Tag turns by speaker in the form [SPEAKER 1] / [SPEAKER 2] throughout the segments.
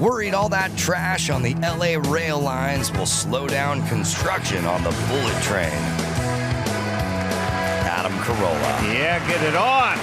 [SPEAKER 1] Worried all that trash on the LA rail lines will slow down construction on the bullet train. Adam Carolla.
[SPEAKER 2] Yeah, get it on.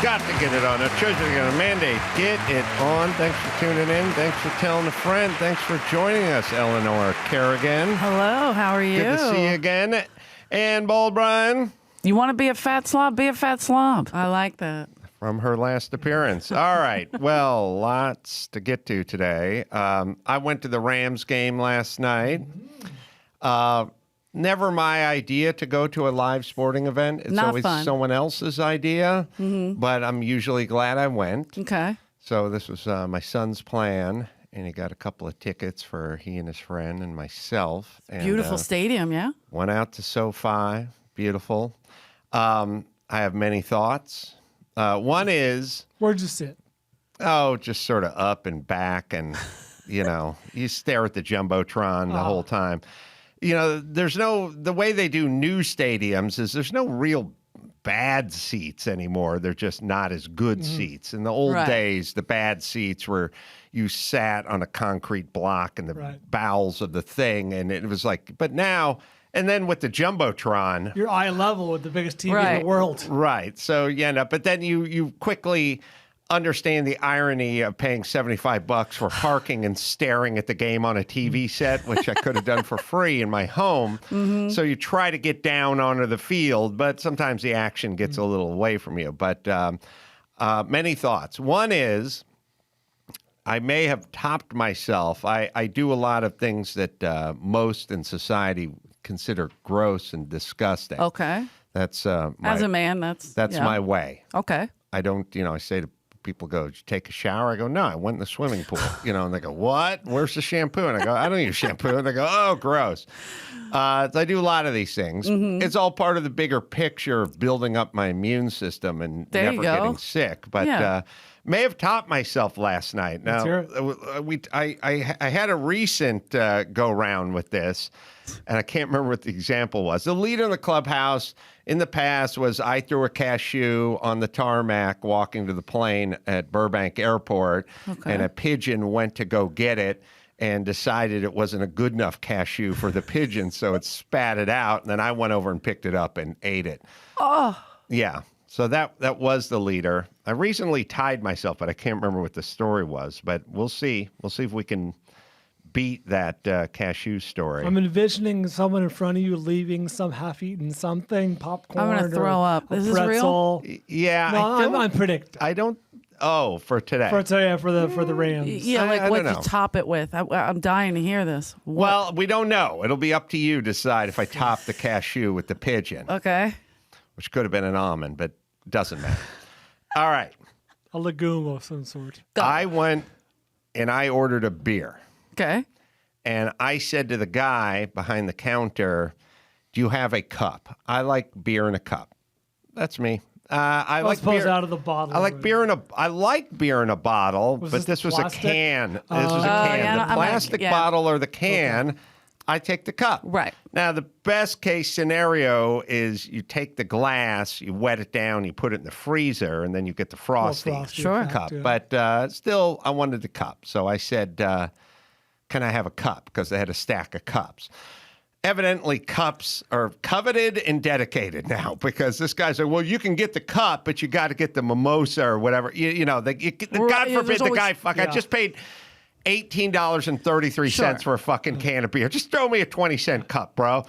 [SPEAKER 2] Got to get it on. The church is going to mandate. Get it on. Thanks for tuning in. Thanks for telling a friend. Thanks for joining us, Eleanor Kerrigan.
[SPEAKER 3] Hello, how are you?
[SPEAKER 2] Good to see you again. And Bald Brian.
[SPEAKER 3] You want to be a fat slob? Be a fat slob. I like that.
[SPEAKER 2] From her last appearance. All right. Well, lots to get to today. I went to the Rams game last night. Never my idea to go to a live sporting event. It's
[SPEAKER 3] Not
[SPEAKER 2] always
[SPEAKER 3] fun.
[SPEAKER 2] someone else's idea, but I'm usually glad I went.
[SPEAKER 3] Okay.
[SPEAKER 2] So this was my son's plan, and he got a couple of tickets for he and his friend and myself. And,
[SPEAKER 3] Beautiful stadium, yeah?
[SPEAKER 2] went out to SoFi. Beautiful. I have many thoughts. One is...
[SPEAKER 4] Where'd you sit?
[SPEAKER 2] Oh, just sort of up and back, and, you stare at the Jumbotron the whole time. The way they do new stadiums is there's no real bad seats anymore. They're just not as good seats. In the old days, the bad seats were you sat on a concrete block in the bowels of the thing, and it was like, but now, and then with the Jumbotron.
[SPEAKER 4] You're eye level with the biggest TV in the world.
[SPEAKER 2] Right. So you end up, but then you quickly understand the irony of paying $75 for parking and staring at the game on a TV set, which I could have done for free in my home. So you try to get down onto the field, but sometimes the action gets a little away from you. But many thoughts. One is I may have topped myself. I do a lot of things that most in society consider gross and disgusting.
[SPEAKER 3] Okay.
[SPEAKER 2] That's
[SPEAKER 3] As a man, that's
[SPEAKER 2] my way.
[SPEAKER 3] Okay.
[SPEAKER 2] I don't, I say to people, did you take a shower? I go, no, I went in the swimming pool. And they go, what? Where's the shampoo? And I go, I don't use shampoo. And they go, oh, gross. So I do a lot of these things. It's all part of the bigger picture of building up my immune system and never getting sick. But may have topped myself last night. Now, I had a recent go-round with this, and I can't remember what the example was. The leader in the clubhouse in the past was I threw a cashew on the tarmac walking to the plane at Burbank Airport, and a pigeon went to go get it and decided it wasn't a good enough cashew for the pigeon, so it spat it out, and then I went over and picked it up and ate it.
[SPEAKER 3] Oh.
[SPEAKER 2] Yeah. So that was the leader. I recently tied myself, but I can't remember what the story was. But we'll see. We'll see if we can beat that cashew story.
[SPEAKER 4] I'm envisioning someone in front of you leaving some half-eaten something, popcorn.
[SPEAKER 3] I'm going to throw up.
[SPEAKER 4] Is
[SPEAKER 3] this real?
[SPEAKER 2] Yeah.
[SPEAKER 4] No, I'm predicting.
[SPEAKER 2] I don't. Oh, for today.
[SPEAKER 4] For the Rams.
[SPEAKER 3] Yeah, like what to top it with. I'm dying to hear this. What?
[SPEAKER 2] Well, we don't know. It'll be up to you to decide if I top the cashew with the pigeon.
[SPEAKER 3] Okay.
[SPEAKER 2] Which could have been an almond, but doesn't matter. All right.
[SPEAKER 4] A legume of some sort.
[SPEAKER 2] I went and I ordered a beer.
[SPEAKER 3] Okay.
[SPEAKER 2] And I said to the guy behind the counter, do you have a cup? I like beer in a cup. That's me. I like beer
[SPEAKER 4] out of the bottle.
[SPEAKER 2] I like beer in a bottle, but this was
[SPEAKER 4] plastic?
[SPEAKER 2] a can. This was a can.
[SPEAKER 3] Yeah,
[SPEAKER 2] the plastic bottle or the can. Okay. I take the cup.
[SPEAKER 3] Right.
[SPEAKER 2] Now, the best case scenario is you take the glass, you wet it down, you put it in the freezer, and then you get the frosty cup.
[SPEAKER 4] Yeah.
[SPEAKER 2] But still, I wanted the cup. So I said, can I have a cup? Because they had a stack of cups. Evidently, cups are coveted and dedicated now because this guy said, well, you can get the cup, but you got to get the mimosa or whatever. God forbid the guy, I just paid $18.33 for a fucking can of beer. Just throw me a 20-cent cup, bro.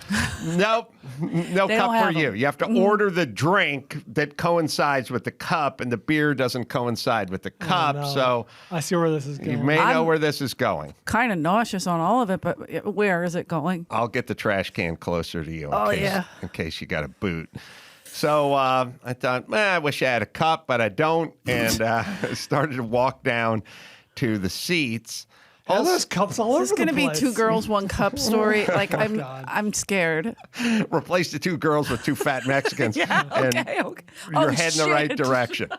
[SPEAKER 2] Nope. No cup for you. You have to order the drink that coincides with the cup, and the beer doesn't coincide with the cup.
[SPEAKER 4] No.
[SPEAKER 2] So
[SPEAKER 4] I see where this is going.
[SPEAKER 2] You may know where this is going.
[SPEAKER 3] Kind of nauseous on all of it, but where is it going?
[SPEAKER 2] I'll get the trash can closer to you in case you got a boot. So I thought, I wish I had a cup, but I don't, and started to walk down to the seats.
[SPEAKER 4] All those cups all over the place.
[SPEAKER 3] Is this going to be two girls, one cup story? Like, I'm scared.
[SPEAKER 2] Replace the two girls with two fat Mexicans.
[SPEAKER 3] Okay.
[SPEAKER 2] You're heading the right direction.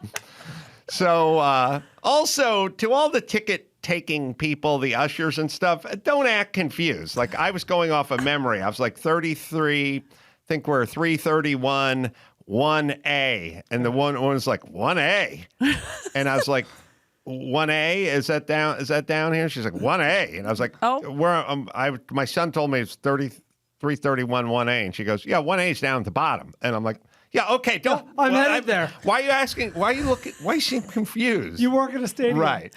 [SPEAKER 2] So also, to all the ticket-taking people, the ushers and stuff, don't act confused. Like, I was going off of memory. I was like 33, I think we're 331, 1A. And the one was like, 1A? And I was like, 1A, is that down here? She's like, 1A. And I was like, my son told me it's 331 1A. And she goes, yeah, 1A is down at the bottom. And I'm like, yeah, okay, don't.
[SPEAKER 4] I'm headed there.
[SPEAKER 2] Why are you asking? Why you seem confused?
[SPEAKER 4] You work at a stadium.
[SPEAKER 2] Right.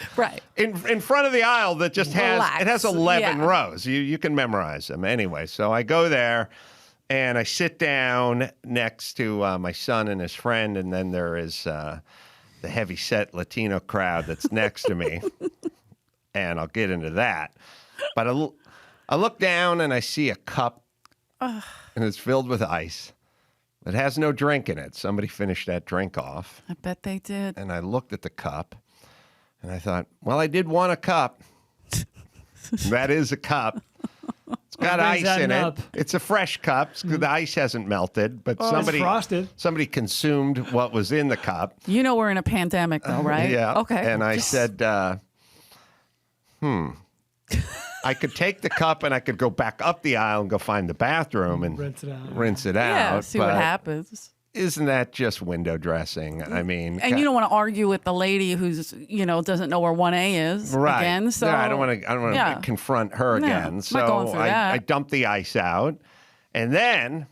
[SPEAKER 2] In front of the aisle that just has 11 rows. You can memorize them anyway. So I go there and I sit down next to my son and his friend, and then there is the heavy-set Latino crowd that's next to me, and I'll get into that. But I look down and I see a cup, and it's filled with ice. It has no drink in it. Somebody finished that drink off.
[SPEAKER 3] I bet they did.
[SPEAKER 2] And I looked at the cup, and I thought, well, I did want a cup. That is a cup. It's got ice in it. It's a fresh cup. The ice hasn't melted, but somebody consumed what was in the cup.
[SPEAKER 3] You know we're in a pandemic, though, right?
[SPEAKER 2] Yeah.
[SPEAKER 3] Okay.
[SPEAKER 2] And I said, I could take the cup and I could go back up the aisle and go find the bathroom and rinse it out.
[SPEAKER 3] Yeah, see what happens.
[SPEAKER 2] Isn't that just window dressing? I mean,
[SPEAKER 3] and you don't want to argue with the lady who's doesn't know where 1A is again. So
[SPEAKER 2] I don't want to confront her again. So I dump the ice out, and then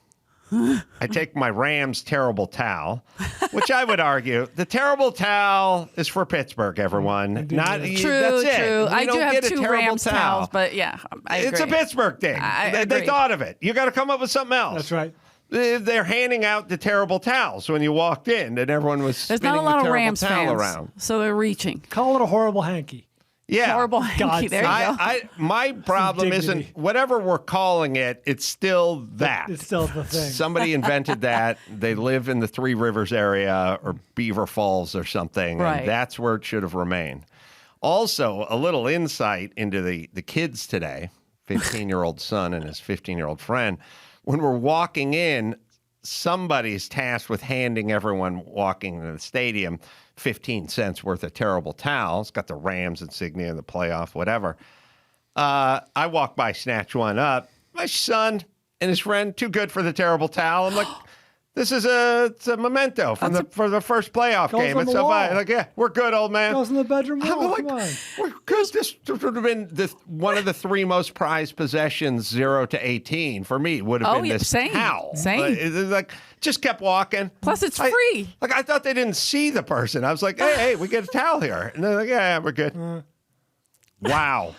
[SPEAKER 2] I take my Rams terrible towel, which I would argue the terrible towel is for Pittsburgh. Everyone,
[SPEAKER 3] True.
[SPEAKER 2] That's it.
[SPEAKER 3] I do have two Rams towels, but yeah,
[SPEAKER 2] it's a Pittsburgh thing. They thought of it. You got to come up with something else.
[SPEAKER 4] That's right.
[SPEAKER 2] They're handing out the terrible towels when you walked in, and everyone was
[SPEAKER 3] There's
[SPEAKER 2] spinning
[SPEAKER 3] not a lot
[SPEAKER 2] the
[SPEAKER 3] of
[SPEAKER 2] terrible
[SPEAKER 3] Rams
[SPEAKER 2] towel
[SPEAKER 3] fans,
[SPEAKER 2] around.
[SPEAKER 3] so they're reaching.
[SPEAKER 4] Call it a horrible hanky.
[SPEAKER 2] Yeah.
[SPEAKER 3] Horrible hanky. There you go.
[SPEAKER 2] My problem isn't whatever we're calling it, it's still that.
[SPEAKER 4] It's still the thing.
[SPEAKER 2] Somebody invented that. They live in the Three Rivers area or Beaver Falls or something,
[SPEAKER 3] right.
[SPEAKER 2] And that's where it should have remained. Also, a little insight into the kids today, 15-year-old son and his 15-year-old friend. When we're walking in, somebody's tasked with handing everyone walking into the stadium 15 cents worth of terrible towels. Got the Rams insignia, the playoff, whatever. I walk by, snatch one up. My son and his friend, too good for the terrible towel. I'm like, this is it's a memento for the first playoff game. It's like, yeah, we're good, old man.
[SPEAKER 4] Goes in the bedroom wall.
[SPEAKER 2] I'm like,
[SPEAKER 4] come on.
[SPEAKER 2] We're good. This would have been one of the three most prized possessions, 0 to 18. For me, would have been this towel.
[SPEAKER 3] Same.
[SPEAKER 2] Like, just kept walking.
[SPEAKER 3] Plus, it's free.
[SPEAKER 2] I thought they didn't see the person. I was like, hey, we get a towel here. And they're like, yeah, we're good. Wow.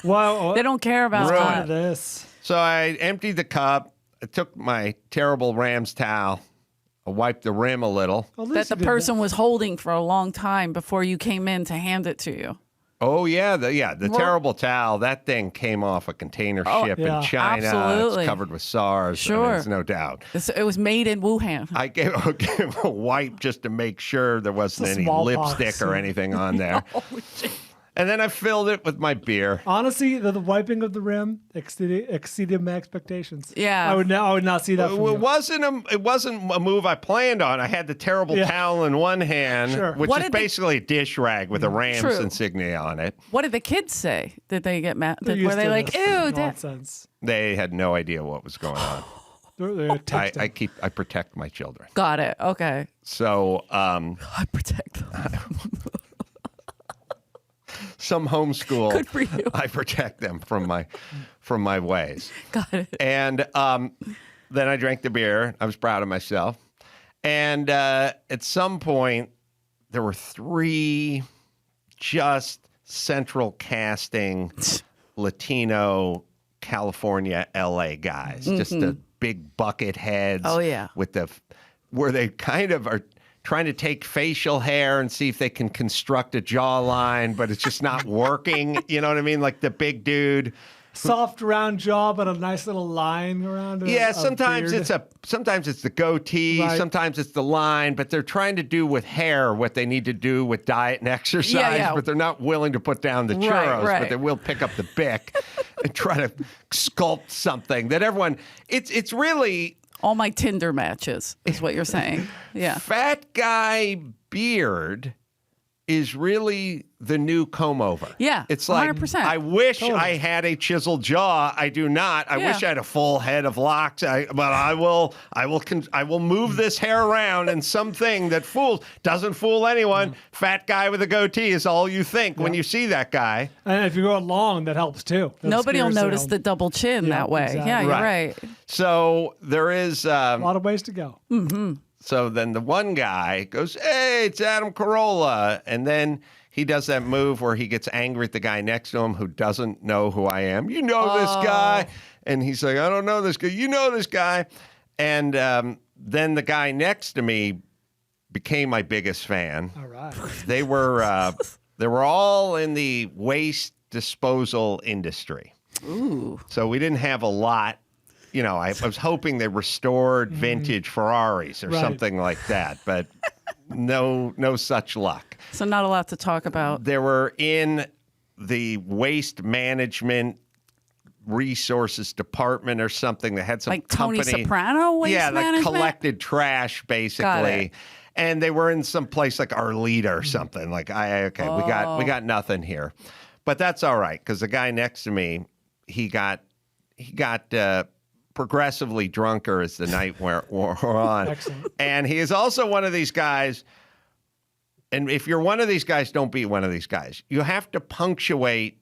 [SPEAKER 4] Wow.
[SPEAKER 3] They don't care about
[SPEAKER 4] this.
[SPEAKER 2] So I emptied the cup. I took my terrible Rams towel. I wiped the rim a little.
[SPEAKER 3] That the person was holding for a long time before you came in to hand it to you.
[SPEAKER 2] Oh, yeah. The terrible towel. That thing came off a container ship in China.
[SPEAKER 3] Absolutely.
[SPEAKER 2] It's covered with SARS.
[SPEAKER 3] Sure.
[SPEAKER 2] There's no doubt.
[SPEAKER 3] It was made in Wuhan.
[SPEAKER 2] I gave a wipe just to make sure there wasn't any lipstick or anything on there. And then I filled it with my beer.
[SPEAKER 4] Honestly, the wiping of the rim exceeded my expectations.
[SPEAKER 3] Yeah,
[SPEAKER 4] I would not see that.
[SPEAKER 2] It wasn't a move I planned on. I had the terrible towel in one hand, which is basically a dish rag with a Rams insignia on it.
[SPEAKER 3] What did the kids say? Did they get mad? Were they like, "Ew,
[SPEAKER 4] nonsense"?
[SPEAKER 2] They had no idea what was going on. I protect my children.
[SPEAKER 3] Got it. Okay.
[SPEAKER 2] So
[SPEAKER 3] I protect them.
[SPEAKER 2] Some homeschool.
[SPEAKER 3] Good for you.
[SPEAKER 2] I protect them from my ways.
[SPEAKER 3] Got it.
[SPEAKER 2] And then I drank the beer. I was proud of myself. And at some point, there were 3 just central casting Latino California LA guys. Just the big bucket heads.
[SPEAKER 3] Oh, yeah.
[SPEAKER 2] Where they kind of are trying to take facial hair and see if they can construct a jawline, but it's just not working. You know what I mean? Like the big dude.
[SPEAKER 4] Soft round jaw, but a nice little line around it.
[SPEAKER 2] Yeah, sometimes it's the goatee, sometimes it's the line, but they're trying to do with hair what they need to do with diet and exercise, but they're not willing to put down the churros, but they will pick up the Bic and try to sculpt something that everyone. It's really.
[SPEAKER 3] All my Tinder matches is what you're saying. Yeah.
[SPEAKER 2] Fat guy beard is really the new comb over.
[SPEAKER 3] Yeah,
[SPEAKER 2] it's like
[SPEAKER 3] 100%.
[SPEAKER 2] I wish I had a chiseled jaw. I do not. I wish I had a full head of locks. But I will move this hair around in something that doesn't fool anyone. Fat guy with a goatee is all you think when you see that guy.
[SPEAKER 4] And if you go long, that helps too.
[SPEAKER 3] Nobody will notice the double chin that way.
[SPEAKER 4] Exactly.
[SPEAKER 3] Yeah, you're right.
[SPEAKER 2] So there is
[SPEAKER 4] a lot of ways to go.
[SPEAKER 3] Mm-hmm.
[SPEAKER 2] So then the one guy goes, "Hey, it's Adam Carolla," and then he does that move where he gets angry at the guy next to him who doesn't know who I am. You know this guy, and he's like, "I don't know this guy. You know this guy," and then the guy next to me became my biggest fan.
[SPEAKER 4] All right.
[SPEAKER 2] They were all in the waste disposal industry.
[SPEAKER 3] Ooh.
[SPEAKER 2] So we didn't have a lot. You know, I was hoping they restored vintage Ferraris or something like that, but no such luck.
[SPEAKER 3] So not a lot to talk about.
[SPEAKER 2] They were in the waste management resources department or something that had some
[SPEAKER 3] like
[SPEAKER 2] company.
[SPEAKER 3] Tony Soprano waste management?
[SPEAKER 2] Like collected trash, basically. And they were in some place like Arleta or something. Like, we got nothing here. But that's all right, because the guy next to me, he got progressively drunker as the night wore on.
[SPEAKER 4] Excellent.
[SPEAKER 2] And he is also one of these guys, and if you're one of these guys, don't be one of these guys. You have to punctuate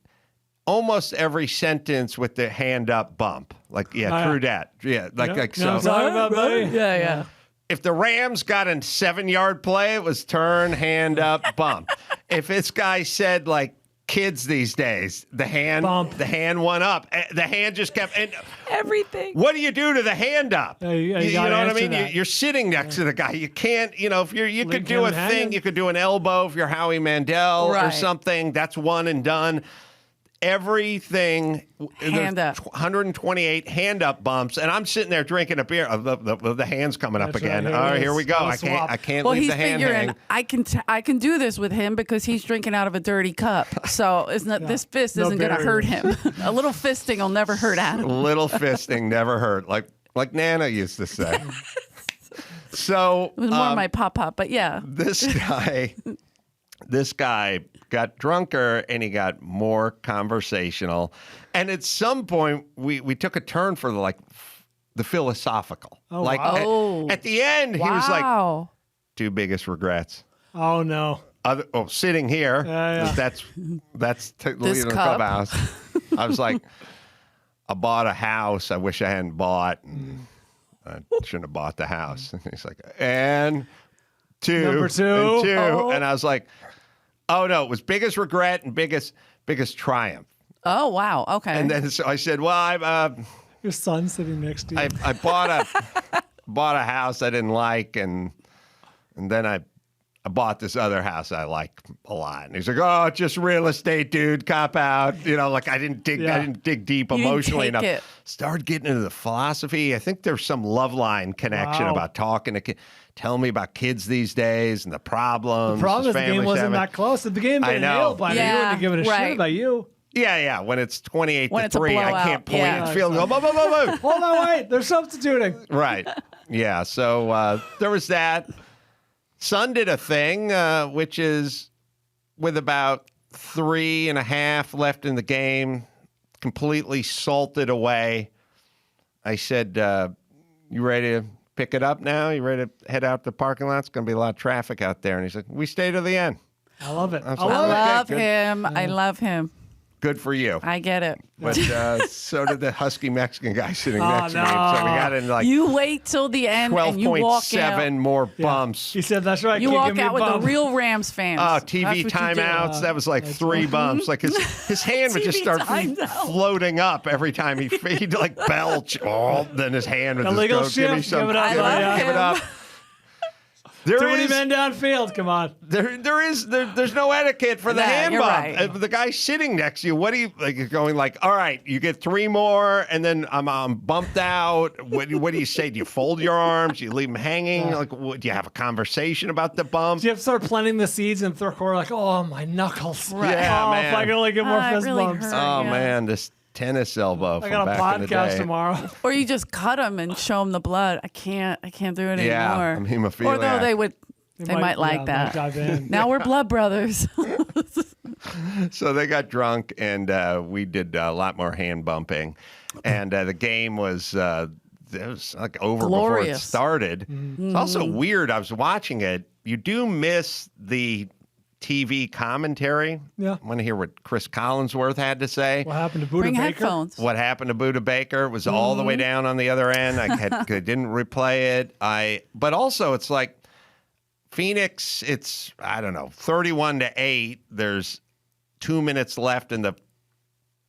[SPEAKER 2] almost every sentence with the hand up bump. Like, true dat. Yeah, like so.
[SPEAKER 4] Sorry about buddy.
[SPEAKER 3] Yeah.
[SPEAKER 2] If the Rams got a 7-yard play, it was turn, hand up, bump. If this guy said, like, kids these days, the hand went up. The hand just kept
[SPEAKER 3] everything.
[SPEAKER 2] What do you do to the hand up?
[SPEAKER 4] You
[SPEAKER 2] know what I mean?
[SPEAKER 4] that.
[SPEAKER 2] You're sitting next to the guy. You can't. If you could do a thing. You could do an elbow if you're Howie Mandel or something. That's one and done. Everything.
[SPEAKER 3] Hand up.
[SPEAKER 2] 128 hand up bumps, and I'm sitting there drinking a beer. The hand's coming up again.
[SPEAKER 4] Right,
[SPEAKER 2] All right, here we go. I can't leave the hand hang.
[SPEAKER 3] I can do this with him because he's drinking out of a dirty cup. So this fist isn't going to hurt him. A little fisting will never hurt Adam.
[SPEAKER 2] A little fisting never hurt, like Nana used to say. So
[SPEAKER 3] it was more my pop, but yeah.
[SPEAKER 2] This guy got drunker and he got more conversational. And at some point, we took a turn for the philosophical. At the end, he was like, 2 biggest regrets.
[SPEAKER 4] Oh, no.
[SPEAKER 2] Sitting here. That's leaving the clubhouse. I was like, I bought a house I wish I hadn't bought. And I shouldn't have bought the house. And he's like, and 2.
[SPEAKER 4] Number 2.
[SPEAKER 2] And 2. And I was like, oh, no, it was biggest regret and biggest triumph.
[SPEAKER 3] Oh, wow. Okay.
[SPEAKER 2] And then so I said, well,
[SPEAKER 4] your son's sitting next to you.
[SPEAKER 2] I bought a house I didn't like, and then I bought this other house I like a lot. And he's like, oh, it's just real estate, dude. Cop out. I didn't dig deep emotionally enough. Started getting into the philosophy. I think there's some love line connection about talking to kids. Tell me about kids these days and the problems.
[SPEAKER 4] The problem is the game wasn't that close. The game didn't nail by you wouldn't give it a shit about you.
[SPEAKER 2] Yeah. When it's 28-3, I can't point and feel.
[SPEAKER 4] Hold on, wait. They're substituting.
[SPEAKER 2] Right. Yeah. So there was that. Son did a thing, which is with about 3.5 left in the game, completely salted away. I said, you ready to pick it up now? You ready to head out the parking lot? It's going to be a lot of traffic out there. And he's like, we stay to the end.
[SPEAKER 4] I love it.
[SPEAKER 3] I love him.
[SPEAKER 2] Yeah.
[SPEAKER 3] I love him.
[SPEAKER 2] Good for you.
[SPEAKER 3] I get it.
[SPEAKER 2] But so did the husky Mexican guy sitting next to me. So we got into
[SPEAKER 3] you wait till the end and you walk out.
[SPEAKER 2] 12.7 more bumps.
[SPEAKER 4] He said, that's right.
[SPEAKER 3] You walk out with the real Rams fans.
[SPEAKER 2] Oh, TV timeouts. That was like 3 bumps. Like his hand would just start floating up every time he'd like belch. Oh, then his hand would just go, give me some.
[SPEAKER 4] Give it up.
[SPEAKER 2] Give it up. Too
[SPEAKER 4] many men downfield. Come on.
[SPEAKER 2] There's no etiquette for the hand bump.
[SPEAKER 3] Right.
[SPEAKER 2] The guy sitting next to you, what do you like? Going like, all right, you get 3 more, and then I'm bumped out. What do you say? Do you fold your arms? Do you leave them hanging? Like, do you have a conversation about the bump?
[SPEAKER 4] Do you have to start planting the seeds in third quarter? Like, oh, my knuckles.
[SPEAKER 3] Right.
[SPEAKER 2] Yeah, man.
[SPEAKER 4] If I can only get more fist
[SPEAKER 3] really
[SPEAKER 4] bumps.
[SPEAKER 2] Man, this tennis elbow.
[SPEAKER 4] I got a podcast tomorrow.
[SPEAKER 3] Or you just cut them and show them the blood. I can't do it anymore.
[SPEAKER 2] I'm hemophilia.
[SPEAKER 3] Although they would They might like
[SPEAKER 4] might
[SPEAKER 3] that.
[SPEAKER 4] dive in.
[SPEAKER 3] Now we're blood brothers.
[SPEAKER 2] So they got drunk, and we did a lot more hand bumping. And the game was it was like over before it
[SPEAKER 3] Glorious.
[SPEAKER 2] started. It's also weird. I was watching it. You do miss the TV commentary.
[SPEAKER 4] Yeah.
[SPEAKER 2] I want to hear what Chris Collinsworth had to say.
[SPEAKER 4] What happened to Buda
[SPEAKER 3] Bring
[SPEAKER 4] Baker?
[SPEAKER 3] headphones.
[SPEAKER 2] What happened to Buda Baker was all the way down on the other end. I didn't replay it. But also it's like Phoenix, it's, I don't know, 31-8. There's 2 minutes left in the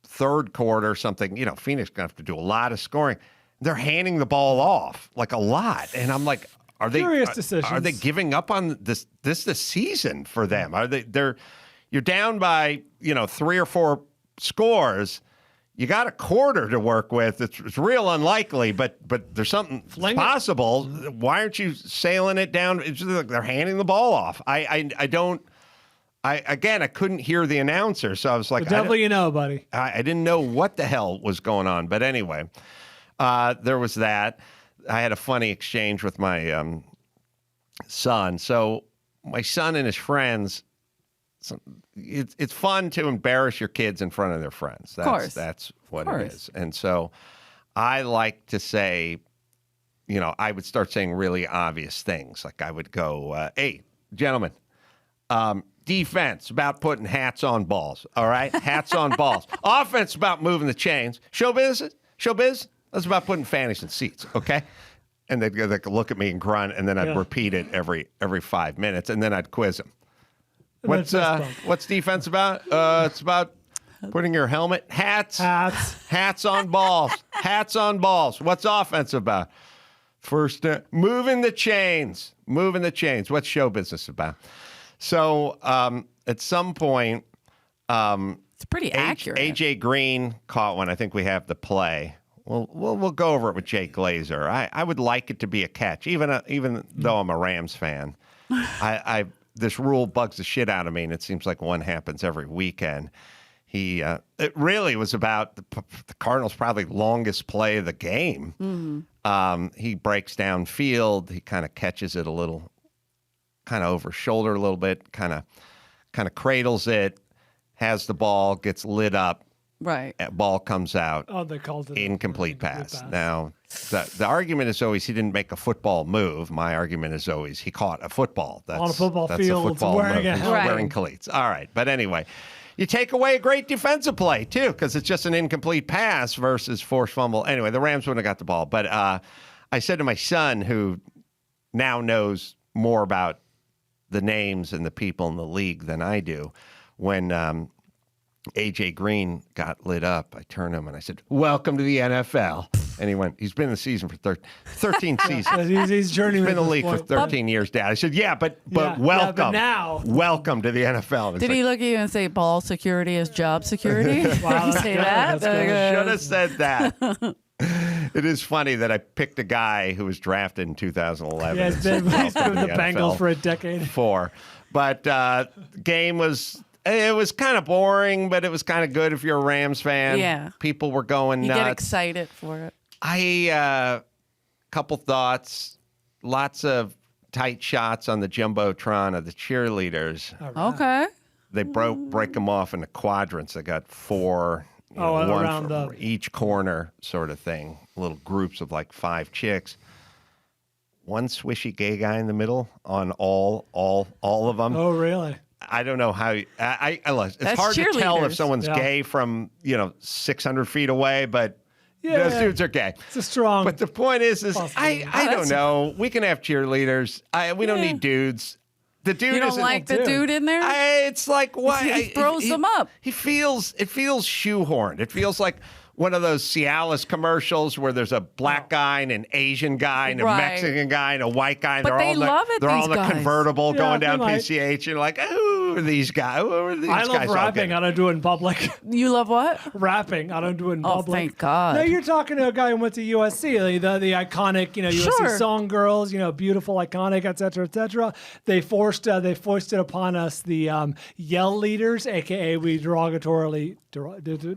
[SPEAKER 2] third quarter or something. You know, Phoenix going to have to do a lot of scoring. They're handing the ball off like a lot. And I'm like, are they
[SPEAKER 4] Curious decisions.
[SPEAKER 2] Are they giving up on this season for them? You're down by, 3 or 4 scores. You got a quarter to work with. It's real unlikely, but there's something possible. Why aren't you sailing it down? It's just like they're handing the ball off. I couldn't hear the announcer, so I was like,
[SPEAKER 4] But definitely buddy.
[SPEAKER 2] I didn't know what the hell was going on. But anyway, there was that. I had a funny exchange with my son. So my son and his friends, it's fun to embarrass your kids in front of their friends.
[SPEAKER 3] Of course.
[SPEAKER 2] That's what it is. And so I like to say, I would start saying really obvious things. Like I would go, hey, gentlemen, defense, about putting hats on balls, all right? Hats on balls. Offense, about moving the chains. Showbiz, that's about putting fannies in seats, okay? And they'd look at me and grunt, and then I'd repeat it every 5 minutes, and then I'd quiz them. What's defense about? It's about putting your helmet, hats on balls, hats on balls. What's offense about? First, moving the chains. What's show business about? So at some point,
[SPEAKER 3] It's pretty accurate.
[SPEAKER 2] AJ Green caught one. I think we have the play. We'll go over it with Jake Glazer. I would like it to be a catch, even though I'm a Rams fan. This rule bugs the shit out of me, and it seems like one happens every weekend. It really was about the Cardinals' probably longest play of the game. Mm-hmm. He breaks downfield. He kind of catches it a little, kind of over shoulder a little bit, kind of cradles it, has the ball, gets lit up.
[SPEAKER 3] Right.
[SPEAKER 2] Ball comes out.
[SPEAKER 4] Oh, they called it
[SPEAKER 2] incomplete pass. Now, the argument is always he didn't make a football move. My argument is always he caught a football.
[SPEAKER 4] On a football field,
[SPEAKER 2] a football
[SPEAKER 4] wearing
[SPEAKER 2] move.
[SPEAKER 4] a
[SPEAKER 2] He's
[SPEAKER 4] helmet.
[SPEAKER 2] wearing cleats. All right. But anyway, you take away a great defensive play, too, because it's just an incomplete pass versus forced fumble. Anyway, the Rams wouldn't have got the ball. But I said to my son, who now knows more about the names and the people in the league than I do, when AJ Green got lit up, I turned to him and I said, "Welcome to the NFL." And he went, he's been in the season for 13 seasons.
[SPEAKER 4] He's journeyman.
[SPEAKER 2] He's been in the
[SPEAKER 4] at
[SPEAKER 2] league
[SPEAKER 4] this
[SPEAKER 2] for
[SPEAKER 4] point.
[SPEAKER 2] 13 years, Dad. I said, but welcome.
[SPEAKER 4] but now.
[SPEAKER 2] Welcome to the NFL. And
[SPEAKER 3] Did he look at you and say ball security is job security?
[SPEAKER 4] Wow,
[SPEAKER 3] Did he
[SPEAKER 4] that's
[SPEAKER 3] say
[SPEAKER 4] good.
[SPEAKER 3] that?
[SPEAKER 4] That's good.
[SPEAKER 2] should have said that. It is funny that I picked a guy who was drafted in 2011.
[SPEAKER 4] Yeah, he's been with the Bengals for a decade.
[SPEAKER 2] But game was... It was kind of boring, but it was kind of good if you're a Rams fan.
[SPEAKER 3] Yeah.
[SPEAKER 2] People were going
[SPEAKER 3] You
[SPEAKER 2] nuts.
[SPEAKER 3] get excited for it.
[SPEAKER 2] Couple thoughts. Lots of tight shots on the Jumbotron of the cheerleaders.
[SPEAKER 3] Okay.
[SPEAKER 2] They break them off into quadrants. They got 4, one
[SPEAKER 4] around
[SPEAKER 2] for each corner sort of thing. Little groups of like 5 chicks. One swishy gay guy in the middle on all of them.
[SPEAKER 4] Oh, really?
[SPEAKER 2] I don't know how. It's
[SPEAKER 3] That's
[SPEAKER 2] hard to tell if
[SPEAKER 3] cheerleaders.
[SPEAKER 2] someone's gay from 600 feet away, but those dudes are gay.
[SPEAKER 4] It's a strong.
[SPEAKER 2] But the point is I don't know. We can have cheerleaders. We don't need dudes. The dude
[SPEAKER 3] You don't
[SPEAKER 2] isn't.
[SPEAKER 3] like the dude in there?
[SPEAKER 2] It's like why
[SPEAKER 3] He throws them up.
[SPEAKER 2] It feels shoehorned. It feels like one of those Cialis commercials where there's a black guy and an Asian guy and a
[SPEAKER 3] Right.
[SPEAKER 2] Mexican guy and a white guy. And
[SPEAKER 3] But they love it,
[SPEAKER 2] They're all in
[SPEAKER 3] these
[SPEAKER 2] the
[SPEAKER 3] guys.
[SPEAKER 2] convertible
[SPEAKER 4] Yeah,
[SPEAKER 2] going down
[SPEAKER 4] they might.
[SPEAKER 2] PCH. And you're like, who are these guys? Who are these
[SPEAKER 4] I
[SPEAKER 2] guys?
[SPEAKER 4] love
[SPEAKER 2] all
[SPEAKER 4] rapping.
[SPEAKER 2] getting?
[SPEAKER 4] I don't do it in public.
[SPEAKER 3] You love what?
[SPEAKER 4] Rapping. I don't do it in
[SPEAKER 3] Oh,
[SPEAKER 4] public.
[SPEAKER 3] thank God.
[SPEAKER 4] No, you're talking to a guy who went to USC, the iconic, USC
[SPEAKER 3] Sure.
[SPEAKER 4] song girls, beautiful, iconic, et cetera, et cetera. They foisted upon us the yell leaders, aka we derogatorily,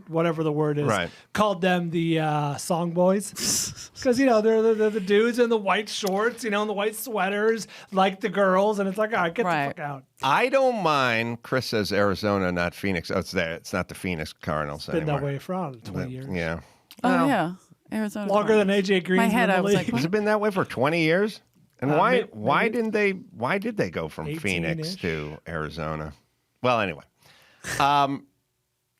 [SPEAKER 4] whatever the word is,
[SPEAKER 2] Right.
[SPEAKER 4] called them the Song Boys because they're the dudes in the white shorts, and the white sweaters, like the girls, and it's like, all right, get the fuck out.
[SPEAKER 2] I don't mind. Chris says Arizona, not Phoenix. Oh, it's there. It's not the Phoenix Cardinals
[SPEAKER 4] Been
[SPEAKER 2] anymore.
[SPEAKER 4] that way for 20 years.
[SPEAKER 2] Yeah.
[SPEAKER 3] Oh, yeah. Arizona.
[SPEAKER 4] Longer than AJ Green's
[SPEAKER 3] My head, I was like,
[SPEAKER 2] Has it been that way for 20 years? And why
[SPEAKER 4] maybe
[SPEAKER 2] did they go from
[SPEAKER 4] 18-ish.
[SPEAKER 2] Phoenix to Arizona? Well, anyway. All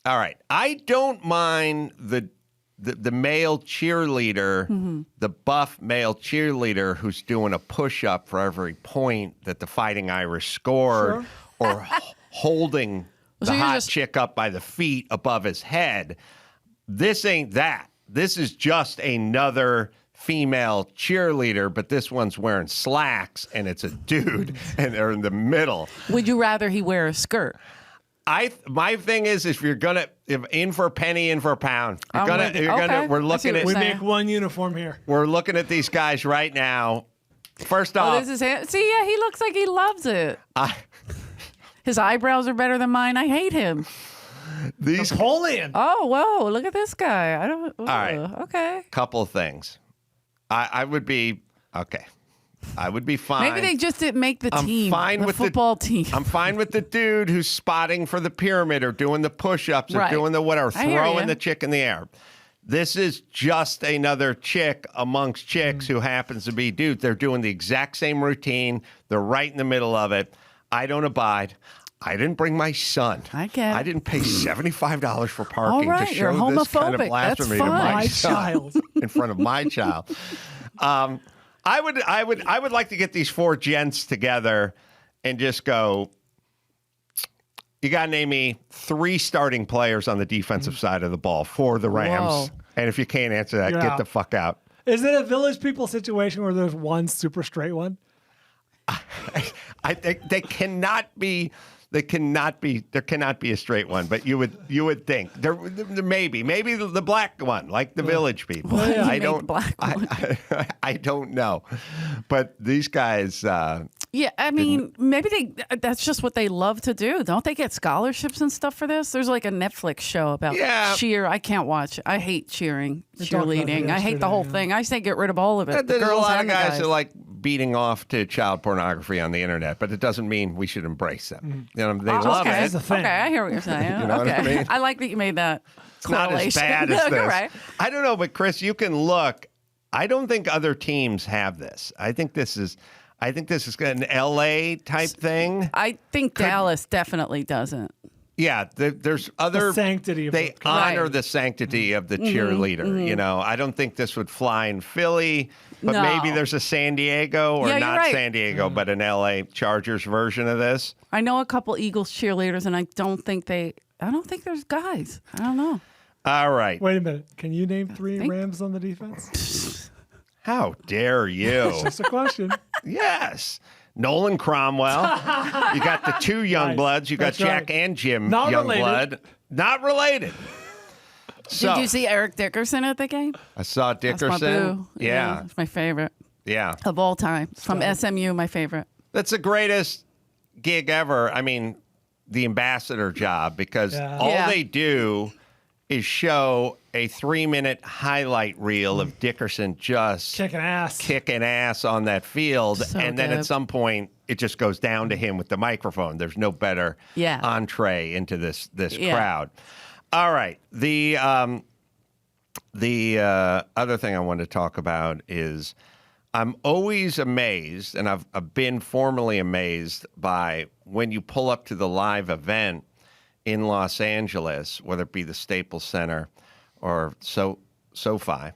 [SPEAKER 2] right. I don't mind the male cheerleader, the buff male cheerleader who's doing a push-up for every point that the Fighting Irish scored, or holding the hot chick up by the feet above his head. This ain't that. This is just another female cheerleader, but this one's wearing slacks, and it's a dude, and they're in the middle.
[SPEAKER 3] Would you rather he wear a skirt?
[SPEAKER 2] My thing is, if in for a penny, in for a pound.
[SPEAKER 4] We make one uniform here.
[SPEAKER 2] We're looking at these guys right now. First off,
[SPEAKER 3] this is him. See, yeah, he looks like he loves it. His eyebrows are better than mine. I hate him.
[SPEAKER 4] Napoleon.
[SPEAKER 3] Oh, whoa! Look at this guy. I don't.
[SPEAKER 2] All right.
[SPEAKER 3] Okay.
[SPEAKER 2] Couple of things. I would be okay. I would be fine.
[SPEAKER 3] Maybe they just didn't make the team.
[SPEAKER 2] Fine
[SPEAKER 3] the
[SPEAKER 2] with
[SPEAKER 3] football team.
[SPEAKER 2] I'm fine with the dude who's spotting for the pyramid or doing the push-ups or doing the whatever, throwing the chick in the air. This is just another chick amongst chicks who happens to be dudes. They're doing the exact same routine. They're right in the middle of it. I don't abide. I didn't bring my son.
[SPEAKER 3] I get it.
[SPEAKER 2] I didn't pay $75 for parking
[SPEAKER 3] All right,
[SPEAKER 2] to
[SPEAKER 3] you're
[SPEAKER 2] show this kind of
[SPEAKER 3] homophobic.
[SPEAKER 2] blasphemy
[SPEAKER 3] That's
[SPEAKER 2] to my
[SPEAKER 3] fine.
[SPEAKER 2] child in front of my child. I would like to get these four gents together and just go, you got to name me 3 starting players on the defensive side of the ball for the Rams.
[SPEAKER 3] Whoa.
[SPEAKER 2] And if you can't answer that, get the fuck out.
[SPEAKER 4] Is it a Village People situation where there's one super straight one?
[SPEAKER 2] I think they cannot be. There cannot be a straight one, but you would think there maybe the black one, like the Village People. I don't. I don't know, but these guys.
[SPEAKER 3] Yeah, I mean, maybe that's just what they love to do. Don't they get scholarships and stuff for this? There's like a Netflix show about cheer. I can't watch it. I hate cheering, cheerleading. I hate the whole thing. I say get rid of all of it.
[SPEAKER 2] There's a lot of guys that like beating off to child pornography on the internet, but it doesn't mean we should embrace them. They love it.
[SPEAKER 3] Okay, I hear what you're saying.
[SPEAKER 2] You know what I mean?
[SPEAKER 3] I like that you made that
[SPEAKER 2] It's not as bad as this.
[SPEAKER 3] Right.
[SPEAKER 2] I don't know, but Chris, you can look. I don't think other teams have this. I think this is an LA type thing.
[SPEAKER 3] I think Dallas definitely doesn't.
[SPEAKER 2] Yeah, there's other
[SPEAKER 4] the sanctity of
[SPEAKER 2] they honor the sanctity of the cheerleader. You know, I don't think this would fly in Philly, but maybe there's a San Diego or not San Diego, but an LA Chargers version of this.
[SPEAKER 3] I know a couple Eagles cheerleaders, and I don't think there's guys. I don't know.
[SPEAKER 2] All right.
[SPEAKER 4] Wait a minute. Can you name 3 Rams on the defense?
[SPEAKER 2] How dare you?
[SPEAKER 4] It's just a question.
[SPEAKER 2] Yes. Nolan Cromwell. You got the 2 young bloods. You got Jack and Jim Youngblood. Not related. So,
[SPEAKER 3] did you see Eric Dickerson at the game?
[SPEAKER 2] I saw Dickerson.
[SPEAKER 3] That's my boo.
[SPEAKER 2] Yeah.
[SPEAKER 3] It's my favorite.
[SPEAKER 2] Yeah.
[SPEAKER 3] Of all time. From SMU, my favorite.
[SPEAKER 2] That's the greatest gig ever. I mean, the ambassador job, because all they do is show a 3-minute highlight reel of Dickerson just
[SPEAKER 4] kicking ass
[SPEAKER 2] on that field.
[SPEAKER 3] So
[SPEAKER 2] and then
[SPEAKER 3] good.
[SPEAKER 2] at some point, it just goes down to him with the microphone. There's no better entree into this crowd. All right. The other thing I wanted to talk about is I'm always amazed, and I've been formerly amazed by when you pull up to the live event in Los Angeles, whether it be the Staples Center or SoFi,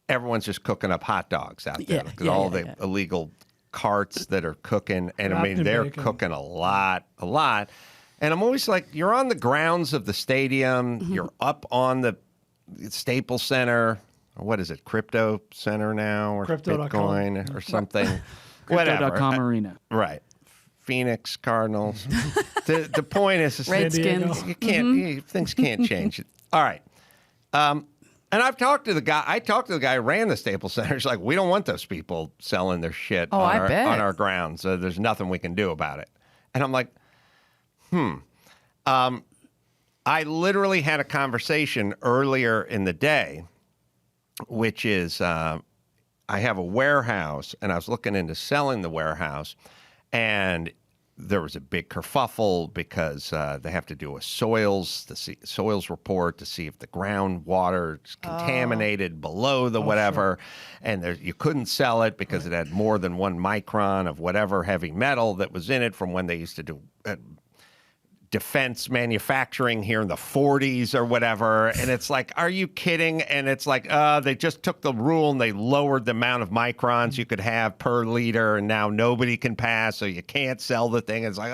[SPEAKER 2] everyone's just cooking up hot dogs out there. All the illegal carts that are cooking, and I mean, they're cooking a lot. And I'm always like, you're on the grounds of the stadium, you're up on the Staples Center, or what is it, Crypto Center now, or Bitcoin or something.
[SPEAKER 5] Crypto.com arena.
[SPEAKER 2] Right. Phoenix Cardinals. The point is,
[SPEAKER 3] Redskins.
[SPEAKER 2] You can't. Things can't change. All right. And I've talked to the guy. I talked to the guy who ran the Staples Center. He's like, we don't want those people selling their shit on our grounds. There's nothing we can do about it. And I'm like, I literally had a conversation earlier in the day, which is I have a warehouse, and I was looking into selling the warehouse, and there was a big kerfuffle because they have to do a soils report to see if the groundwater is contaminated below the whatever, and you couldn't sell it because it had more than 1 micron of whatever heavy metal that was in it from when they used to do defense manufacturing here in the 40s or whatever. And it's like, are you kidding? And it's like, they just took the rule and they lowered the amount of microns you could have per liter, and now nobody can pass, so you can't sell the thing. It's like,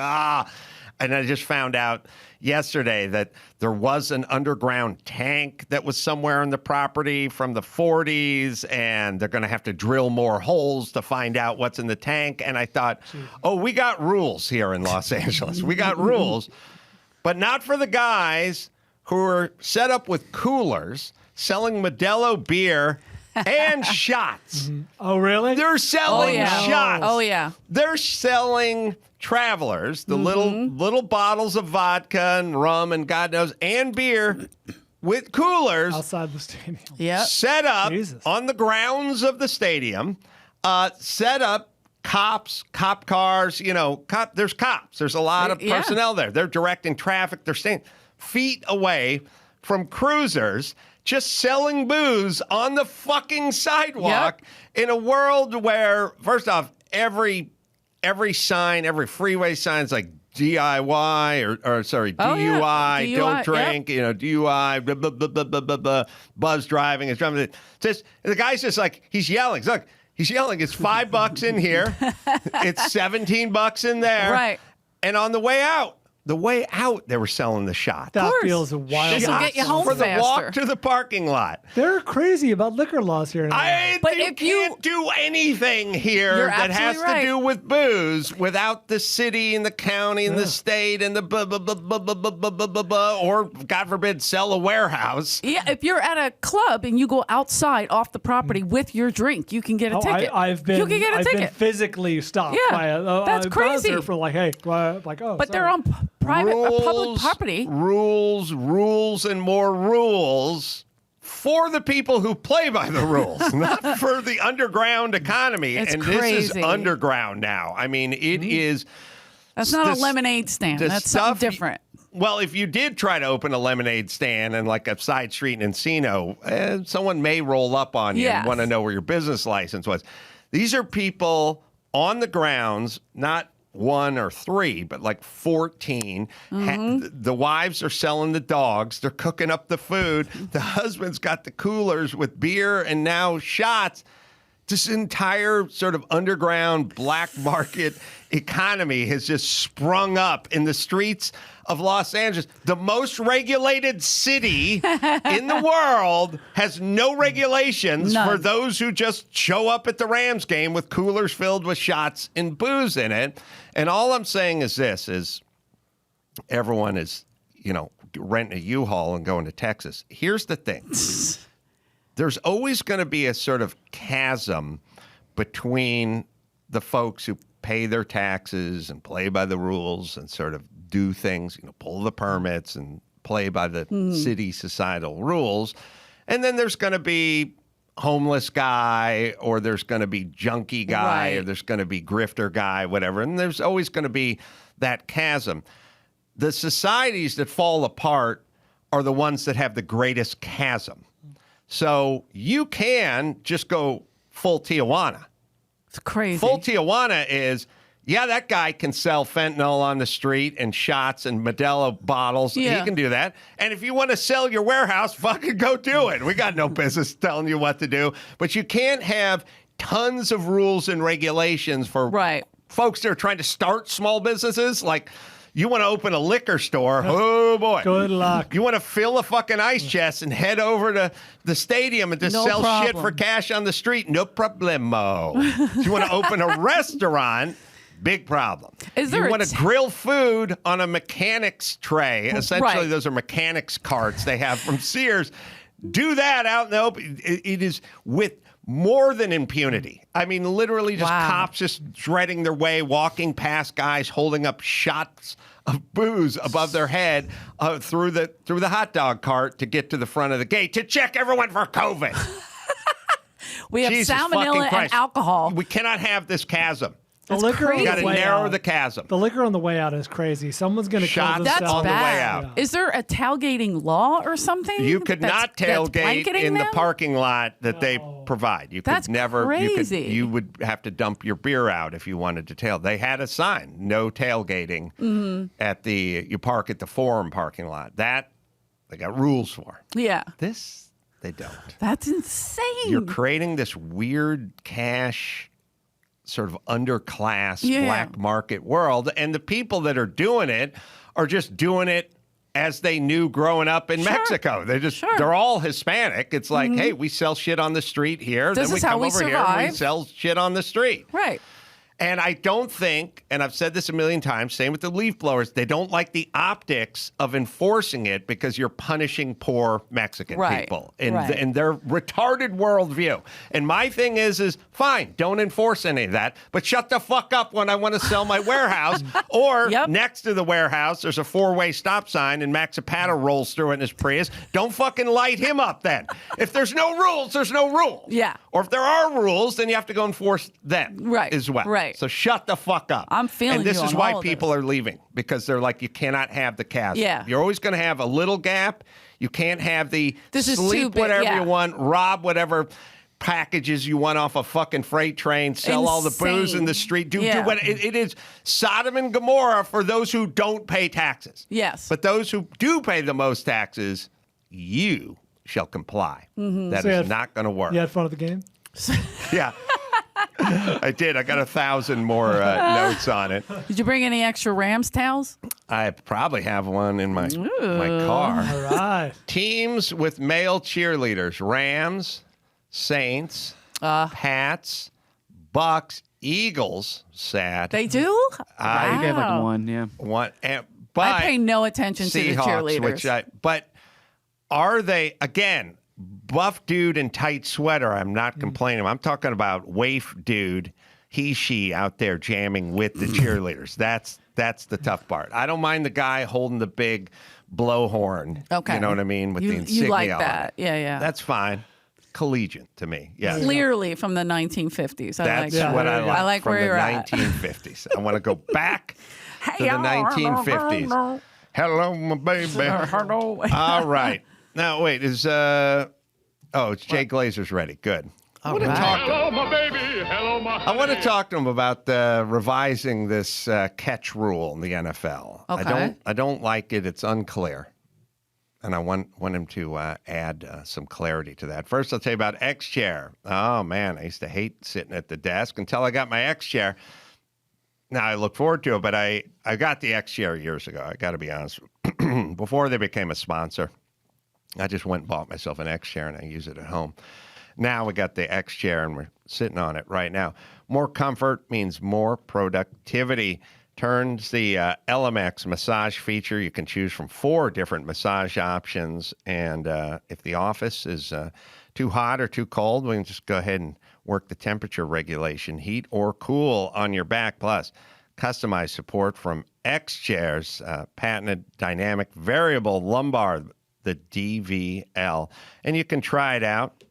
[SPEAKER 2] And I just found out yesterday that there was an underground tank that was somewhere on the property from the 40s, and they're going to have to drill more holes to find out what's in the tank. And I thought, we got rules here in Los Angeles. We got rules, but not for the guys who are set up with coolers selling Modelo beer and shots.
[SPEAKER 4] Oh, really?
[SPEAKER 2] They're selling shots.
[SPEAKER 3] Oh, yeah.
[SPEAKER 2] They're selling Travelers, the little bottles of vodka and rum and God knows, and beer with coolers
[SPEAKER 4] outside the stadium.
[SPEAKER 3] Yeah.
[SPEAKER 2] Set up on the grounds of the stadium. Set up cop cars, there's cops. There's a lot of personnel there. They're directing traffic. They're staying feet away from cruisers, just selling booze on the fucking sidewalk in a world where, first off, every sign, every freeway sign is like DIY or DUI, don't drink, DUI, blah, blah, blah, blah, blah, blah, blah, buzz driving. The guy's just like, he's yelling. Look, he's yelling. It's $5 in here. It's $17 in there.
[SPEAKER 3] Right.
[SPEAKER 2] And on the way out, they were selling the shot.
[SPEAKER 4] That feels wild.
[SPEAKER 3] This will get you home
[SPEAKER 2] for
[SPEAKER 3] faster.
[SPEAKER 2] the walk to the parking lot.
[SPEAKER 4] They're crazy about liquor laws here.
[SPEAKER 2] But you can't do anything here that has to do with booze without the city and the county and the state and the blah, blah, blah, blah, blah, blah, blah, blah, blah, or, God forbid, sell a warehouse.
[SPEAKER 3] Yeah, if you're at a club and you go outside off the property with your drink, you can get a ticket.
[SPEAKER 4] I've been physically stopped by
[SPEAKER 3] that's
[SPEAKER 4] a
[SPEAKER 3] crazy.
[SPEAKER 4] buzzer for
[SPEAKER 3] But they're on public property.
[SPEAKER 2] Rules, and more rules for the people who play by the rules, not for the underground economy.
[SPEAKER 3] It's
[SPEAKER 2] crazy. This is underground now. I mean, it is.
[SPEAKER 3] That's not a lemonade stand. That's something different.
[SPEAKER 2] Well, if you did try to open a lemonade stand in like a side street in Encino, someone may roll up on you and want to know where your business license was. These are people on the grounds, not 1 or 3, but like 14. The wives are selling the dogs. They're cooking up the food. The husband's got the coolers with beer and now shots. This entire sort of underground black market economy has just sprung up in the streets of Los Angeles. The most regulated city in the world has no regulations for those who just show up at the Rams game with coolers filled with shots and booze in it. And all I'm saying is this, is everyone is, renting a U-Haul and going to Texas. Here's the thing. There's always going to be a sort of chasm between the folks who pay their taxes and play by the rules and sort of do things, pull the permits and play by the city societal rules. And then there's going to be homeless guy, or there's going to be junkie guy, or there's going to be grifter guy, whatever. And there's always going to be that chasm. The societies that fall apart are the ones that have the greatest chasm. So you can just go full Tijuana.
[SPEAKER 3] It's crazy.
[SPEAKER 2] Full Tijuana is, that guy can sell fentanyl on the street and shots and Modelo bottles.
[SPEAKER 3] Yeah.
[SPEAKER 2] He can do that. And if you want to sell your warehouse, fucking go do it. We got no business telling you what to do. But you can't have tons of rules and regulations for folks that are trying to start small businesses. Like, you want to open a liquor store, oh boy.
[SPEAKER 4] Good luck.
[SPEAKER 2] You want to fill a fucking ice chest and head over to the stadium and just sell shit for cash on the street, no problemo. If you want to open a restaurant, big problem. You want to grill food on a mechanic's tray. Essentially, those are mechanic's carts they have from Sears. Do that out in the open. It is with more than impunity. I mean, literally just cops just dreading their way, walking past guys holding up shots of booze above their head through the hot dog cart to get to the front of the gate to check everyone for COVID.
[SPEAKER 3] We have
[SPEAKER 2] Jesus
[SPEAKER 3] salmonella and alcohol.
[SPEAKER 2] We cannot have this chasm.
[SPEAKER 4] The liquor
[SPEAKER 3] crazy.
[SPEAKER 2] You got to narrow the chasm.
[SPEAKER 4] The liquor on the way out is crazy. Someone's going to kill
[SPEAKER 2] Shots
[SPEAKER 4] themselves.
[SPEAKER 3] That's
[SPEAKER 2] on the way
[SPEAKER 3] bad.
[SPEAKER 2] out.
[SPEAKER 3] Is there a tailgating law or something?
[SPEAKER 2] You could not
[SPEAKER 3] that's
[SPEAKER 2] tailgate
[SPEAKER 3] blanketing
[SPEAKER 2] in the
[SPEAKER 3] them?
[SPEAKER 2] parking lot that they provide. You could
[SPEAKER 3] That's
[SPEAKER 2] never.
[SPEAKER 3] crazy.
[SPEAKER 2] You would have to dump your beer out if you wanted to tail. They had a sign: no tailgating at the. You park at the Forum parking lot. That they got rules for.
[SPEAKER 3] Yeah.
[SPEAKER 2] This they don't.
[SPEAKER 3] That's insane.
[SPEAKER 2] You're creating this weird cash, sort of underclass black market world, and the people that are doing it are just doing it as they knew growing up in Mexico. They're all Hispanic. It's like, hey, we sell shit on the street here.
[SPEAKER 3] This
[SPEAKER 2] then we
[SPEAKER 3] is how
[SPEAKER 2] come
[SPEAKER 3] we
[SPEAKER 2] over here and we
[SPEAKER 3] survive.
[SPEAKER 2] sell shit on the street.
[SPEAKER 3] Right.
[SPEAKER 2] And I don't think, and I've said this a million times, same with the leaf blowers, they don't like the optics of enforcing it because you're punishing poor Mexican people in their retarded worldview. And my thing is fine, don't enforce any of that, but shut the fuck up when I want to sell my warehouse. Or next to the warehouse, there's a 4-way stop sign and Max Zapata rolls through it in his Prius. Don't fucking light him up then. If there's no rules, there's no rules.
[SPEAKER 3] Yeah.
[SPEAKER 2] Or if there are rules, then you have to go enforce them as well.
[SPEAKER 3] Right.
[SPEAKER 2] So shut the fuck up.
[SPEAKER 3] I'm feeling
[SPEAKER 2] And this
[SPEAKER 3] you
[SPEAKER 2] is
[SPEAKER 3] on
[SPEAKER 2] why
[SPEAKER 3] all of
[SPEAKER 2] people are leaving, because they're like, you cannot have the chasm.
[SPEAKER 3] Yeah.
[SPEAKER 2] You're always going to have a little gap. You can't have the
[SPEAKER 3] This is too
[SPEAKER 2] sleep
[SPEAKER 3] big,
[SPEAKER 2] whatever you want, rob whatever packages you want off a fucking freight train, sell all the booze in the street. Do what it is Sodom and Gomorrah for those who don't pay taxes.
[SPEAKER 3] Yes.
[SPEAKER 2] But those who do pay the most taxes, you shall comply. That is not going to work.
[SPEAKER 4] You had fun at the game?
[SPEAKER 2] Yeah. I did. I got 1,000 more notes on it.
[SPEAKER 3] Did you bring any extra Rams towels?
[SPEAKER 2] I probably have one in my car.
[SPEAKER 4] All right.
[SPEAKER 2] Teams with male cheerleaders: Rams, Saints, Pats, Bucks, Eagles. Sad.
[SPEAKER 3] They do?
[SPEAKER 5] I think I have like one, yeah.
[SPEAKER 2] One, but
[SPEAKER 3] I pay no attention to the
[SPEAKER 2] Seahawks,
[SPEAKER 3] cheerleaders.
[SPEAKER 2] but are they, again, buff dude in tight sweater? I'm not complaining. I'm talking about waif dude, he, she out there jamming with the cheerleaders. That's the tough part. I don't mind the guy holding the big blowhorn.
[SPEAKER 3] Okay.
[SPEAKER 2] You know what I mean? With the insignia.
[SPEAKER 3] You like
[SPEAKER 2] on
[SPEAKER 3] that.
[SPEAKER 2] it.
[SPEAKER 3] Yeah.
[SPEAKER 2] That's fine. Collegiate to me. Yes.
[SPEAKER 3] Clearly from the 1950s.
[SPEAKER 2] That's
[SPEAKER 3] I like
[SPEAKER 2] what I like.
[SPEAKER 3] I like
[SPEAKER 2] from
[SPEAKER 3] where
[SPEAKER 2] the
[SPEAKER 3] you're at.
[SPEAKER 2] 1950s. I want to go back to the 1950s. Hello, my baby.
[SPEAKER 3] Hello.
[SPEAKER 2] All right. Now, wait, it's Jay Glazer's ready. Good. I want to talk to him.
[SPEAKER 6] Hello, my baby. Hello, my honey.
[SPEAKER 2] I want to talk to him about revising this catch rule in the NFL.
[SPEAKER 3] Okay.
[SPEAKER 2] I don't like it. It's unclear. And I want him to add some clarity to that. First, I'll tell you about X-Chair. Oh, man, I used to hate sitting at the desk until I got my X-Chair. Now, I look forward to it, but I got the X-Chair years ago. I got to be honest. Before they became a sponsor, I just went and bought myself an X-Chair, and I use it at home. Now we got the X-Chair, and we're sitting on it right now. More comfort means more productivity. Turns the LMX massage feature. You can choose from 4 different massage options. And if the office is too hot or too cold, we can just go ahead and work the temperature regulation, heat or cool on your back. Plus, customized support from X-Chair's patented dynamic variable lumbar, the DVL. And you can try it out.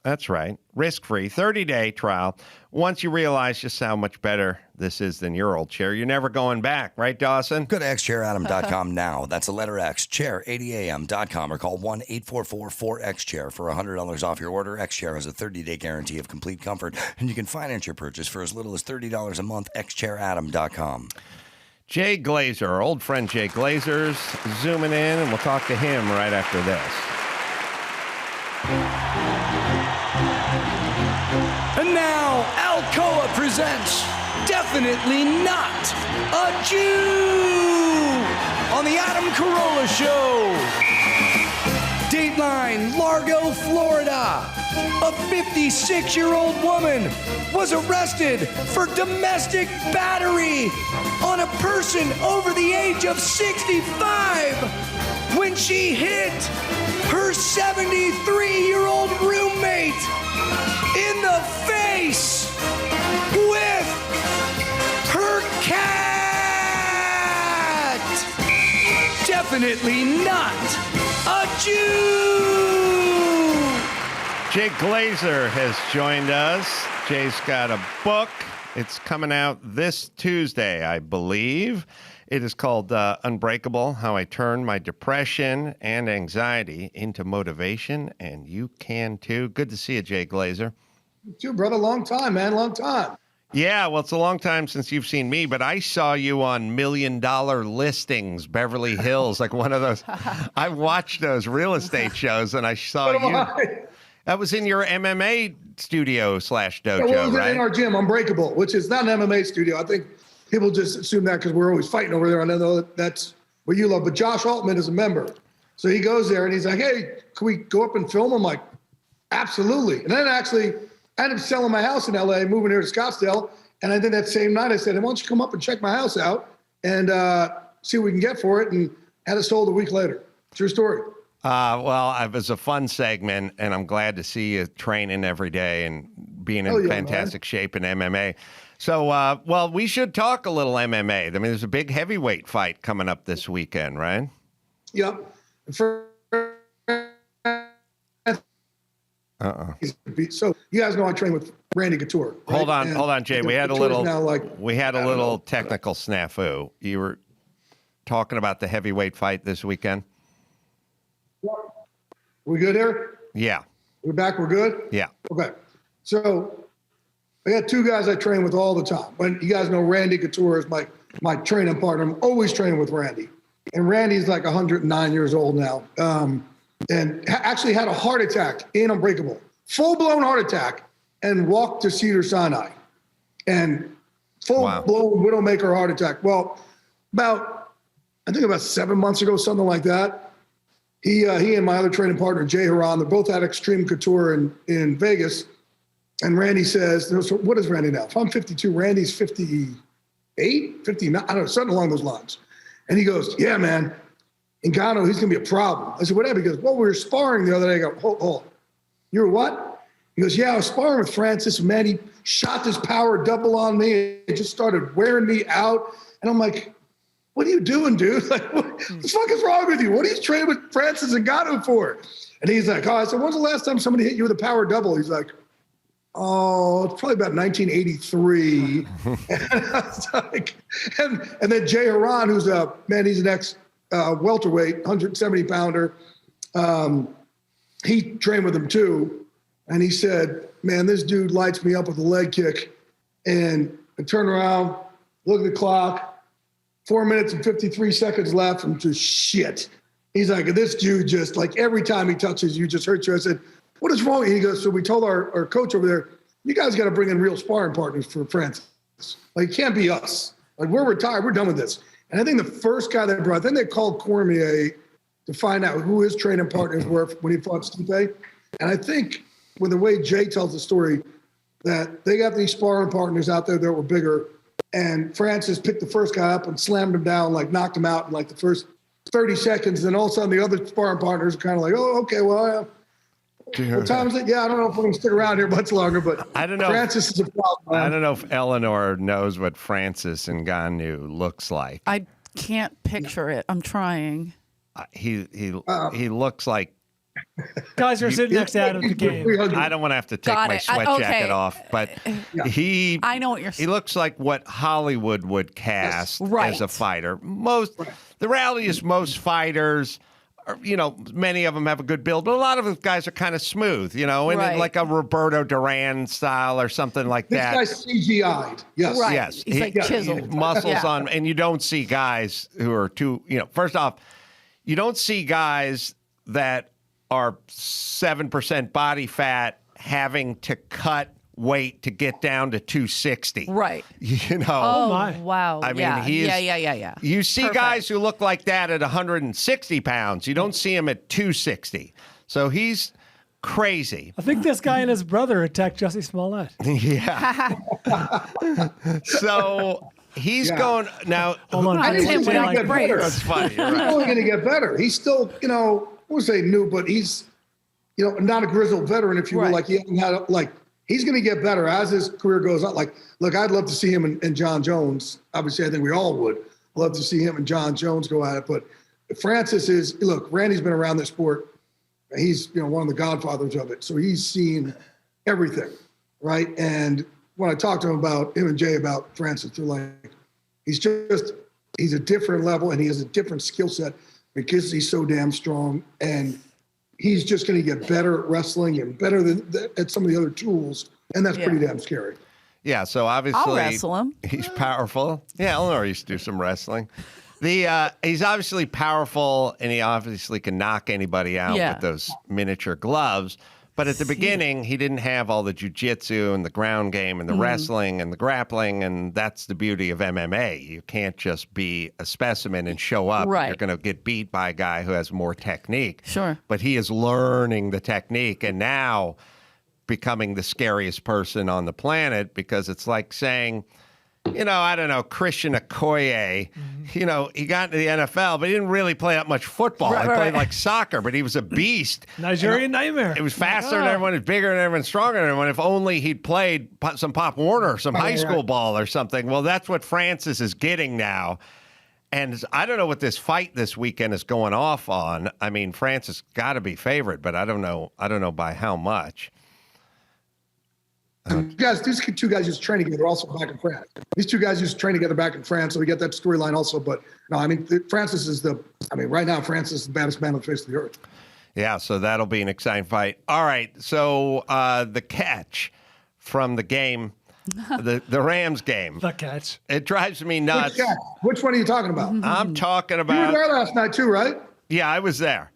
[SPEAKER 2] That's right. Risk-free, 30-day trial. Once you realize just how much better this is than your old chair, you're never going back. Right, Dawson?
[SPEAKER 1] Go to xchairadam.com now. That's the letter X, chair80am.com, or call 1-844-4XChair for $100 off your order. X-Chair has a 30-day guarantee of complete comfort, and you can finance your purchase for as little as $30 a month. xchairadam.com.
[SPEAKER 2] Jay Glazer, our old friend Jay Glazer's zooming in, and we'll talk to him right after this.
[SPEAKER 7] And now, Alcoa presents Definitely Not a Jew on the Adam Carolla Show. Dateline, Largo, Florida. A 56-year-old woman was arrested for domestic battery on a person over the age of 65 when she hit her 73-year-old roommate in the face with her cat. definitely not a Jew.
[SPEAKER 2] Jay Glazer has joined us. Jay's got a book. It's coming out this Tuesday, I believe. It is called Unbreakable, How I Turned My Depression and Anxiety into Motivation, and you can too. Good to see you, Jay Glazer.
[SPEAKER 8] You too, brother. Long time, man. Long time.
[SPEAKER 2] Yeah, well, it's a long time since you've seen me, but I saw you on $1 Million Listings, Beverly Hills, like one of those. I watched those real estate shows, and I saw you. That was in your MMA studio / dojo,
[SPEAKER 8] yeah,
[SPEAKER 2] right?
[SPEAKER 8] In our gym, Unbreakable, which is not an MMA studio. I think people just assume that because we're always fighting over there. I know that's what you love. But Josh Altman is a member. So he goes there and he's like, hey, can we go up and film? I'm like, absolutely. And then actually, I ended up selling my house in LA, moving here to Scottsdale. And I think that same night I said, hey, why don't you come up and check my house out and see what we can get for it? And had it sold a week later. True story.
[SPEAKER 2] Well, it was a fun segment, and I'm glad to see you training every day and being in fantastic shape in MMA. So, well, we should talk a little MMA. I mean, there's a big heavyweight fight coming up this weekend, right?
[SPEAKER 8] Yep. So you guys know I train with Randy Couture. Right?
[SPEAKER 2] Hold on, Jay. We had a little technical snafu. You were talking about the heavyweight fight this weekend.
[SPEAKER 8] We good here?
[SPEAKER 2] Yeah.
[SPEAKER 8] We're back. We're good?
[SPEAKER 2] Yeah.
[SPEAKER 8] Okay. So I got two guys I train with all the time. When you guys know Randy Couture is my training partner. I'm always training with Randy. And Randy's like 109 years old now. And actually had a heart attack in Unbreakable. Full-blown heart attack and walked to Cedars-Sinai. And full-blown Widowmaker heart attack. Well, I think about 7 months ago, something like that, he and my other training partner, Jay Haran, they both had Extreme Couture in Vegas. And Randy says, what is Randy now? If I'm 52, Randy's 58, 59, I don't know, something along those lines. And he goes, yeah, man, Ngannou, he's going to be a problem. I said, what happened? He goes, well, we were sparring the other day. I go, hold. You were what? He goes, yeah, I was sparring with Francis. Man, he shot this power double on me. It just started wearing me out. And I'm like, what are you doing, dude? Like, what the fuck is wrong with you? What are you training with Francis Ngannou for? And he's like, I said, when's the last time somebody hit you with a power double? He's like, oh, it's probably about 1983. And I was like, and then Jay Haran, who's he's an ex-welterweight, 170-pounder. He trained with him too. And he said, man, this dude lights me up with a leg kick. And I turn around, look at the clock, 4 minutes and 53 seconds left. I'm just shit. He's like, this dude just like every time he touches you, just hurts you. I said, what is wrong? And he goes, so we told our coach over there, you guys got to bring in real sparring partners for Francis. Like, it can't be us. Like, we're retired. We're done with this. And I think the first guy they brought, then they called Cormier to find out who his training partners were when he fought Stipe. And I think with the way Jay tells the story, that they got these sparring partners out there that were bigger. And Francis picked the first guy up and slammed him down, like knocked him out in like the first 30 seconds. And then all of a sudden the other sparring partners are kind of like, oh, okay, well, what time is it? Yeah, I don't know if we're going to stick around here much longer, but
[SPEAKER 2] I don't know.
[SPEAKER 8] Francis is a problem. Man.
[SPEAKER 2] I don't know if Eleanor knows what Francis Ngannou looks like.
[SPEAKER 3] I can't picture it. I'm trying.
[SPEAKER 2] He looks like.
[SPEAKER 4] Guys are sitting next to Adam at the game.
[SPEAKER 2] I don't want to have to take my sweat jacket off, but
[SPEAKER 3] I know what you're saying.
[SPEAKER 2] He looks like what Hollywood would cast as a fighter. The reality is most fighters are, many of them have a good build, but a lot of the guys are kind of smooth, and like a Roberto Duran style or something like that.
[SPEAKER 8] This guy's CGI'd. Yes.
[SPEAKER 3] Right.
[SPEAKER 2] Yes.
[SPEAKER 3] He's like chiseled.
[SPEAKER 2] Muscles on, and you don't see guys who are too, first off, you don't see guys that are 7% body fat having to cut weight to get down to 260.
[SPEAKER 3] Right.
[SPEAKER 4] Oh my.
[SPEAKER 3] Wow.
[SPEAKER 2] I mean,
[SPEAKER 3] yeah.
[SPEAKER 2] You see guys who look like that at 160 pounds. You don't see him at 260. So he's crazy.
[SPEAKER 4] I think this guy and his brother attacked Jussie Smollett.
[SPEAKER 2] Yeah. So he's going now.
[SPEAKER 4] Hold on.
[SPEAKER 8] I didn't say
[SPEAKER 3] without
[SPEAKER 8] get better.
[SPEAKER 2] That's funny. You're
[SPEAKER 8] He's
[SPEAKER 2] right.
[SPEAKER 8] only going to get better. He's still, I won't say new, but he's, not a grizzled veteran, if you will. Like, he hasn't had, he's going to get better as his career goes on. Like, look, I'd love to see him and John Jones. Obviously, I think we all would love to see him and John Jones go at it. But Francis is, look, Randy's been around this sport. He's, one of the godfathers of it. So he's seen everything, right? And when I talked to him and Jay about Francis, they're like, he's a different level and he has a different skill set because he's so damn strong. And he's just going to get better at wrestling and better at some of the other tools. And that's pretty damn scary.
[SPEAKER 2] Yeah, so obviously
[SPEAKER 3] I'll wrestle him.
[SPEAKER 2] He's powerful. Yeah, Eleanor used to do some wrestling. He's obviously powerful, and he obviously can knock anybody out with those miniature gloves. But at the beginning, he didn't have all the jiu-jitsu and the ground game and the wrestling and the grappling, and that's the beauty of MMA. You can't just be a specimen and show up.
[SPEAKER 3] Right.
[SPEAKER 2] You're going to get beat by a guy who has more technique.
[SPEAKER 3] Sure.
[SPEAKER 2] But he is learning the technique, and now becoming the scariest person on the planet, because it's like saying, I don't know, Christian Okoye, he got into the NFL, but he didn't really play that much football. He played like soccer, but he was a beast.
[SPEAKER 4] Nigerian nightmare.
[SPEAKER 2] It was faster than everyone, he was bigger than everyone, stronger than everyone. If only he'd played some Pop Warner, some high school ball or something. Well, that's what Francis is getting now. And I don't know what this fight this weekend is going off on. I mean, Francis got to be favored, but I don't know by how much.
[SPEAKER 8] These two guys used to train together also back in France. These two guys used to train together back in France, so we get that storyline also. But no, I mean, Francis is right now, Francis is the baddest man on the face of the earth.
[SPEAKER 2] Yeah, so that'll be an exciting fight. All right, so the catch from the game, the Rams game.
[SPEAKER 4] The catch.
[SPEAKER 2] It drives me nuts.
[SPEAKER 8] Which one are you talking about?
[SPEAKER 2] I'm talking
[SPEAKER 8] You
[SPEAKER 2] about.
[SPEAKER 8] were there last night too, right?
[SPEAKER 2] Yeah, I was there.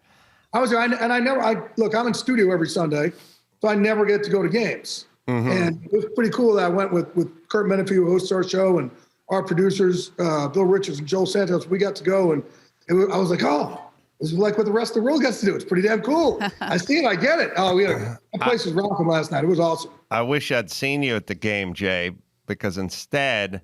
[SPEAKER 8] I was there, and I'm in studio every Sunday, so I never get to go to games. And it was pretty cool that I went with Kurt Menefee, who hosts our show, and our producers, Bill Richards and Joel Santos. We got to go, and I was like, oh, this is like what the rest of the world gets to do. It's pretty damn cool. I see it. I get it. Oh, that place was rocking last night. It was awesome.
[SPEAKER 2] I wish I'd seen you at the game, Jay, because instead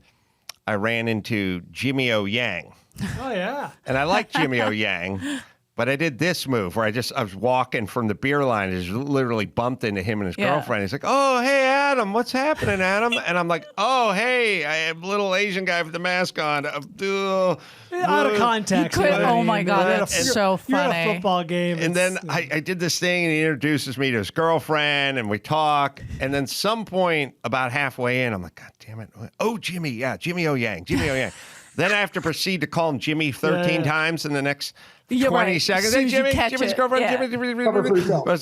[SPEAKER 2] I ran into Jimmy O. Yang.
[SPEAKER 4] Oh, yeah.
[SPEAKER 2] And I like Jimmy O. Yang. But I did this move where I was walking from the beer line and just literally bumped into him and his girlfriend. He's like, oh, hey, Adam, what's happening, Adam? And I'm like, oh, hey, I have a little Asian guy with the mask on.
[SPEAKER 4] Out of context.
[SPEAKER 3] Oh, my God, that's so funny.
[SPEAKER 4] You're at a football game.
[SPEAKER 2] And then I did this thing, and he introduces me to his girlfriend, and we talk. And then some point about halfway in, I'm like, God damn it. Oh, Jimmy. Yeah, Jimmy O. Yang. Then I have to proceed to call him Jimmy 13 times in the next 20 seconds. Hey, Jimmy's girlfriend, Jimmy. I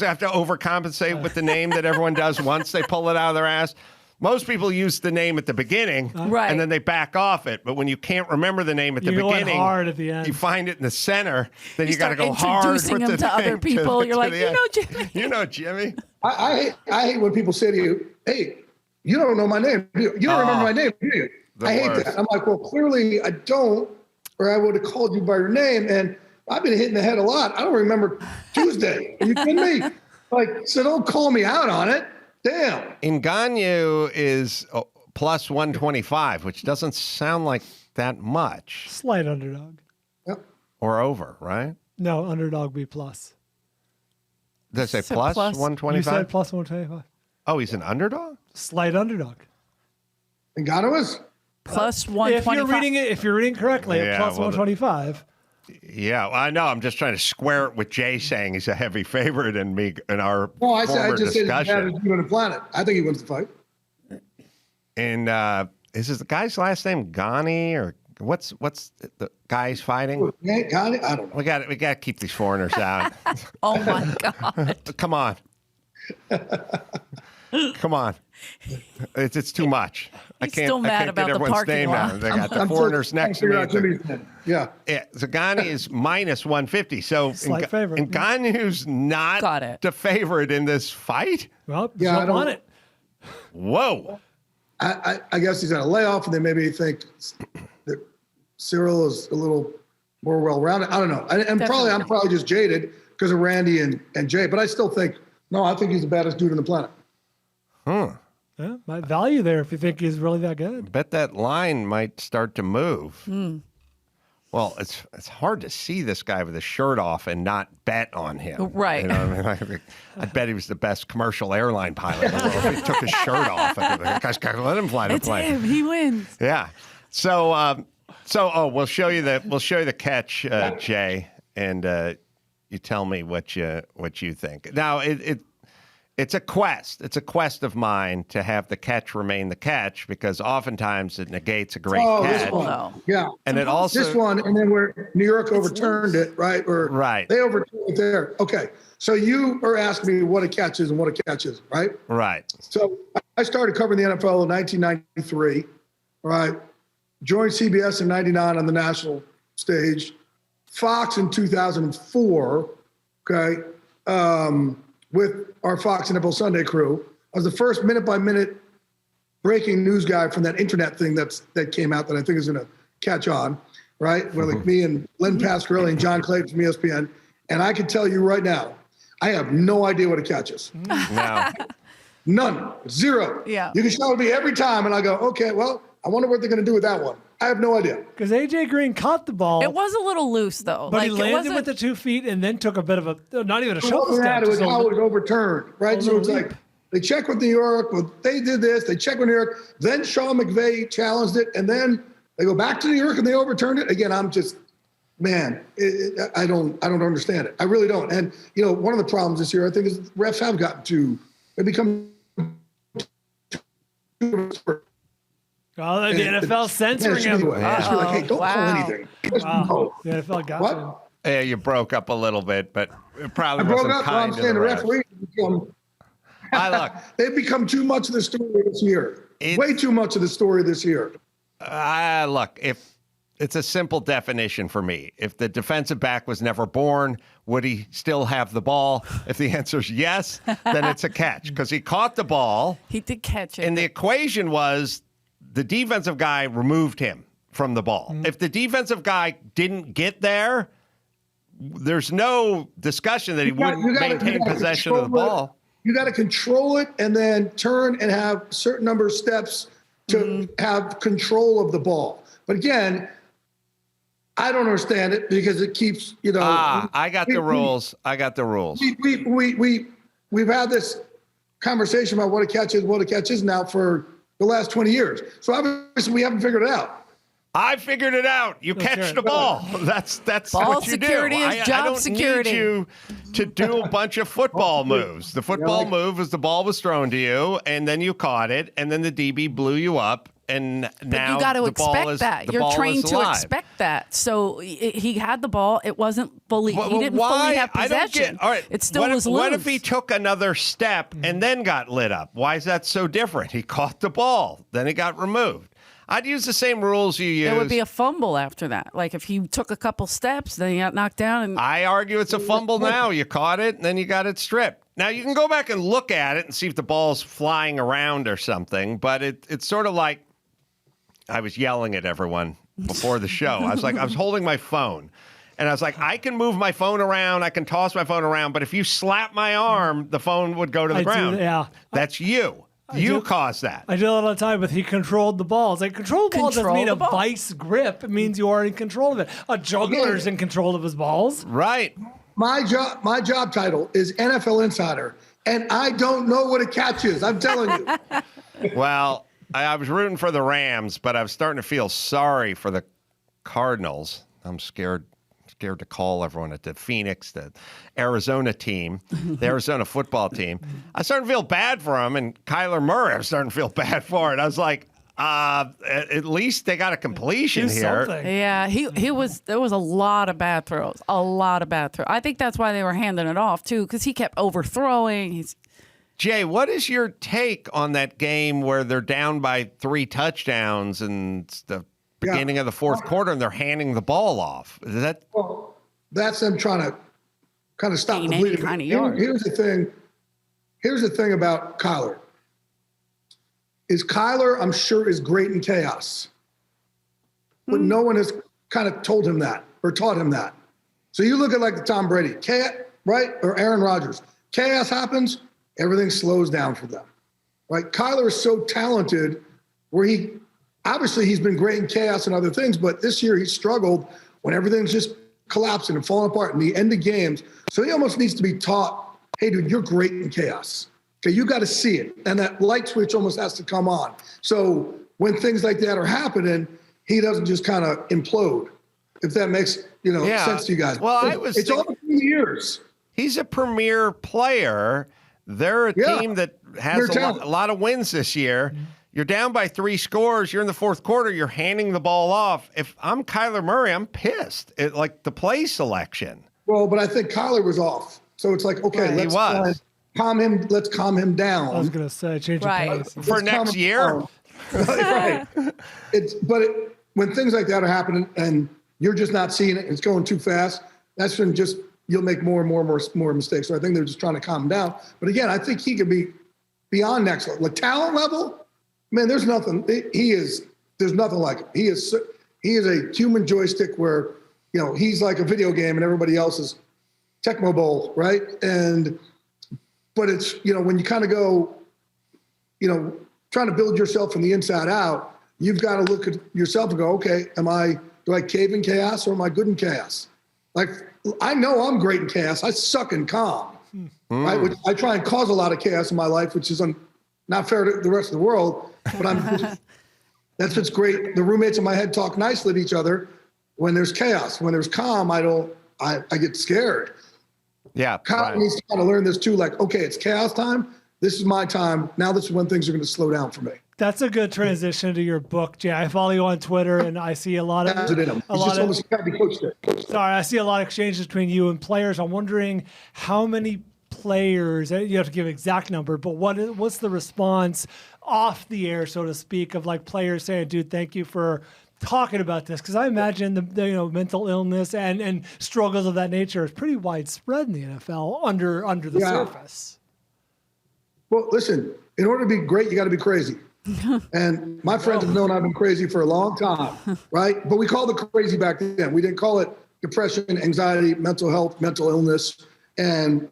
[SPEAKER 2] have to overcompensate with the name that everyone does once they pull it out of their ass. Most people use the name at the beginning, and then they back off it. But when you can't remember the name at the beginning,
[SPEAKER 4] hard at the end.
[SPEAKER 2] You find it in the center. Then you got to go hard
[SPEAKER 3] introducing
[SPEAKER 2] with
[SPEAKER 3] him to other people. You're like, Jimmy.
[SPEAKER 2] You know Jimmy.
[SPEAKER 8] I hate when people say to you, hey, you don't know my name. You don't remember my name, do you? I hate that. I'm like, well, clearly I don't, or I would have called you by your name. And I've been hitting the head a lot. I don't remember Tuesday. Are you kidding me? So don't call me out on it. Damn.
[SPEAKER 2] Ngannou is plus 125, which doesn't sound like that much.
[SPEAKER 4] Slight underdog.
[SPEAKER 8] Yep.
[SPEAKER 2] Or over, right?
[SPEAKER 4] No, underdog B plus.
[SPEAKER 2] Did I say plus 125?
[SPEAKER 4] You said plus 125.
[SPEAKER 2] Oh, he's an underdog?
[SPEAKER 4] Slight underdog.
[SPEAKER 8] Ngannou is?
[SPEAKER 3] Plus 125.
[SPEAKER 4] If you're reading correctly, plus 125.
[SPEAKER 2] Yeah, well, I know. I'm just trying to square it with Jay saying he's a heavy favorite in our
[SPEAKER 8] I just
[SPEAKER 2] discussion.
[SPEAKER 8] said he's the baddest dude on the planet. I think he wins the fight.
[SPEAKER 2] And is the guy's last name Ghani, or what's the guy's fighting?
[SPEAKER 8] Ghani? I don't know.
[SPEAKER 2] We got to keep these foreigners out.
[SPEAKER 3] Oh my God!
[SPEAKER 2] Come on. Come on. It's too much. I can't
[SPEAKER 3] still mad
[SPEAKER 2] get
[SPEAKER 3] about the
[SPEAKER 2] everyone's
[SPEAKER 3] parking
[SPEAKER 2] name
[SPEAKER 3] lot.
[SPEAKER 2] down. They got the foreigners next to me.
[SPEAKER 8] Yeah.
[SPEAKER 2] Zagani is minus 150. So
[SPEAKER 4] Slight favorite.
[SPEAKER 2] Ngannou's not the favorite in this fight?
[SPEAKER 4] Well, jump on it.
[SPEAKER 2] Whoa.
[SPEAKER 8] I guess he's on a layoff, and then maybe he thinks that Cyril is a little more well-rounded. I don't know. And I'm probably just jaded because of Randy and Jay, but I still think, I think he's the baddest dude on the planet.
[SPEAKER 4] Yeah, might value there if you think he's really that good.
[SPEAKER 2] Bet that line might start to move. Well, it's hard to see this guy with his shirt off and not bet on him.
[SPEAKER 3] Right.
[SPEAKER 2] You know what I mean? I bet he was the best commercial airline pilot in the world. If he took his shirt off, let him fly the plane.
[SPEAKER 3] It's him. He wins.
[SPEAKER 2] Yeah. So we'll show you the catch, Jay, and you tell me what you think. Now, it's a quest. It's a quest of mine to have the catch remain the catch, because oftentimes it negates a great catch.
[SPEAKER 8] This one. Yeah.
[SPEAKER 2] And it also
[SPEAKER 8] this one, and then where New York overturned it, right? Or
[SPEAKER 2] right.
[SPEAKER 8] They overturned it there. Okay. So you are asking me what a catch is and what a catch is, right?
[SPEAKER 2] Right.
[SPEAKER 8] So I started covering the NFL in 1993, right? Joined CBS in 99 on the national stage, Fox in 2004, okay, with our Fox NFL Sunday crew. I was the first minute-by-minute breaking news guy from that internet thing that came out that I think is going to catch on, right? Where like me and Len Pasquarelli and John Clayton from ESPN. And I can tell you right now, I have no idea what a catch is.
[SPEAKER 2] No.
[SPEAKER 8] None. Zero.
[SPEAKER 3] Yeah.
[SPEAKER 8] You can show me every time, and I go, okay, well, I wonder what they're going to do with that one. I have no idea.
[SPEAKER 4] Because A.J. Green caught the ball.
[SPEAKER 3] It was a little loose, though.
[SPEAKER 4] But he landed with the 2 feet and then took a bit of a, not even a shuffle step.
[SPEAKER 8] It was how it was overturned, right? So it's like, they check with New York, well, they did this, they check with New York, then Sean McVay challenged it, and then they go back to New York and they overturned it. Again, I'm just, man, I don't understand it. I really don't. And, you know, one of the problems this year, I think, is refs have gotten they become
[SPEAKER 4] Oh, the NFL censoring him.
[SPEAKER 8] Like, hey, don't call anything.
[SPEAKER 4] Wow. The NFL got
[SPEAKER 8] What?
[SPEAKER 4] him.
[SPEAKER 2] Yeah, you broke up a little bit, but it probably
[SPEAKER 8] I broke
[SPEAKER 2] wasn't
[SPEAKER 8] up. I'm
[SPEAKER 2] kind to
[SPEAKER 8] saying
[SPEAKER 2] the
[SPEAKER 8] the
[SPEAKER 2] refs.
[SPEAKER 8] referees
[SPEAKER 2] Look,
[SPEAKER 8] they've become too much of the story this year. Way too much of the story this year.
[SPEAKER 2] Look, if it's a simple definition for me. If the defensive back was never born, would he still have the ball? If the answer is yes, then it's a catch because he caught the ball.
[SPEAKER 3] He did catch it.
[SPEAKER 2] And the equation was the defensive guy removed him from the ball. If the defensive guy didn't get there, there's no discussion that he wouldn't maintain possession of the ball.
[SPEAKER 8] You got to control it and then turn and have a certain number of steps to have control of the ball. But again, I don't understand it because it keeps, you know.
[SPEAKER 2] I got the rules.
[SPEAKER 8] We've had this conversation about what a catch is now for the last 20 years. So obviously we haven't figured it out.
[SPEAKER 2] I figured it out. You catch the ball. That's
[SPEAKER 3] ball
[SPEAKER 2] what you
[SPEAKER 3] security
[SPEAKER 2] do.
[SPEAKER 3] is job security.
[SPEAKER 2] I don't need you to do a bunch of football moves. The football move was the ball was thrown to you, and then you caught it, and then the DB blew you up, and now
[SPEAKER 3] you got to expect that. You're trained to
[SPEAKER 2] alive.
[SPEAKER 3] expect that. So he had the ball. It wasn't fully. He didn't fully have possession.
[SPEAKER 2] All right.
[SPEAKER 3] It still was loose.
[SPEAKER 2] What if he took another step and then got lit up? Why is that so different? He caught the ball, then he got removed. I'd use the same rules you use.
[SPEAKER 3] It would be a fumble after that. Like if he took a couple steps, then he got knocked down. And
[SPEAKER 2] I argue it's a fumble now. You caught it, and then you got it stripped. Now, you can go back and look at it and see if the ball's flying around or something, but it's sort of like I was yelling at everyone before the show. I was holding my phone, and I was like, I can move my phone around, I can toss my phone around, but if you slap my arm, the phone would go to the ground. That's you. You caused that.
[SPEAKER 4] I do that all the time, but he controlled the ball. It's like control the ball doesn't mean a vice grip. It means you are in control of it. A juggler's in control of his balls.
[SPEAKER 2] Right.
[SPEAKER 8] My job title is NFL Insider, and I don't know what a catch is. I'm telling you.
[SPEAKER 2] Well, I was rooting for the Rams, but I was starting to feel sorry for the Cardinals. I'm scared to call everyone at the Phoenix, the Arizona team, the Arizona football team. I was starting to feel bad for them, and Kyler Murray, I was starting to feel bad for it. I was like, at least they got a completion here.
[SPEAKER 3] Yeah, there was a lot of bad throws. I think that's why they were handing it off, too, because he kept overthrowing.
[SPEAKER 2] Jay, what is your take on that game where they're down by 3 touchdowns and the beginning of the fourth quarter, and they're handing the ball off? Is that?
[SPEAKER 8] Well, that's them trying to kind of stop the bleeding. Here's the thing about Kyler. Kyler, I'm sure, is great in chaos, but no one has kind of told him that or taught him that. So you look at like the Tom Brady, right, or Aaron Rodgers. Chaos happens, everything slows down for them. Right? Kyler is so talented, where obviously he's been great in chaos and other things, but this year he struggled when everything's just collapsing and falling apart in the end of games. So he almost needs to be taught, hey, dude, you're great in chaos. Okay, you got to see it. And that light switch almost has to come on. So when things like that are happening, he doesn't just kind of implode. if that makes sense to you guys.
[SPEAKER 2] Well,
[SPEAKER 8] it's all a few years.
[SPEAKER 2] He's a premier player. They're a team that has a lot of wins this year. You're down by 3 scores. You're in the fourth quarter. You're handing the ball off. If I'm Kyler Murray, I'm pissed at like the play selection.
[SPEAKER 8] Well, but I think Kyler was off. So it's like, okay, let's calm him. Let's calm him down.
[SPEAKER 4] I was going to say, change the pace.
[SPEAKER 2] For next year.
[SPEAKER 8] Right. When things like that are happening and you're just not seeing it, it's going too fast, that's when you'll make more and more mistakes. So I think they're just trying to calm him down. But again, I think he could be beyond next level. Like talent level, man, there's nothing. There's nothing like him. He is a human joystick where, he's like a video game and everybody else is Tecmo Bowl, right? But it's, when you kind of go, trying to build yourself from the inside out, you've got to look at yourself and go, okay, do I cave in chaos or am I good in chaos? Like, I know I'm great in chaos. I suck in calm, right? Which I try and cause a lot of chaos in my life, which is not fair to the rest of the world, but that's what's great. The roommates in my head talk nicely to each other when there's chaos. When there's calm, I get scared.
[SPEAKER 2] Yeah.
[SPEAKER 8] Kyle needs to kind of learn this too. Like, okay, it's chaos time. This is my time. Now this is when things are going to slow down for me.
[SPEAKER 4] That's a good transition to your book, Jay. I follow you on Twitter, and I see a lot of I see a lot of exchanges between you and players. I'm wondering how many players. You have to give an exact number, but what's the response off the air, so to speak, of like players saying, "Dude, thank you for talking about this," because I imagine the mental illness and struggles of that nature is pretty widespread in the NFL under the surface.
[SPEAKER 8] Well, listen, in order to be great, you got to be crazy. And my friends have known I've been crazy for a long time, right? But we called it crazy back then. We didn't call it depression, anxiety, mental health, mental illness. And,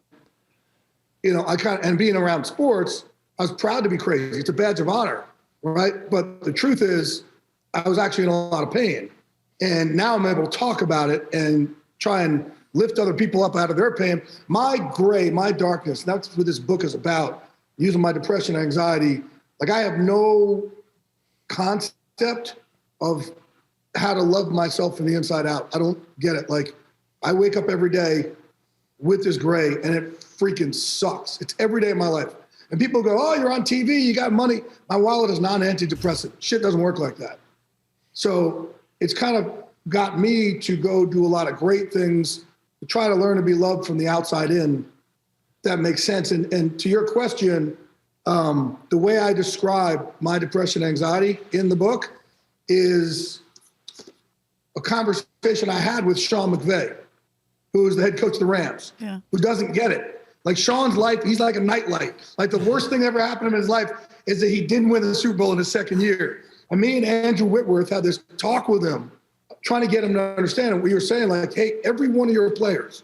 [SPEAKER 8] and being around sports, I was proud to be crazy. It's a badge of honor, right? But the truth is, I was actually in a lot of pain. And now I'm able to talk about it and try and lift other people up out of their pain. My darkness, that's what this book is about, using my depression, anxiety. Like, I have no concept of how to love myself from the inside out. I don't get it. Like, I wake up every day with this gray and it freaking sucks. It's every day of my life. And people go, "Oh, you're on TV, you got money." My wallet is non-antidepressant. Shit doesn't work like that. So it's kind of got me to go do a lot of great things to try to learn to be loved from the outside in. That makes sense. And to your question, the way I describe my depression, anxiety in the book is a conversation I had with Sean McVay, who is the head coach of the Rams, who doesn't get it. Like, Sean's life, he's like a nightlight. Like, the worst thing that ever happened in his life is that he didn't win the Super Bowl in his second year. And me and Andrew Whitworth had this talk with him, trying to get him to understand what you were saying. Like, hey, every one of your players,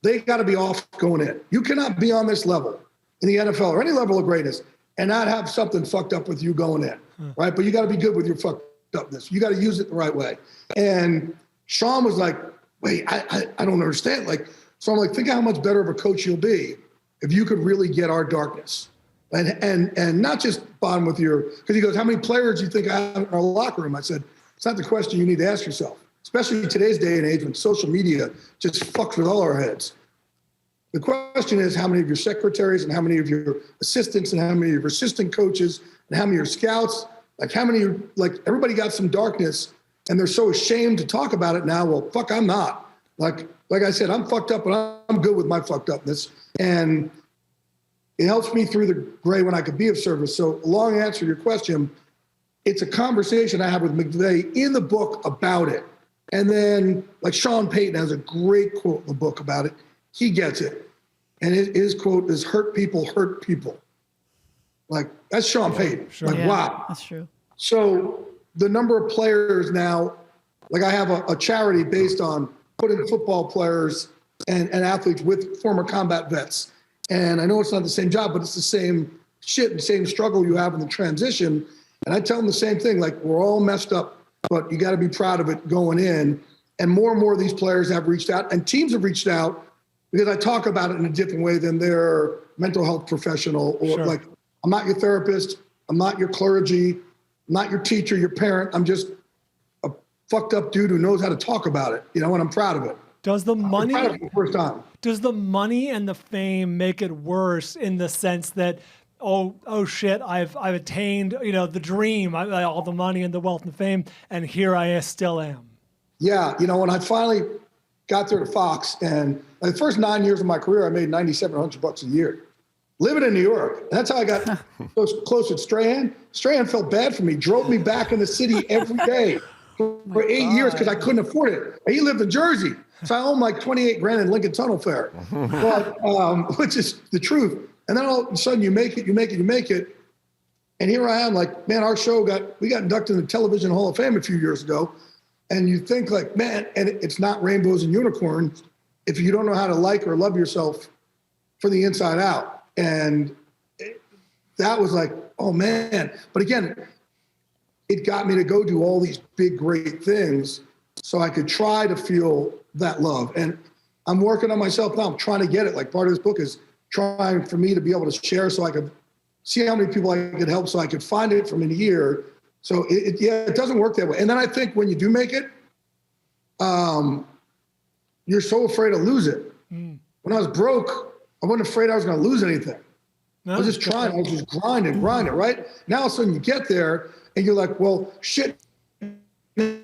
[SPEAKER 8] they got to be off going in. You cannot be on this level in the NFL or any level of greatness and not have something fucked up with you going in, right? But you got to be good with your fucked upness. You got to use it the right way. And Sean was like, "Wait, I don't understand." Like, so I'm like, think how much better of a coach you'll be if you could really get our darkness. And not just bottom with because he goes, "How many players do you think I have in our locker room?" I said, "It's not the question you need to ask yourself, especially in today's day and age when social media just fucks with all our heads. The question is, how many of your secretaries and how many of your assistants and how many of your assistant coaches and how many of your scouts, everybody got some darkness and they're so ashamed to talk about it now. Well, fuck, I'm not. Like I said, I'm fucked up, but I'm good with my fucked upness. And it helps me through the gray when I could be of service." So, long answer to your question, it's a conversation I have with McVay in the book about it. And then, like, Sean Payton has a great quote in the book about it. He gets it. And his quote is, "Hurt people hurt people." Like, that's Sean Payton.
[SPEAKER 4] Sure.
[SPEAKER 8] Like, wow.
[SPEAKER 3] That's true.
[SPEAKER 8] So the number of players now, like, I have a charity based on putting football players and athletes with former combat vets. And I know it's not the same job, but it's the same shit and same struggle you have in the transition. And I tell them the same thing, like, we're all messed up, but you got to be proud of it going in. And more of these players have reached out, and teams have reached out, because I talk about it in a different way than their mental health professional or like, I'm not your therapist. I'm not your clergy. I'm not your teacher, your parent. I'm just a fucked up dude who knows how to talk about it, and I'm proud of it.
[SPEAKER 4] Does the money,
[SPEAKER 8] I'm proud of it for the first time.
[SPEAKER 4] Does the money and the fame make it worse in the sense that, oh shit, I've attained, the dream, all the money and the wealth and the fame, and here I still am?
[SPEAKER 8] Yeah, when I finally got there to Fox, and the first 9 years of my career, I made $9,700 a year, living in New York. And that's how I got close with Strahan. Strahan felt bad for me, drove me back in the city every day for 8 years because I couldn't afford it. And he lived in Jersey, so I owned like 28 grand in Lincoln Tunnel fare, which is the truth. And then all of a sudden you make it. And here I am, like, man, our show we got inducted in the Television Hall of Fame a few years ago. And you think like, man, and it's not rainbows and unicorns if you don't know how to like or love yourself from the inside out. And that was like, oh man. But again, it got me to go do all these big, great things so I could try to feel that love. And I'm working on myself now. I'm trying to get it. Like part of this book is trying for me to be able to share so I could see how many people I could help so I could find it from in here. So it doesn't work that way. And then I think when you do make it, you're so afraid to lose it. When I was broke, I wasn't afraid I was going to lose anything. I was just trying. I was just grinding, right? Now all of a sudden you get there and you're like, well, shit, here.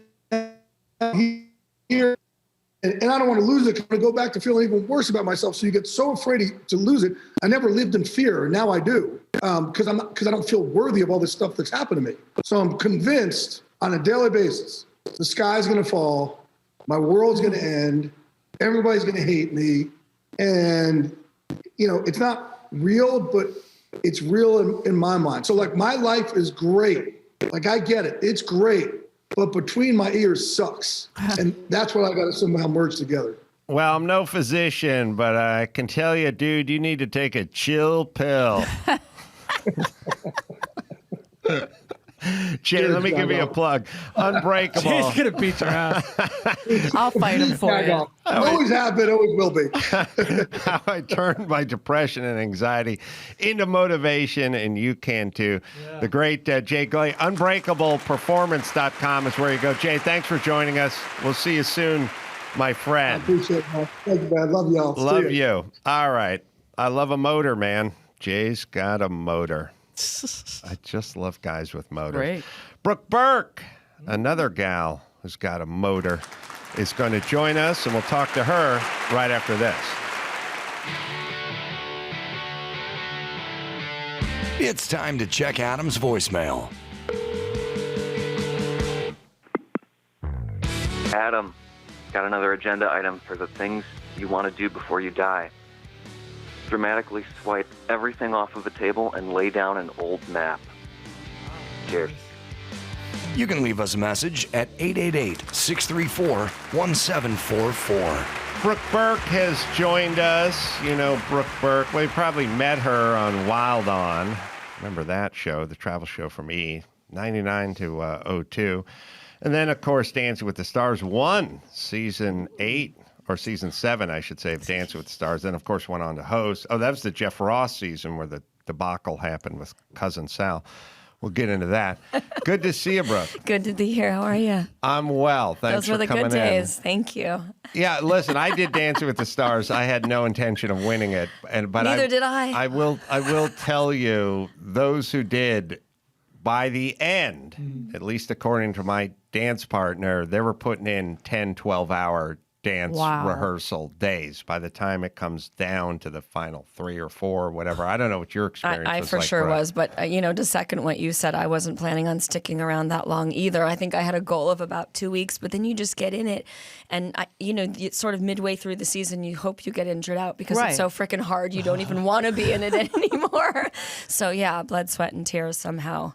[SPEAKER 8] And I don't want to lose it. I'm going to go back to feeling even worse about myself. So you get so afraid to lose it. I never lived in fear. Now I do because I don't feel worthy of all this stuff that's happened to me. So I'm convinced on a daily basis, the sky's going to fall. My world's going to end. Everybody's going to hate me. And, it's not real, but it's real in my mind. So like my life is great. Like I get it. It's great. But between my ears sucks. And that's what I got to somehow merge together.
[SPEAKER 2] Well, I'm no physician, but I can tell you, dude, you need to take a chill pill. Jay, let me give you a plug. Unbreakable.
[SPEAKER 4] Jay's going to beat your ass.
[SPEAKER 3] I'll fight him for you.
[SPEAKER 8] Always have been, always will be.
[SPEAKER 2] How I turned my depression and anxiety into motivation, and you can too. Yeah. The great Jay Glazer. Unbreakableperformance.com is where you go. Jay, thanks for joining us. We'll see you soon, my friend.
[SPEAKER 8] I appreciate it, man. Thank you, man. Love y'all.
[SPEAKER 2] Love you. All right. I love a motor, man. Jay's got a motor. I just love guys with motors.
[SPEAKER 3] Great.
[SPEAKER 2] Brooke Burke, another gal who's got a motor, is going to join us, and we'll talk to her right after this.
[SPEAKER 1] It's time to check Adam's voicemail.
[SPEAKER 9] Adam, got another agenda item for the things you want to do before you die. Dramatically swipe everything off of a table and lay down an old map. Cheers.
[SPEAKER 1] You can leave us a message at 888-634-1744.
[SPEAKER 2] Brooke Burke has joined us. You know Brooke Burke. We probably met her on Wild On. Remember that show, the travel show from E! 99 to 02. And then, of course, Dancing with the Stars won season 8. Or season 7, I should say, of Dancing with the Stars. Then, of course, went on to host. Oh, that was the Jeff Ross season where the debacle happened with Cousin Sal. We'll get into that. Good to see you, Brooke.
[SPEAKER 10] Good to be here. How are you?
[SPEAKER 2] I'm well. Thanks for coming in.
[SPEAKER 10] Those were the good days. Thank you.
[SPEAKER 2] Yeah, listen, I did Dancing with the Stars. I had no intention of winning it. But
[SPEAKER 10] Neither did I.
[SPEAKER 2] I will tell you, those who did, by the end, at least according to my dance partner, they were putting in 10, 12-hour dance rehearsal days by the time it comes down to the final 3 or 4 or whatever. I don't know what your experience
[SPEAKER 10] I
[SPEAKER 2] was
[SPEAKER 10] for
[SPEAKER 2] like,
[SPEAKER 10] sure
[SPEAKER 2] Brett.
[SPEAKER 10] was. But, to second what you said, I wasn't planning on sticking around that long either. I think I had a goal of about 2 weeks, but then you just get in it. And, it's sort of midway through the season, you hope you get injured out because it's so freaking hard. You don't even want to be in it anymore. So, yeah, blood, sweat, and tears somehow.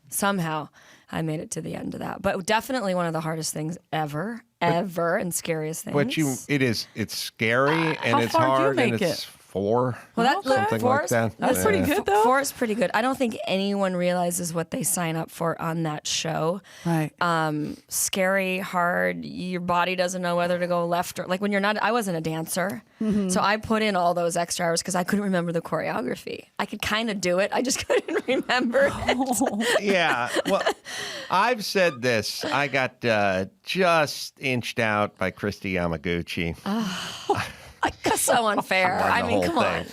[SPEAKER 10] I made it to the end of that. But definitely one of the hardest things ever, and scariest things.
[SPEAKER 2] But it's scary and it's hard and it's 4.
[SPEAKER 10] Well,
[SPEAKER 2] something like that.
[SPEAKER 3] That's pretty good, though.
[SPEAKER 10] 4 is pretty good. I don't think anyone realizes what they sign up for on that show.
[SPEAKER 3] Right.
[SPEAKER 10] Scary, hard. Your body doesn't know whether to go left or like when you're not. I wasn't a dancer, so I put in all those extra hours because I couldn't remember the choreography. I could kind of do it. I just couldn't remember it.
[SPEAKER 2] Yeah. Well, I've said this. I got just inched out by Christy Yamaguchi.
[SPEAKER 10] So unfair. I mean, come on.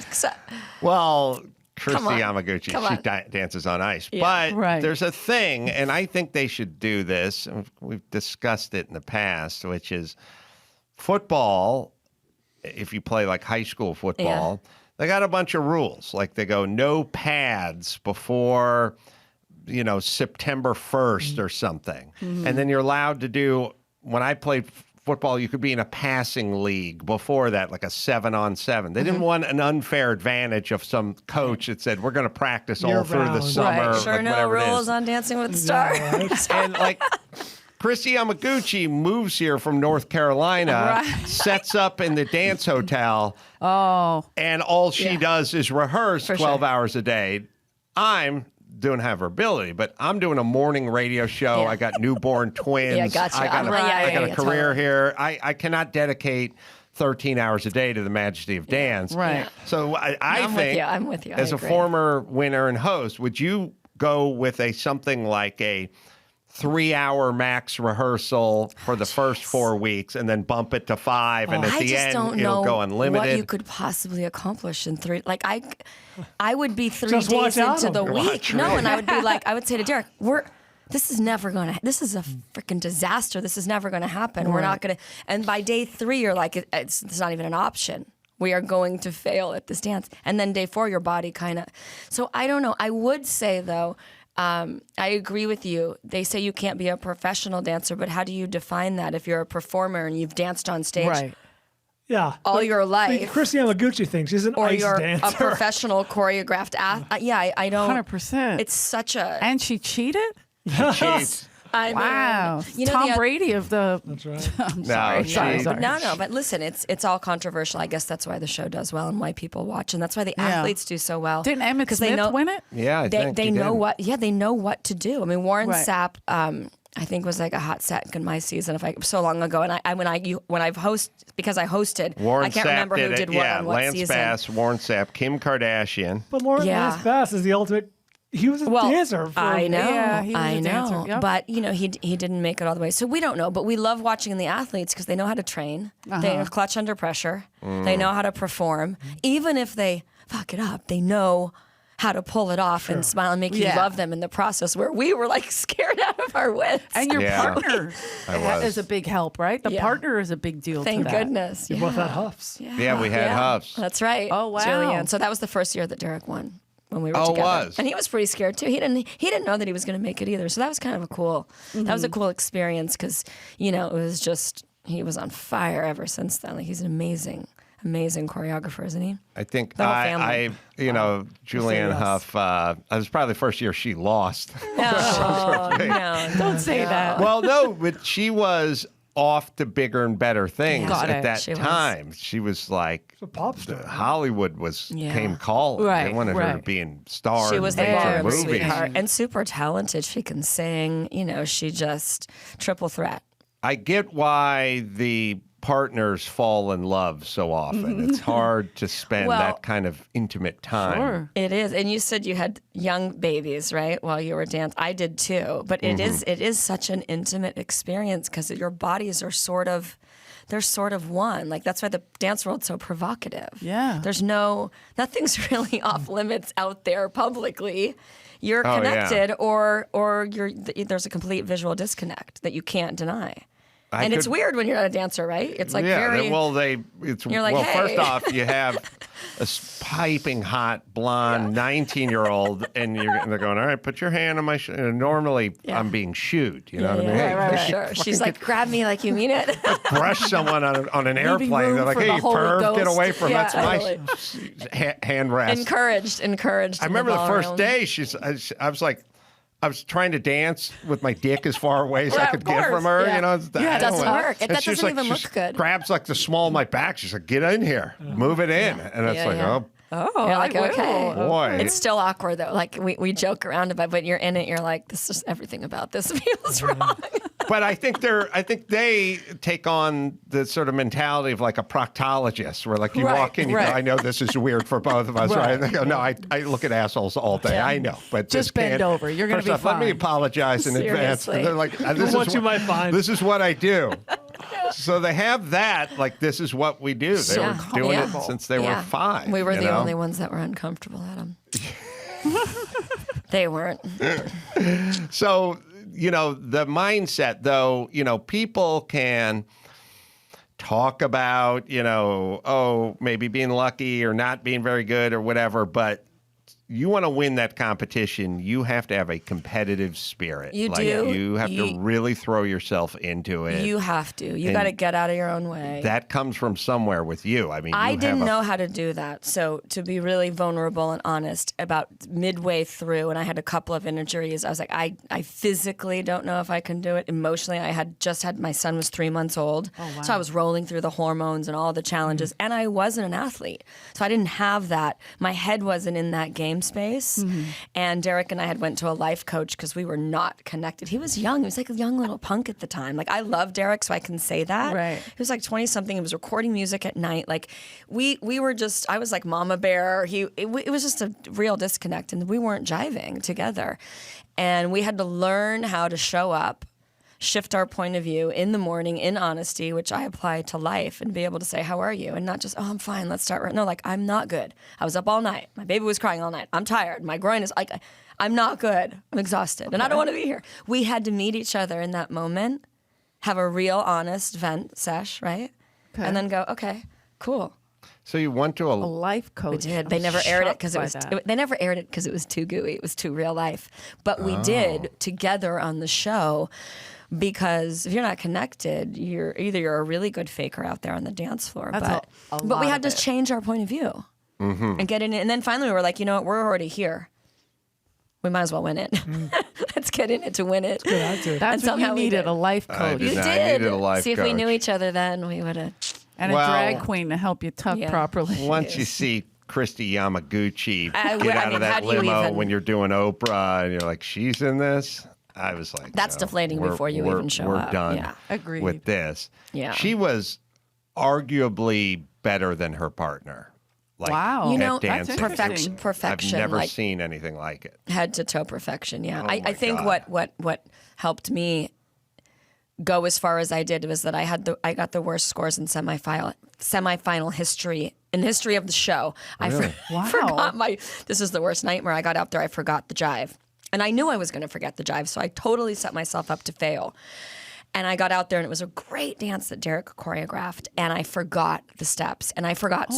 [SPEAKER 2] Well, Christy
[SPEAKER 10] Come on.
[SPEAKER 2] Yamaguchi,
[SPEAKER 10] Come
[SPEAKER 2] she
[SPEAKER 10] on.
[SPEAKER 2] dances on ice.
[SPEAKER 10] Yeah.
[SPEAKER 2] But
[SPEAKER 3] Right.
[SPEAKER 2] there's a thing, and I think they should do this. And we've discussed it in the past, which is football. If you play like high school football, they got a bunch of rules. Like they go no pads before, September 1st or something. And then you're allowed to do, when I played football, you could be in a passing league before that, like a 7-on-7. They didn't want an unfair advantage of some coach that said, we're going to practice all through the
[SPEAKER 4] Year-round.
[SPEAKER 2] summer.
[SPEAKER 10] Right. Sure,
[SPEAKER 2] like
[SPEAKER 10] no
[SPEAKER 2] whatever it
[SPEAKER 10] rules
[SPEAKER 2] is.
[SPEAKER 10] on Dancing with the Stars.
[SPEAKER 2] And like Christy Yamaguchi moves here from North Carolina, sets up in the dance hotel, and all she does is rehearse 12 hours a day. I'm don't have her ability, but I'm doing a morning radio show.
[SPEAKER 10] Yeah.
[SPEAKER 2] I got newborn twins.
[SPEAKER 10] Yeah, gotcha.
[SPEAKER 2] I got a
[SPEAKER 10] Yeah,
[SPEAKER 2] career
[SPEAKER 10] totally.
[SPEAKER 2] here. I cannot dedicate 13 hours a day to the majesty of dance.
[SPEAKER 3] Right.
[SPEAKER 2] So I
[SPEAKER 10] I'm with
[SPEAKER 2] think,
[SPEAKER 10] you. I'm with you. I
[SPEAKER 2] as a
[SPEAKER 10] agree.
[SPEAKER 2] former winner and host, would you go with something like a 3-hour max rehearsal for the first 4 weeks and then bump it to 5, and at
[SPEAKER 10] I
[SPEAKER 2] the
[SPEAKER 10] just
[SPEAKER 2] end
[SPEAKER 10] don't
[SPEAKER 2] it'll
[SPEAKER 10] know
[SPEAKER 2] go unlimited?
[SPEAKER 10] what you could possibly accomplish in 3. Like I would be 3
[SPEAKER 4] Just watch
[SPEAKER 10] days
[SPEAKER 4] out
[SPEAKER 10] into the
[SPEAKER 4] of it.
[SPEAKER 10] week. No, and I would be like, I would say to Derek, this is never going to, this is a freaking disaster. This is never going to happen. We're not going to, and by day 3, you're like, it's not even an option. We are going to fail at this dance. And then day 4, your body kind of, so I don't know. I would say though, I agree with you. They say you can't be a professional dancer, but how do you define that if you're a performer and you've danced on stage
[SPEAKER 3] Right.
[SPEAKER 4] Yeah.
[SPEAKER 10] all your
[SPEAKER 4] The
[SPEAKER 10] life?
[SPEAKER 4] Christy Yamaguchi thing. She's an
[SPEAKER 10] Or
[SPEAKER 4] ice
[SPEAKER 10] you're
[SPEAKER 4] dancer.
[SPEAKER 10] a professional choreographed athlete. Yeah, I don't.
[SPEAKER 3] 100%.
[SPEAKER 10] It's such a.
[SPEAKER 3] And she cheated?
[SPEAKER 2] Jeez.
[SPEAKER 10] I mean,
[SPEAKER 3] Wow.
[SPEAKER 10] You know,
[SPEAKER 3] Tom
[SPEAKER 10] the-
[SPEAKER 3] Brady of the.
[SPEAKER 4] That's right.
[SPEAKER 3] I'm sorry.
[SPEAKER 2] she-
[SPEAKER 3] sorry.
[SPEAKER 10] No, but listen, it's all controversial. I guess that's why the show does well and why people watch, and that's why the
[SPEAKER 3] Yeah.
[SPEAKER 10] athletes do so well.
[SPEAKER 3] Didn't Emmett
[SPEAKER 10] because
[SPEAKER 3] Smith
[SPEAKER 10] they know
[SPEAKER 3] win it?
[SPEAKER 2] Yeah, I think
[SPEAKER 10] they
[SPEAKER 2] he
[SPEAKER 10] know
[SPEAKER 2] did.
[SPEAKER 10] what. Yeah, they know what to do. I mean, Warren
[SPEAKER 3] Right.
[SPEAKER 10] Sapp, I think was like a hot set in my season, so long ago. And when I've because I hosted,
[SPEAKER 2] Warren
[SPEAKER 10] I can't
[SPEAKER 2] Sapp
[SPEAKER 10] remember who
[SPEAKER 2] did
[SPEAKER 10] did
[SPEAKER 2] it.
[SPEAKER 10] what
[SPEAKER 2] Yeah,
[SPEAKER 10] on what
[SPEAKER 2] Lance
[SPEAKER 10] season.
[SPEAKER 2] Bass, Warren Sapp, Kim Kardashian.
[SPEAKER 4] But Lawrence
[SPEAKER 10] Yeah.
[SPEAKER 4] Bass is the ultimate. He was a dancer. For
[SPEAKER 10] I know,
[SPEAKER 3] Yeah, he was
[SPEAKER 10] I
[SPEAKER 3] a
[SPEAKER 10] know.
[SPEAKER 3] dancer, yep.
[SPEAKER 10] But he didn't make it all the way, so we don't know. But we love watching the athletes because they know how to train. They clutch under pressure. They know how to perform. Even if they fuck it up, they know how to pull it off and smile and make you
[SPEAKER 3] Yeah.
[SPEAKER 10] love them in the process. Where we were like scared out of our wits.
[SPEAKER 3] And your
[SPEAKER 2] Yeah.
[SPEAKER 3] partner
[SPEAKER 2] I was.
[SPEAKER 3] is a big help, right? The
[SPEAKER 10] Yeah.
[SPEAKER 3] partner is a big deal
[SPEAKER 10] Thank
[SPEAKER 3] to that.
[SPEAKER 10] goodness.
[SPEAKER 4] You both had Huffs.
[SPEAKER 2] Yeah, we had Huffs.
[SPEAKER 10] That's right.
[SPEAKER 3] Oh, wow.
[SPEAKER 10] Julianne. So that was the first year that Derek won when we were
[SPEAKER 2] Oh, it
[SPEAKER 10] together.
[SPEAKER 2] was.
[SPEAKER 10] And he was pretty scared too. He didn't know that he was going to make it either. So that was kind of that was a cool experience because it was just he was on fire ever since then. Like he's an amazing choreographer, isn't he?
[SPEAKER 2] I think
[SPEAKER 10] The whole family.
[SPEAKER 2] Julianne
[SPEAKER 4] yes.
[SPEAKER 2] Hough, it was probably the first year she lost.
[SPEAKER 10] No.
[SPEAKER 3] Don't say that.
[SPEAKER 2] Well, no, but she was off to bigger and better things
[SPEAKER 3] Got
[SPEAKER 2] at
[SPEAKER 3] it.
[SPEAKER 2] that
[SPEAKER 10] She was.
[SPEAKER 2] time. She was like,
[SPEAKER 4] a pop star.
[SPEAKER 2] Hollywood came calling.
[SPEAKER 3] Right,
[SPEAKER 2] They wanted her to
[SPEAKER 3] right.
[SPEAKER 2] be in stars.
[SPEAKER 10] She was the
[SPEAKER 2] major
[SPEAKER 10] ballroom
[SPEAKER 2] movies.
[SPEAKER 10] sweetheart and super talented. She can sing. She just triple threat.
[SPEAKER 2] I get why the partners fall in love so often. It's hard to spend
[SPEAKER 10] Well,
[SPEAKER 2] that kind of intimate time.
[SPEAKER 3] Sure.
[SPEAKER 10] It is, and you said you had young babies, right? While you were dancing, I did too. But it is such an intimate experience because your bodies are they're sort of one. Like that's why the dance world's so provocative.
[SPEAKER 3] Yeah.
[SPEAKER 10] There's nothing's really off limits out there publicly. You're
[SPEAKER 2] Oh, yeah.
[SPEAKER 10] connected, or there's a complete visual disconnect that you can't deny. And it's weird when you're not a dancer, right? It's like
[SPEAKER 2] yeah,
[SPEAKER 10] very. You're like,
[SPEAKER 2] first
[SPEAKER 10] hey.
[SPEAKER 2] off, you have a piping hot blonde 19-year-old, and they're going, all right, put your hand on my shoulder. Normally, I'm being shooed. You know what I mean? Hey,
[SPEAKER 10] right, sure. She's like, grab me like you mean it.
[SPEAKER 2] brush someone on an airplane.
[SPEAKER 3] room
[SPEAKER 2] They're like,
[SPEAKER 3] for the
[SPEAKER 2] hey,
[SPEAKER 3] Holy
[SPEAKER 2] perv, get
[SPEAKER 3] Ghost.
[SPEAKER 2] away from
[SPEAKER 10] Yeah,
[SPEAKER 2] that's my hand rest.
[SPEAKER 10] encouraged.
[SPEAKER 2] I remember the first
[SPEAKER 10] ballroom.
[SPEAKER 2] day, I was like, I was trying to dance with my dick as far away as I could get from her.
[SPEAKER 10] Yeah.
[SPEAKER 2] You know,
[SPEAKER 10] It doesn't work. That doesn't even look good.
[SPEAKER 2] Grabs like the small of my back. She's like, "Get in here, move it in," and it's oh.
[SPEAKER 3] Oh,
[SPEAKER 10] you're like, okay.
[SPEAKER 2] Boy.
[SPEAKER 10] It's still awkward though. Like we joke around about, but you're in it. You're like, this is everything about this feels wrong.
[SPEAKER 2] But I think they take on the sort of mentality of like a proctologist, where like you walk in, you go, I know this is weird for both of us, right? And they go, no, I look at assholes all day. I know, but
[SPEAKER 3] just bend over. You're going to be fine.
[SPEAKER 2] Let me apologize in advance. And they're like, this is what I do. So they have that, like, this is what we do. They were doing it since they were 5.
[SPEAKER 10] We were the only ones that were uncomfortable at them. They weren't.
[SPEAKER 2] So, the mindset, though, people can talk about, maybe being lucky or not being very good or whatever, but you want to win that competition, you have to have a competitive spirit.
[SPEAKER 10] You do.
[SPEAKER 2] You have to really throw yourself into it.
[SPEAKER 10] You have to. You got to get out of your own way.
[SPEAKER 2] That comes from somewhere with you. I mean,
[SPEAKER 10] I didn't know how to do that. So to be really vulnerable and honest, about midway through, and I had a couple of injuries, I was like, I physically don't know if I can do it. Emotionally, I had just had, my son was 3 months old. Oh, wow. So I was rolling through the hormones and all the challenges, and I wasn't an athlete. So I didn't have that. My head wasn't in that game space. And Derek and I had went to a life coach because we were not connected. He was young. He was like a young little punk at the time. Like, I love Derek, so I can say that.
[SPEAKER 3] Right.
[SPEAKER 10] He was like 20-something. He was recording music at night. Like, we were just, I was like mama bear. It was just a real disconnect, and we weren't jiving together. And we had to learn how to show up, shift our point of view in the morning in honesty, which I apply to life, and be able to say, how are you? And not just, oh, I'm fine, let's start right. No, like, I'm not good. I was up all night. My baby was crying all night. I'm tired. My groin is like, I'm not good. I'm exhausted. And I don't want to be here. We had to meet each other in that moment, have a real honest vent sesh, right? Okay. And then go, okay, cool.
[SPEAKER 2] So you went to a
[SPEAKER 3] life coach.
[SPEAKER 10] We did. They never aired it because they never aired it because it was too gooey. It was too real life. But we did together on the show. Because if you're not connected, you're a really good faker out there on the dance floor. But we had to change our point of view and get in it. And then finally we were like, you know what? We're already here. We might as well win it. Let's get in it to win it.
[SPEAKER 3] That's when you needed a life coach.
[SPEAKER 10] You did.
[SPEAKER 2] Needed a life
[SPEAKER 10] See, if
[SPEAKER 2] coach.
[SPEAKER 10] we knew each other then, we would have.
[SPEAKER 3] And a drag queen to help you tuck properly.
[SPEAKER 2] Once you see Christy Yamaguchi get out of that limo when you're doing Oprah and you're like, she's in this. I was like,
[SPEAKER 10] that's deflating before you even show up.
[SPEAKER 2] We're done with this. Yeah. She was arguably better than her partner. Like,
[SPEAKER 3] wow.
[SPEAKER 10] You know,
[SPEAKER 2] dancing.
[SPEAKER 10] Perfection.
[SPEAKER 2] I've never seen anything like it.
[SPEAKER 10] Head to toe perfection, yeah.
[SPEAKER 2] Oh
[SPEAKER 10] I think what helped me go as far as I did was that I got the worst scores in semifinal history, in history of the show.
[SPEAKER 2] Really?
[SPEAKER 10] I forgot this is the worst nightmare. I got out there, I forgot the jive. And I knew I was going to forget the jive, so I totally set myself up to fail. And I got out there, and it was a great dance that Derek choreographed, and I forgot the steps. And I forgot it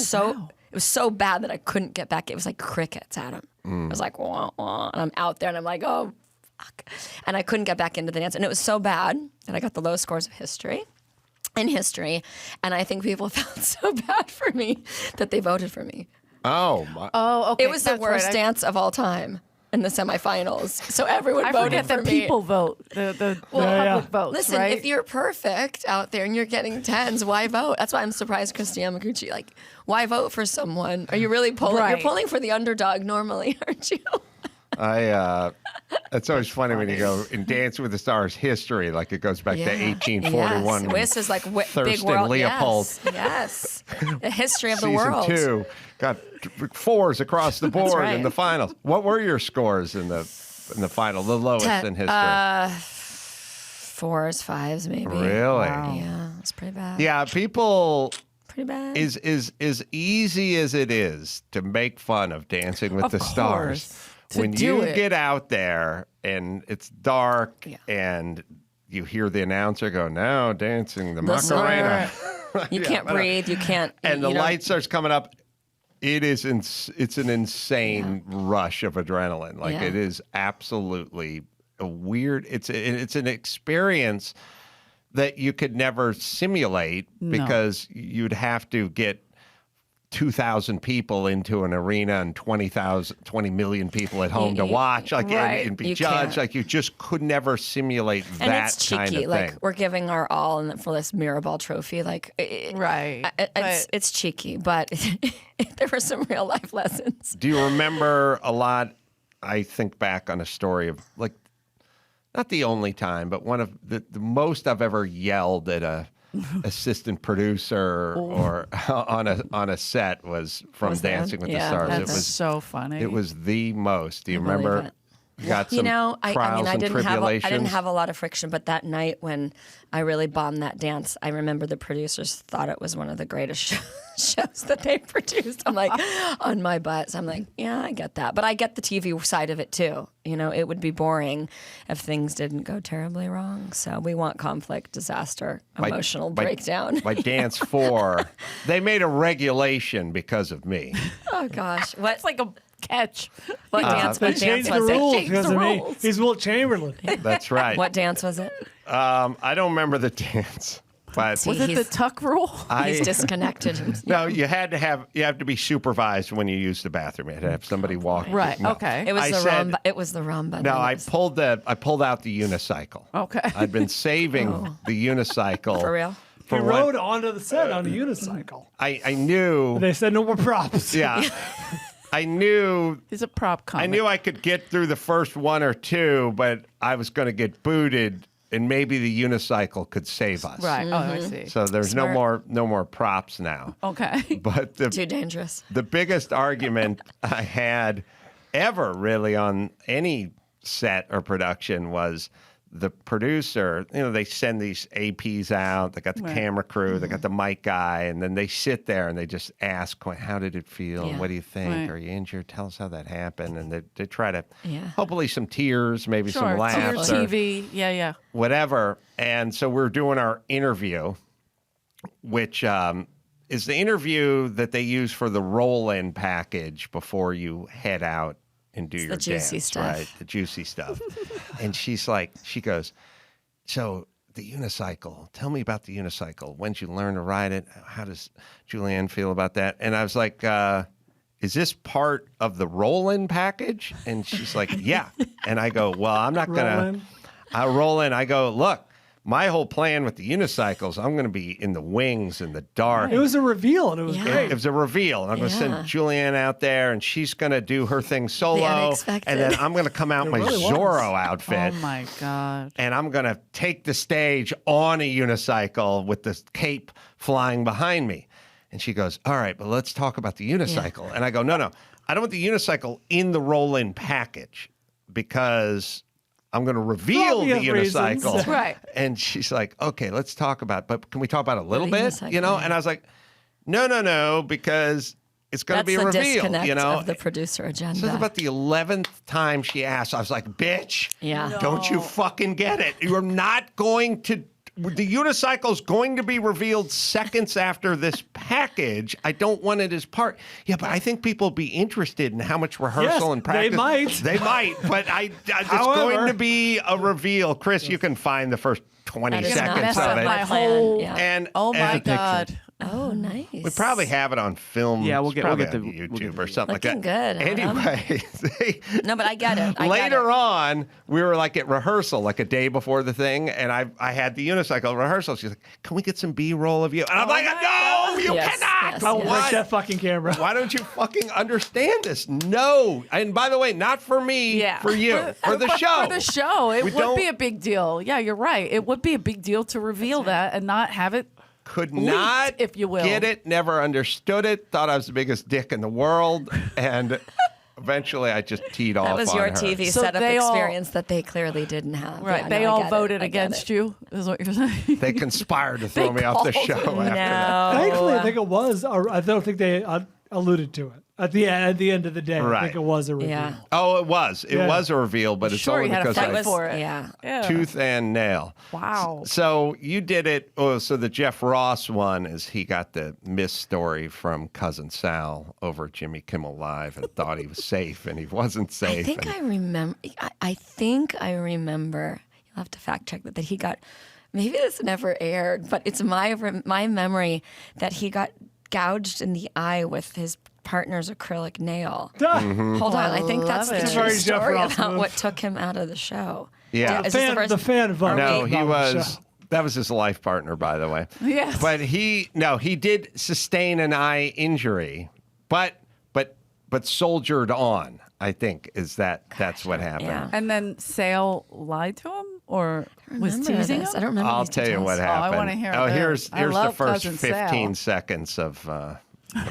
[SPEAKER 10] was so bad that I couldn't get back. It was like crickets at him. I was like, wah, wah, and I'm out there, and I'm like, oh, fuck. And I couldn't get back into the dance. And it was so bad that I got the low scores of history. And I think people felt so bad for me that they voted for me.
[SPEAKER 2] Oh, my.
[SPEAKER 3] Oh, okay.
[SPEAKER 10] It was the worst dance of all time. In the semifinals, so everyone voted for me.
[SPEAKER 3] I forget that people vote. The public votes.
[SPEAKER 10] Listen,
[SPEAKER 3] right?
[SPEAKER 10] if you're perfect out there and you're getting 10s, why vote? That's why I'm surprised, Christy Yamaguchi. Like, why vote for someone? Are you really pulling? Right. You're pulling for the underdog normally, aren't you?
[SPEAKER 2] It's always funny when you go in Dance with the Stars history, like it goes back to 1841.
[SPEAKER 10] Yes. This is like
[SPEAKER 2] Thurston
[SPEAKER 10] big world.
[SPEAKER 2] Leopold.
[SPEAKER 10] Yes. The history of the
[SPEAKER 2] Season
[SPEAKER 10] world.
[SPEAKER 2] 2 got 4s across the board in the finals. What were your scores in the final? The lowest in history.
[SPEAKER 10] 4s, 5s, maybe.
[SPEAKER 2] Really?
[SPEAKER 10] Wow. Yeah, it's pretty bad.
[SPEAKER 2] Yeah, people.
[SPEAKER 10] Pretty bad.
[SPEAKER 2] Is as easy as it is to make fun of Dancing with the Stars. When you get out there and it's dark and you hear the announcer go, now dancing the Macarena.
[SPEAKER 10] You can't breathe. You can't.
[SPEAKER 2] And the light starts coming up. It's an insane rush of adrenaline. Like it is absolutely a weird. It's an experience that you could never simulate because you'd have to get 2,000 people into an arena and 20 million people at home to watch, like and be judged.
[SPEAKER 10] Can't.
[SPEAKER 2] Like you just could never simulate
[SPEAKER 10] and
[SPEAKER 2] that
[SPEAKER 10] it's cheeky.
[SPEAKER 2] kind of
[SPEAKER 10] like
[SPEAKER 2] thing.
[SPEAKER 10] we're giving our all for this Mirrorball trophy. Like it's cheeky, but there were some real life lessons.
[SPEAKER 2] Do you remember a lot? I think back on a story of like, not the only time, but one of the most I've ever yelled at a assistant producer or on a set was from Dancing with the Stars.
[SPEAKER 3] It was so funny.
[SPEAKER 2] It was the most. Do you remember? Got some trials and tribulations.
[SPEAKER 10] I didn't have a lot of friction, but that night when I really bombed that dance, I remember the producers thought it was one of the greatest shows that they produced. I'm like, on my butt. So I'm like, yeah, I get that. But I get the TV side of it too. It would be boring if things didn't go terribly wrong. So we want conflict, disaster, emotional breakdown.
[SPEAKER 2] By Dance 4, they made a regulation because of me.
[SPEAKER 10] Oh, gosh. It's like a catch.
[SPEAKER 4] What dance was it? Because of me. He's Wilt Chamberlain.
[SPEAKER 2] That's right.
[SPEAKER 10] What dance was it?
[SPEAKER 2] I don't remember the dance. But
[SPEAKER 3] was it the tuck rule?
[SPEAKER 10] He's disconnected.
[SPEAKER 2] No, you have to be supervised when you use the bathroom. You had to have somebody walk.
[SPEAKER 3] Right.
[SPEAKER 2] No.
[SPEAKER 3] Okay.
[SPEAKER 10] It was the rumba.
[SPEAKER 2] No, I pulled out the unicycle.
[SPEAKER 3] Okay.
[SPEAKER 2] I'd been saving the unicycle.
[SPEAKER 10] For real?
[SPEAKER 4] He rode onto the set on a unicycle.
[SPEAKER 2] I knew.
[SPEAKER 4] They said no more props.
[SPEAKER 2] Yeah. I knew.
[SPEAKER 3] He's a prop comic.
[SPEAKER 2] I knew I could get through the first one or two, but I was going to get booted, and maybe the unicycle could save us.
[SPEAKER 3] Right. Oh, I see.
[SPEAKER 2] So there's no more props now.
[SPEAKER 3] Okay.
[SPEAKER 2] But
[SPEAKER 10] too dangerous.
[SPEAKER 2] The biggest argument I had ever really on any set or production was the producer. They send these APs out. They got the camera crew. They got the mic guy, and then they sit there and they just ask, "How did it feel?
[SPEAKER 10] Yeah.
[SPEAKER 2] What do you think?
[SPEAKER 3] Right.
[SPEAKER 2] Are you injured? Tell us how that happened." And they try to hopefully some tears, maybe
[SPEAKER 3] Sure.
[SPEAKER 2] some laughs,
[SPEAKER 3] TV. Yeah.
[SPEAKER 2] whatever. And so we're doing our interview, which is the interview that they use for the roll-in package before you head out and do your
[SPEAKER 10] the juicy
[SPEAKER 2] dance,
[SPEAKER 10] stuff.
[SPEAKER 2] right? The juicy stuff. And she goes, so the unicycle, tell me about the unicycle. When'd you learn to ride it? How does Julianne feel about that? And I was like, is this part of the roll-in package? And she's like, yeah. And I go, well, I'm not going to. I roll in. I go, look, my whole plan with the unicycles, I'm going to be in the wings in the dark.
[SPEAKER 4] It was a reveal, and it was great.
[SPEAKER 2] It was a reveal. And I'm going to send Julianne out there, and she's going to do her thing solo. And then I'm going to come out in my Zorro outfit.
[SPEAKER 3] Oh, my God.
[SPEAKER 2] And I'm going to take the stage on a unicycle with the cape flying behind me. And she goes, all right, but let's talk about the unicycle. Yeah. And I go, no. I don't want the unicycle in the roll-in package because I'm going to reveal the unicycle.
[SPEAKER 3] That's right.
[SPEAKER 2] And she's like, okay, let's talk about it. But can we talk about it a little bit?
[SPEAKER 10] Unicycle,
[SPEAKER 2] And I was like, no, because it's going to be a reveal.
[SPEAKER 10] That's the disconnect of the producer agenda.
[SPEAKER 2] So this is about the 11th time she asked. I was like, bitch, don't you fucking get it. You're not going to... The unicycle's going to be revealed seconds after this package. I don't want it as part. Yeah, but I think people will be interested in how much rehearsal and practice. They might, but it's going to be a reveal. Chris, you can find the first 20 seconds of it.
[SPEAKER 3] My whole,
[SPEAKER 2] and
[SPEAKER 3] oh my God.
[SPEAKER 10] Oh, nice.
[SPEAKER 2] We probably have it on film.
[SPEAKER 5] Yeah, we'll get the
[SPEAKER 2] YouTube or something like that.
[SPEAKER 10] Good.
[SPEAKER 2] Anyway,
[SPEAKER 10] no, but I get it.
[SPEAKER 2] Later on, we were like at rehearsal, like a day before the thing, and I had the unicycle rehearsal. She's like, "Can we get some B-roll of you?" And I'm like, "No, you cannot.
[SPEAKER 4] I'll break that fucking camera.
[SPEAKER 2] Why don't you fucking understand this? No. And by the way, not for me. For you. For the show.
[SPEAKER 3] For the show, it would be a big deal. Yeah, you're right. It would be a big deal to reveal that and not have it.
[SPEAKER 2] Could not,
[SPEAKER 3] if you will,
[SPEAKER 2] get it, never understood it, thought I was the biggest dick in the world, and eventually I just teed off on her.
[SPEAKER 10] That was your TV setup experience that they clearly didn't have.
[SPEAKER 3] Right,
[SPEAKER 10] yeah,
[SPEAKER 3] they all voted against you, is what you're saying.
[SPEAKER 2] They conspired to throw me off the show after that.
[SPEAKER 4] Thankfully, I think it was, I don't think they alluded to it. At the end of the day, I think it was a reveal.
[SPEAKER 10] Yeah.
[SPEAKER 2] Oh, it was. It was a reveal, but it's only because I
[SPEAKER 3] for it.
[SPEAKER 2] tooth and nail.
[SPEAKER 3] Wow.
[SPEAKER 2] So you did it. Oh, so the Jeff Ross one is he got the miss story from Cousin Sal over at Jimmy Kimmel Live and thought he was safe, and he wasn't safe.
[SPEAKER 10] I think I remember. I think I remember. You'll have to fact check that he got. Maybe this never aired, but it's my memory that he got gouged in the eye with his partner's acrylic nail.
[SPEAKER 2] Mm-hmm.
[SPEAKER 10] Hold on, I think that's the
[SPEAKER 4] it.
[SPEAKER 10] true
[SPEAKER 4] Very Jeff
[SPEAKER 10] story
[SPEAKER 4] Ross
[SPEAKER 10] about
[SPEAKER 4] move.
[SPEAKER 10] what took him out of the show.
[SPEAKER 2] Yeah.
[SPEAKER 10] Is this
[SPEAKER 4] The fan vote.
[SPEAKER 2] No, he
[SPEAKER 4] about the
[SPEAKER 2] was.
[SPEAKER 4] show.
[SPEAKER 2] That was his life partner, by the way.
[SPEAKER 3] Yes.
[SPEAKER 2] But he did sustain an eye injury, but soldiered on. I think that's what happened.
[SPEAKER 10] Yeah.
[SPEAKER 3] And then Sale lied to him or was
[SPEAKER 10] Remember
[SPEAKER 3] teasing
[SPEAKER 10] this?
[SPEAKER 3] him?
[SPEAKER 10] I don't remember.
[SPEAKER 2] I'll
[SPEAKER 10] these
[SPEAKER 2] tell you
[SPEAKER 10] details.
[SPEAKER 2] what happened.
[SPEAKER 3] I wanna hear
[SPEAKER 2] Oh,
[SPEAKER 3] this.
[SPEAKER 2] here's
[SPEAKER 3] I
[SPEAKER 2] the
[SPEAKER 3] love
[SPEAKER 2] first
[SPEAKER 3] Cousin
[SPEAKER 2] 15
[SPEAKER 3] Sal.
[SPEAKER 2] seconds of
[SPEAKER 10] I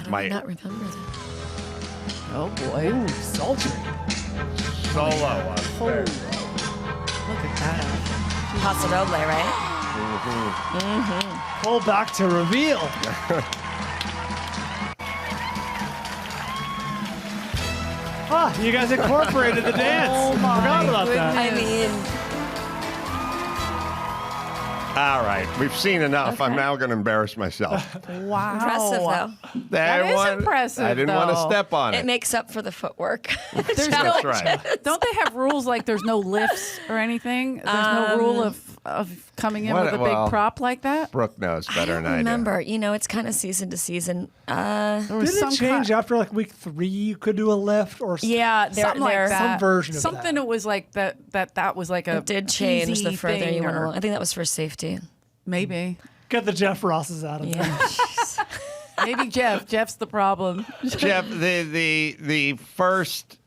[SPEAKER 10] do
[SPEAKER 2] my
[SPEAKER 10] not remember that.
[SPEAKER 3] Oh boy.
[SPEAKER 4] Ooh, sultry.
[SPEAKER 2] solo on Thursday.
[SPEAKER 3] Look at that.
[SPEAKER 10] Paso Doble, right?
[SPEAKER 4] Pull back to reveal. You guys incorporated the dance. Forgot about that.
[SPEAKER 10] I mean,
[SPEAKER 2] All right, we've seen enough. I'm
[SPEAKER 10] Okay.
[SPEAKER 2] now going to embarrass myself.
[SPEAKER 3] Wow.
[SPEAKER 10] impressive though.
[SPEAKER 3] That is impressive,
[SPEAKER 2] I didn't want to
[SPEAKER 3] though.
[SPEAKER 2] step on it.
[SPEAKER 10] It makes up for the footwork.
[SPEAKER 3] There's
[SPEAKER 2] That's right.
[SPEAKER 3] Don't they have rules like there's no lifts or anything? There's no rule of coming in
[SPEAKER 2] What-
[SPEAKER 3] with a
[SPEAKER 2] well,
[SPEAKER 3] big prop like that?
[SPEAKER 2] Brooke knows
[SPEAKER 10] I
[SPEAKER 2] better
[SPEAKER 10] don't
[SPEAKER 2] than I do.
[SPEAKER 10] remember. You know, it's kind of season to season.
[SPEAKER 3] There was
[SPEAKER 4] Did it change after like week 3? You could do a lift or
[SPEAKER 10] Yeah,
[SPEAKER 3] something like that.
[SPEAKER 4] some version of
[SPEAKER 3] Something
[SPEAKER 4] that.
[SPEAKER 3] it was like that was like a
[SPEAKER 10] It did change
[SPEAKER 3] easy
[SPEAKER 10] the further
[SPEAKER 3] thing
[SPEAKER 10] you went
[SPEAKER 3] or-
[SPEAKER 10] along. I think that was for safety.
[SPEAKER 3] Maybe.
[SPEAKER 4] Get the Jeff Rosses out of there.
[SPEAKER 10] Yeah.
[SPEAKER 3] Maybe Jeff. Jeff's the problem.
[SPEAKER 2] Jeff, the first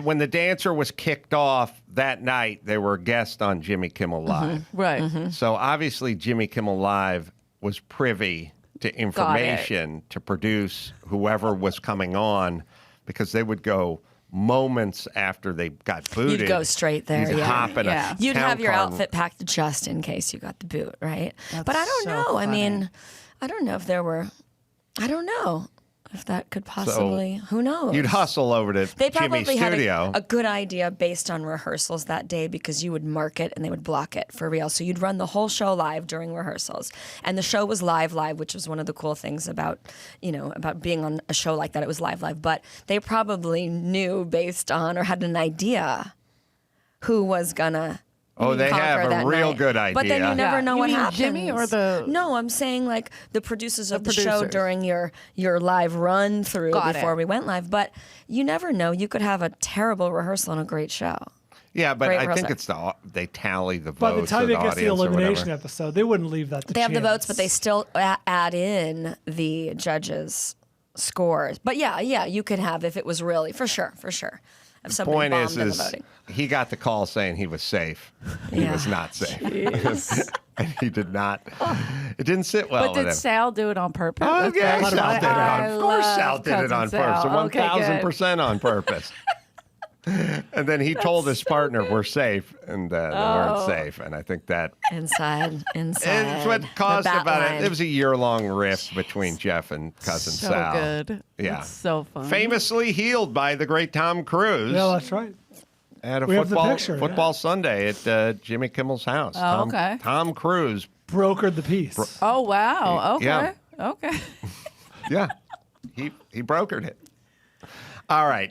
[SPEAKER 2] when the dancer was kicked off that night, they were a guest on Jimmy Kimmel Live.
[SPEAKER 3] Right.
[SPEAKER 2] So obviously Jimmy Kimmel Live was privy to information to produce whoever was coming on, because they would go moments after they got booted.
[SPEAKER 10] You'd go straight there,
[SPEAKER 2] You'd
[SPEAKER 10] yeah.
[SPEAKER 2] hop in
[SPEAKER 3] Yeah.
[SPEAKER 2] a
[SPEAKER 10] You'd
[SPEAKER 2] town
[SPEAKER 10] have your
[SPEAKER 2] car.
[SPEAKER 10] outfit packed just in case you got the boot, right? But I don't
[SPEAKER 3] so
[SPEAKER 10] know. I
[SPEAKER 3] funny.
[SPEAKER 10] mean, I don't know if there were. I don't know if that could possibly. Who knows?
[SPEAKER 2] You'd hustle over to
[SPEAKER 10] They
[SPEAKER 2] Jimmy's
[SPEAKER 10] probably had
[SPEAKER 2] studio.
[SPEAKER 10] a good idea based on rehearsals that day, because you would mark it and they would block it for real. So you'd run the whole show live during rehearsals. And the show was live, which was one of the cool things about being on a show like that. It was live. But they probably knew based on or had an idea who was gonna
[SPEAKER 2] Oh, they
[SPEAKER 10] conquer
[SPEAKER 2] have a
[SPEAKER 10] that
[SPEAKER 2] real
[SPEAKER 10] night.
[SPEAKER 2] good idea.
[SPEAKER 10] But then you never
[SPEAKER 3] Yeah.
[SPEAKER 10] know
[SPEAKER 3] You
[SPEAKER 10] what
[SPEAKER 3] mean
[SPEAKER 10] happens.
[SPEAKER 3] Jimmy or the-
[SPEAKER 10] No, I'm saying like the producers of the show
[SPEAKER 3] producers.
[SPEAKER 10] during your live run through
[SPEAKER 3] Got
[SPEAKER 10] before
[SPEAKER 3] it.
[SPEAKER 10] we went live. But you never know. You could have a terrible rehearsal and a great show.
[SPEAKER 2] Yeah, but
[SPEAKER 10] Great
[SPEAKER 2] I think
[SPEAKER 10] rehearsal.
[SPEAKER 2] it's they tally the votes
[SPEAKER 4] By the time
[SPEAKER 2] of
[SPEAKER 4] it
[SPEAKER 2] the
[SPEAKER 4] gets the
[SPEAKER 2] audience or
[SPEAKER 4] elimination
[SPEAKER 2] whatever.
[SPEAKER 4] episode, they wouldn't leave that to
[SPEAKER 10] They have the votes, but they
[SPEAKER 4] chance.
[SPEAKER 10] still add in the judges' scores. But yeah, you could have if it was really for sure. If somebody
[SPEAKER 2] Point
[SPEAKER 10] bombed in the
[SPEAKER 2] is
[SPEAKER 10] voting.
[SPEAKER 2] he got the call saying he was safe. He
[SPEAKER 10] Yeah.
[SPEAKER 2] was not safe. And he did not. It didn't sit well
[SPEAKER 3] But
[SPEAKER 2] with
[SPEAKER 3] did
[SPEAKER 2] him.
[SPEAKER 3] Sal do it on purpose?
[SPEAKER 2] Oh,
[SPEAKER 3] That's
[SPEAKER 2] yeah,
[SPEAKER 3] very
[SPEAKER 2] Sal
[SPEAKER 3] funny.
[SPEAKER 2] did it on.
[SPEAKER 3] I
[SPEAKER 2] Of course, Sal
[SPEAKER 3] love
[SPEAKER 2] did it
[SPEAKER 3] Cousin
[SPEAKER 2] on
[SPEAKER 3] Sal.
[SPEAKER 2] purpose.
[SPEAKER 3] Okay, good.
[SPEAKER 2] 1,000% on purpose. And then he told his partner, "We're safe," and they weren't safe. And I think that
[SPEAKER 10] Inside.
[SPEAKER 2] it's what
[SPEAKER 10] the
[SPEAKER 2] caused
[SPEAKER 10] bat
[SPEAKER 2] about
[SPEAKER 10] line.
[SPEAKER 2] it. It was a year-long rift between Jeff and cousin
[SPEAKER 3] So
[SPEAKER 2] Sal.
[SPEAKER 3] good.
[SPEAKER 2] Yeah.
[SPEAKER 3] It's so fun.
[SPEAKER 2] Famously healed by the great Tom Cruise.
[SPEAKER 4] Yeah, that's right.
[SPEAKER 2] At a
[SPEAKER 4] We have the picture,
[SPEAKER 2] football Sunday at Jimmy Kimmel's house.
[SPEAKER 3] Oh, okay.
[SPEAKER 2] Tom Cruise.
[SPEAKER 4] Brokered the piece.
[SPEAKER 3] Oh, wow. Okay.
[SPEAKER 2] Yeah.
[SPEAKER 3] Okay.
[SPEAKER 2] Yeah, he brokered it. All right,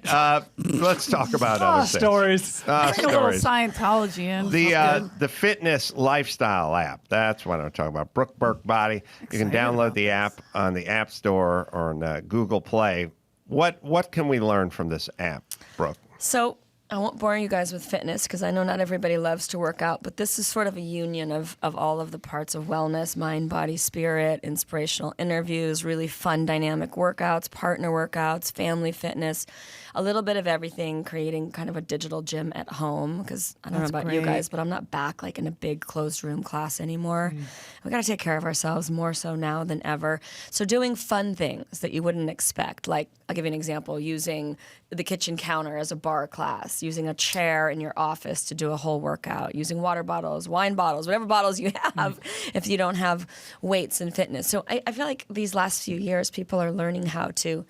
[SPEAKER 2] let's talk about other things.
[SPEAKER 4] Stories.
[SPEAKER 3] Bring a little
[SPEAKER 2] Stories.
[SPEAKER 3] Scientology in. That's good.
[SPEAKER 2] The fitness lifestyle app. That's what I'm talking about. Brooke Burke Body. You can download the app on the App Store or on Google Play. What can we learn from this app, Brooke?
[SPEAKER 10] So I won't bore you guys with fitness because I know not everybody loves to work out, but this is sort of a union of all of the parts of wellness, mind, body, spirit, inspirational interviews, really fun, dynamic workouts, partner workouts, family fitness, a little bit of everything, creating kind of a digital gym at home because I don't know about you
[SPEAKER 3] great.
[SPEAKER 10] guys, but I'm not back like in a big closed room class anymore. We got to take care of ourselves more so now than ever. So doing fun things that you wouldn't expect, like I'll give you an example, using the kitchen counter as a bar class, using a chair in your office to do a whole workout, using water bottles, wine bottles, whatever bottles you have if you don't have weights and fitness. So I feel like these last few years, people are learning how to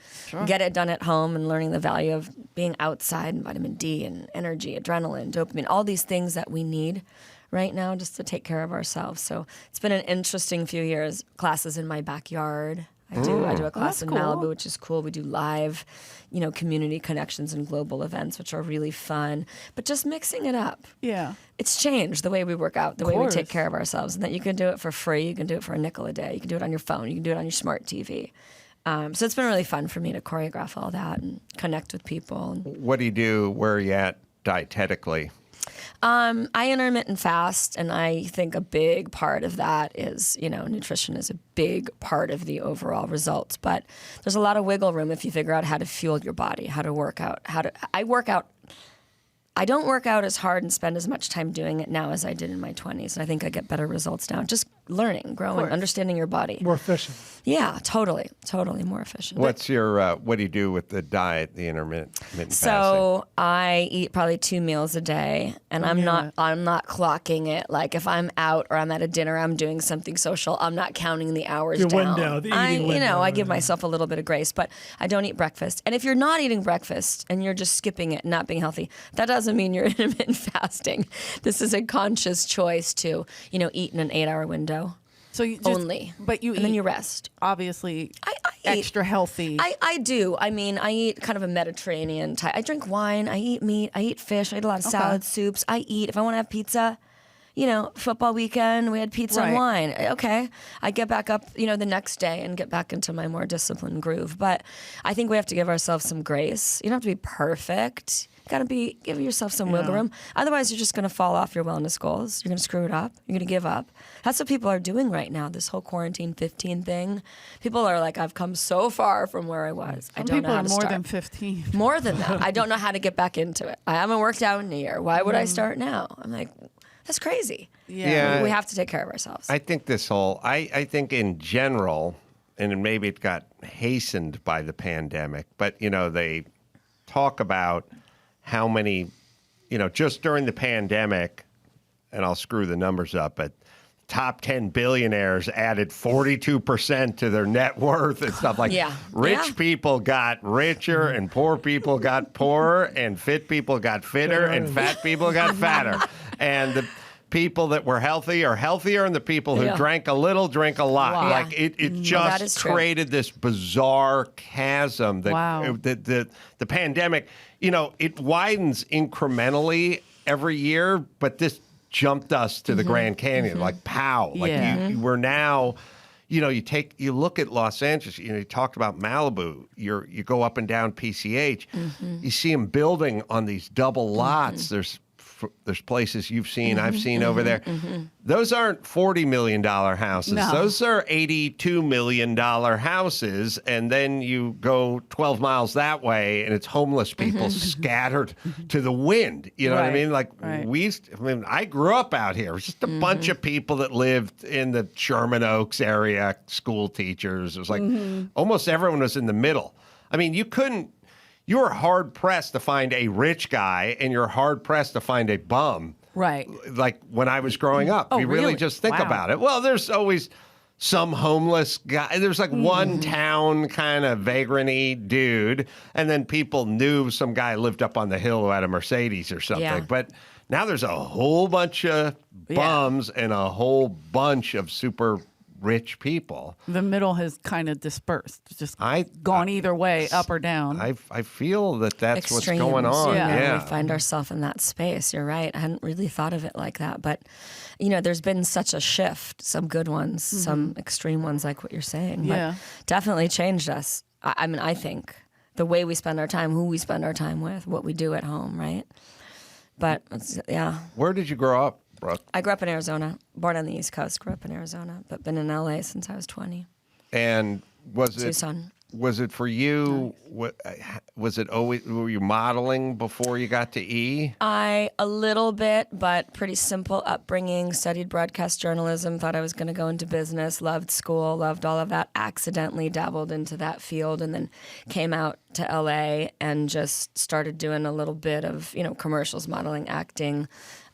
[SPEAKER 10] get it done at home and learning the value of being outside and vitamin D and energy, adrenaline, dopamine, all these things that we need right now just to take care of ourselves. So it's been an interesting few years. Classes in my backyard. I do a class in
[SPEAKER 3] cool.
[SPEAKER 10] Malibu, which is cool. We do live, community connections and global events, which are really fun. But just mixing it up.
[SPEAKER 3] Yeah.
[SPEAKER 10] It's changed the way we work out, the way we take care of ourselves, and that you can do it for free. You can do it for a nickel a day. You can do it on your phone. You can do it on your smart TV. So it's been really fun for me to choreograph all that and connect with people.
[SPEAKER 2] What do you do? Where are you at dietetically?
[SPEAKER 10] I intermittent fast, and I think a big part of that is, nutrition is a big part of the overall results. But there's a lot of wiggle room if you figure out how to fuel your body, how to work out, I work out. I don't work out as hard and spend as much time doing it now as I did in my 20s. And I think I get better results now. Just learning, growing, understanding your body.
[SPEAKER 4] More efficient.
[SPEAKER 10] Yeah, totally more efficient.
[SPEAKER 2] What's your, what do you do with the diet, the intermittent fasting?
[SPEAKER 10] So I eat probably 2 meals a day, and I'm not clocking it. Like if I'm out or I'm at a dinner, I'm doing something social, I'm not counting the hours
[SPEAKER 4] Your
[SPEAKER 10] down.
[SPEAKER 4] window, the eating window.
[SPEAKER 10] I give myself a little bit of grace, but I don't eat breakfast. And if you're not eating breakfast and you're just skipping it and not being healthy, that doesn't mean you're intermittent fasting. This is a conscious choice to, eat in an 8-hour window.
[SPEAKER 3] So you just,
[SPEAKER 10] only.
[SPEAKER 3] But you
[SPEAKER 10] and
[SPEAKER 3] eat,
[SPEAKER 10] then you rest.
[SPEAKER 3] Obviously,
[SPEAKER 10] I
[SPEAKER 3] extra healthy.
[SPEAKER 10] I do. I mean, I eat kind of a Mediterranean type. I drink wine. I eat meat. I eat fish. I eat a lot of salads, soups. I eat. If I want to have pizza, football weekend, we had pizza and wine. Okay. I get back up, the next day and get back into my more disciplined groove. But I think we have to give ourselves some grace. You don't have to be perfect. Got to give yourself some wiggle room. Otherwise, you're just going to fall off your wellness goals. You're going to screw it up. You're going to give up. That's what people are doing right now, this whole quarantine 15 thing. People are like, I've come so far from where I was. I don't know how to
[SPEAKER 3] more
[SPEAKER 10] start.
[SPEAKER 3] than 15.
[SPEAKER 10] More than that. I don't know how to get back into it. I haven't worked out in a year. Why would I start now? I'm like, that's crazy.
[SPEAKER 3] Yeah.
[SPEAKER 10] We have to take care of ourselves.
[SPEAKER 2] I think I think in general, and maybe it got hastened by the pandemic, but, they talk about how many, just during the pandemic, and I'll screw the numbers up, but top 10 billionaires added 42% to their net worth and stuff like that. Rich people got richer and poor people got poorer and fit people got fitter and fat people got fatter. And the people that were healthy are healthier and the people who drank a little drink a lot.
[SPEAKER 10] Wow.
[SPEAKER 2] Like it just created this bizarre chasm that the pandemic, it widens incrementally every year, but this jumped us to the Grand Canyon, like pow. Like we're now, you look at Los Angeles, you talked about Malibu, you go up and down PCH, you see them building on these double lots. There's places you've seen, I've seen over there. Those aren't $40 million houses.
[SPEAKER 3] No.
[SPEAKER 2] Those are $82 million houses. And then you go 12 miles that way and it's homeless people scattered to the wind. You know what I mean? Like I grew up out here. It was just a bunch of people that lived in the Sherman Oaks area, school teachers. It was like almost everyone was in the middle. I mean, you were hard-pressed to find a rich guy, and you're hard-pressed to find a bum.
[SPEAKER 3] Right.
[SPEAKER 2] Like when I was growing up.
[SPEAKER 3] Oh,
[SPEAKER 2] you really just think about it. Well, there's always some homeless guy. There's like one town kind of vagrant-y dude, and then people knew some guy lived up on the hill who had a Mercedes or something.
[SPEAKER 10] Yeah.
[SPEAKER 2] But now there's a whole bunch of bums and a whole bunch of super rich people.
[SPEAKER 3] The middle has kind of dispersed, just gone either way, up or down.
[SPEAKER 2] I feel that's
[SPEAKER 10] Extremes.
[SPEAKER 2] what's going on.
[SPEAKER 10] We find ourselves in that space. You're right. I hadn't really thought of it like that. But, there's been such a shift, some good ones, some extreme ones like what you're saying.
[SPEAKER 3] Yeah.
[SPEAKER 10] But definitely changed us. I mean, I think the way we spend our time, who we spend our time with, what we do at home, right? But,
[SPEAKER 2] Where did you grow up, Brooke?
[SPEAKER 10] I grew up in Arizona, born on the East Coast, grew up in Arizona, but been in LA since I was 20.
[SPEAKER 2] And
[SPEAKER 10] Tucson.
[SPEAKER 2] Was it for you? Was it always? Were you modeling before you got to E?
[SPEAKER 10] A little bit, but pretty simple upbringing. Studied broadcast journalism. Thought I was going to go into business. Loved school. Loved all of that. Accidentally dabbled into that field, and then came out to LA and just started doing a little bit of commercials, modeling, acting.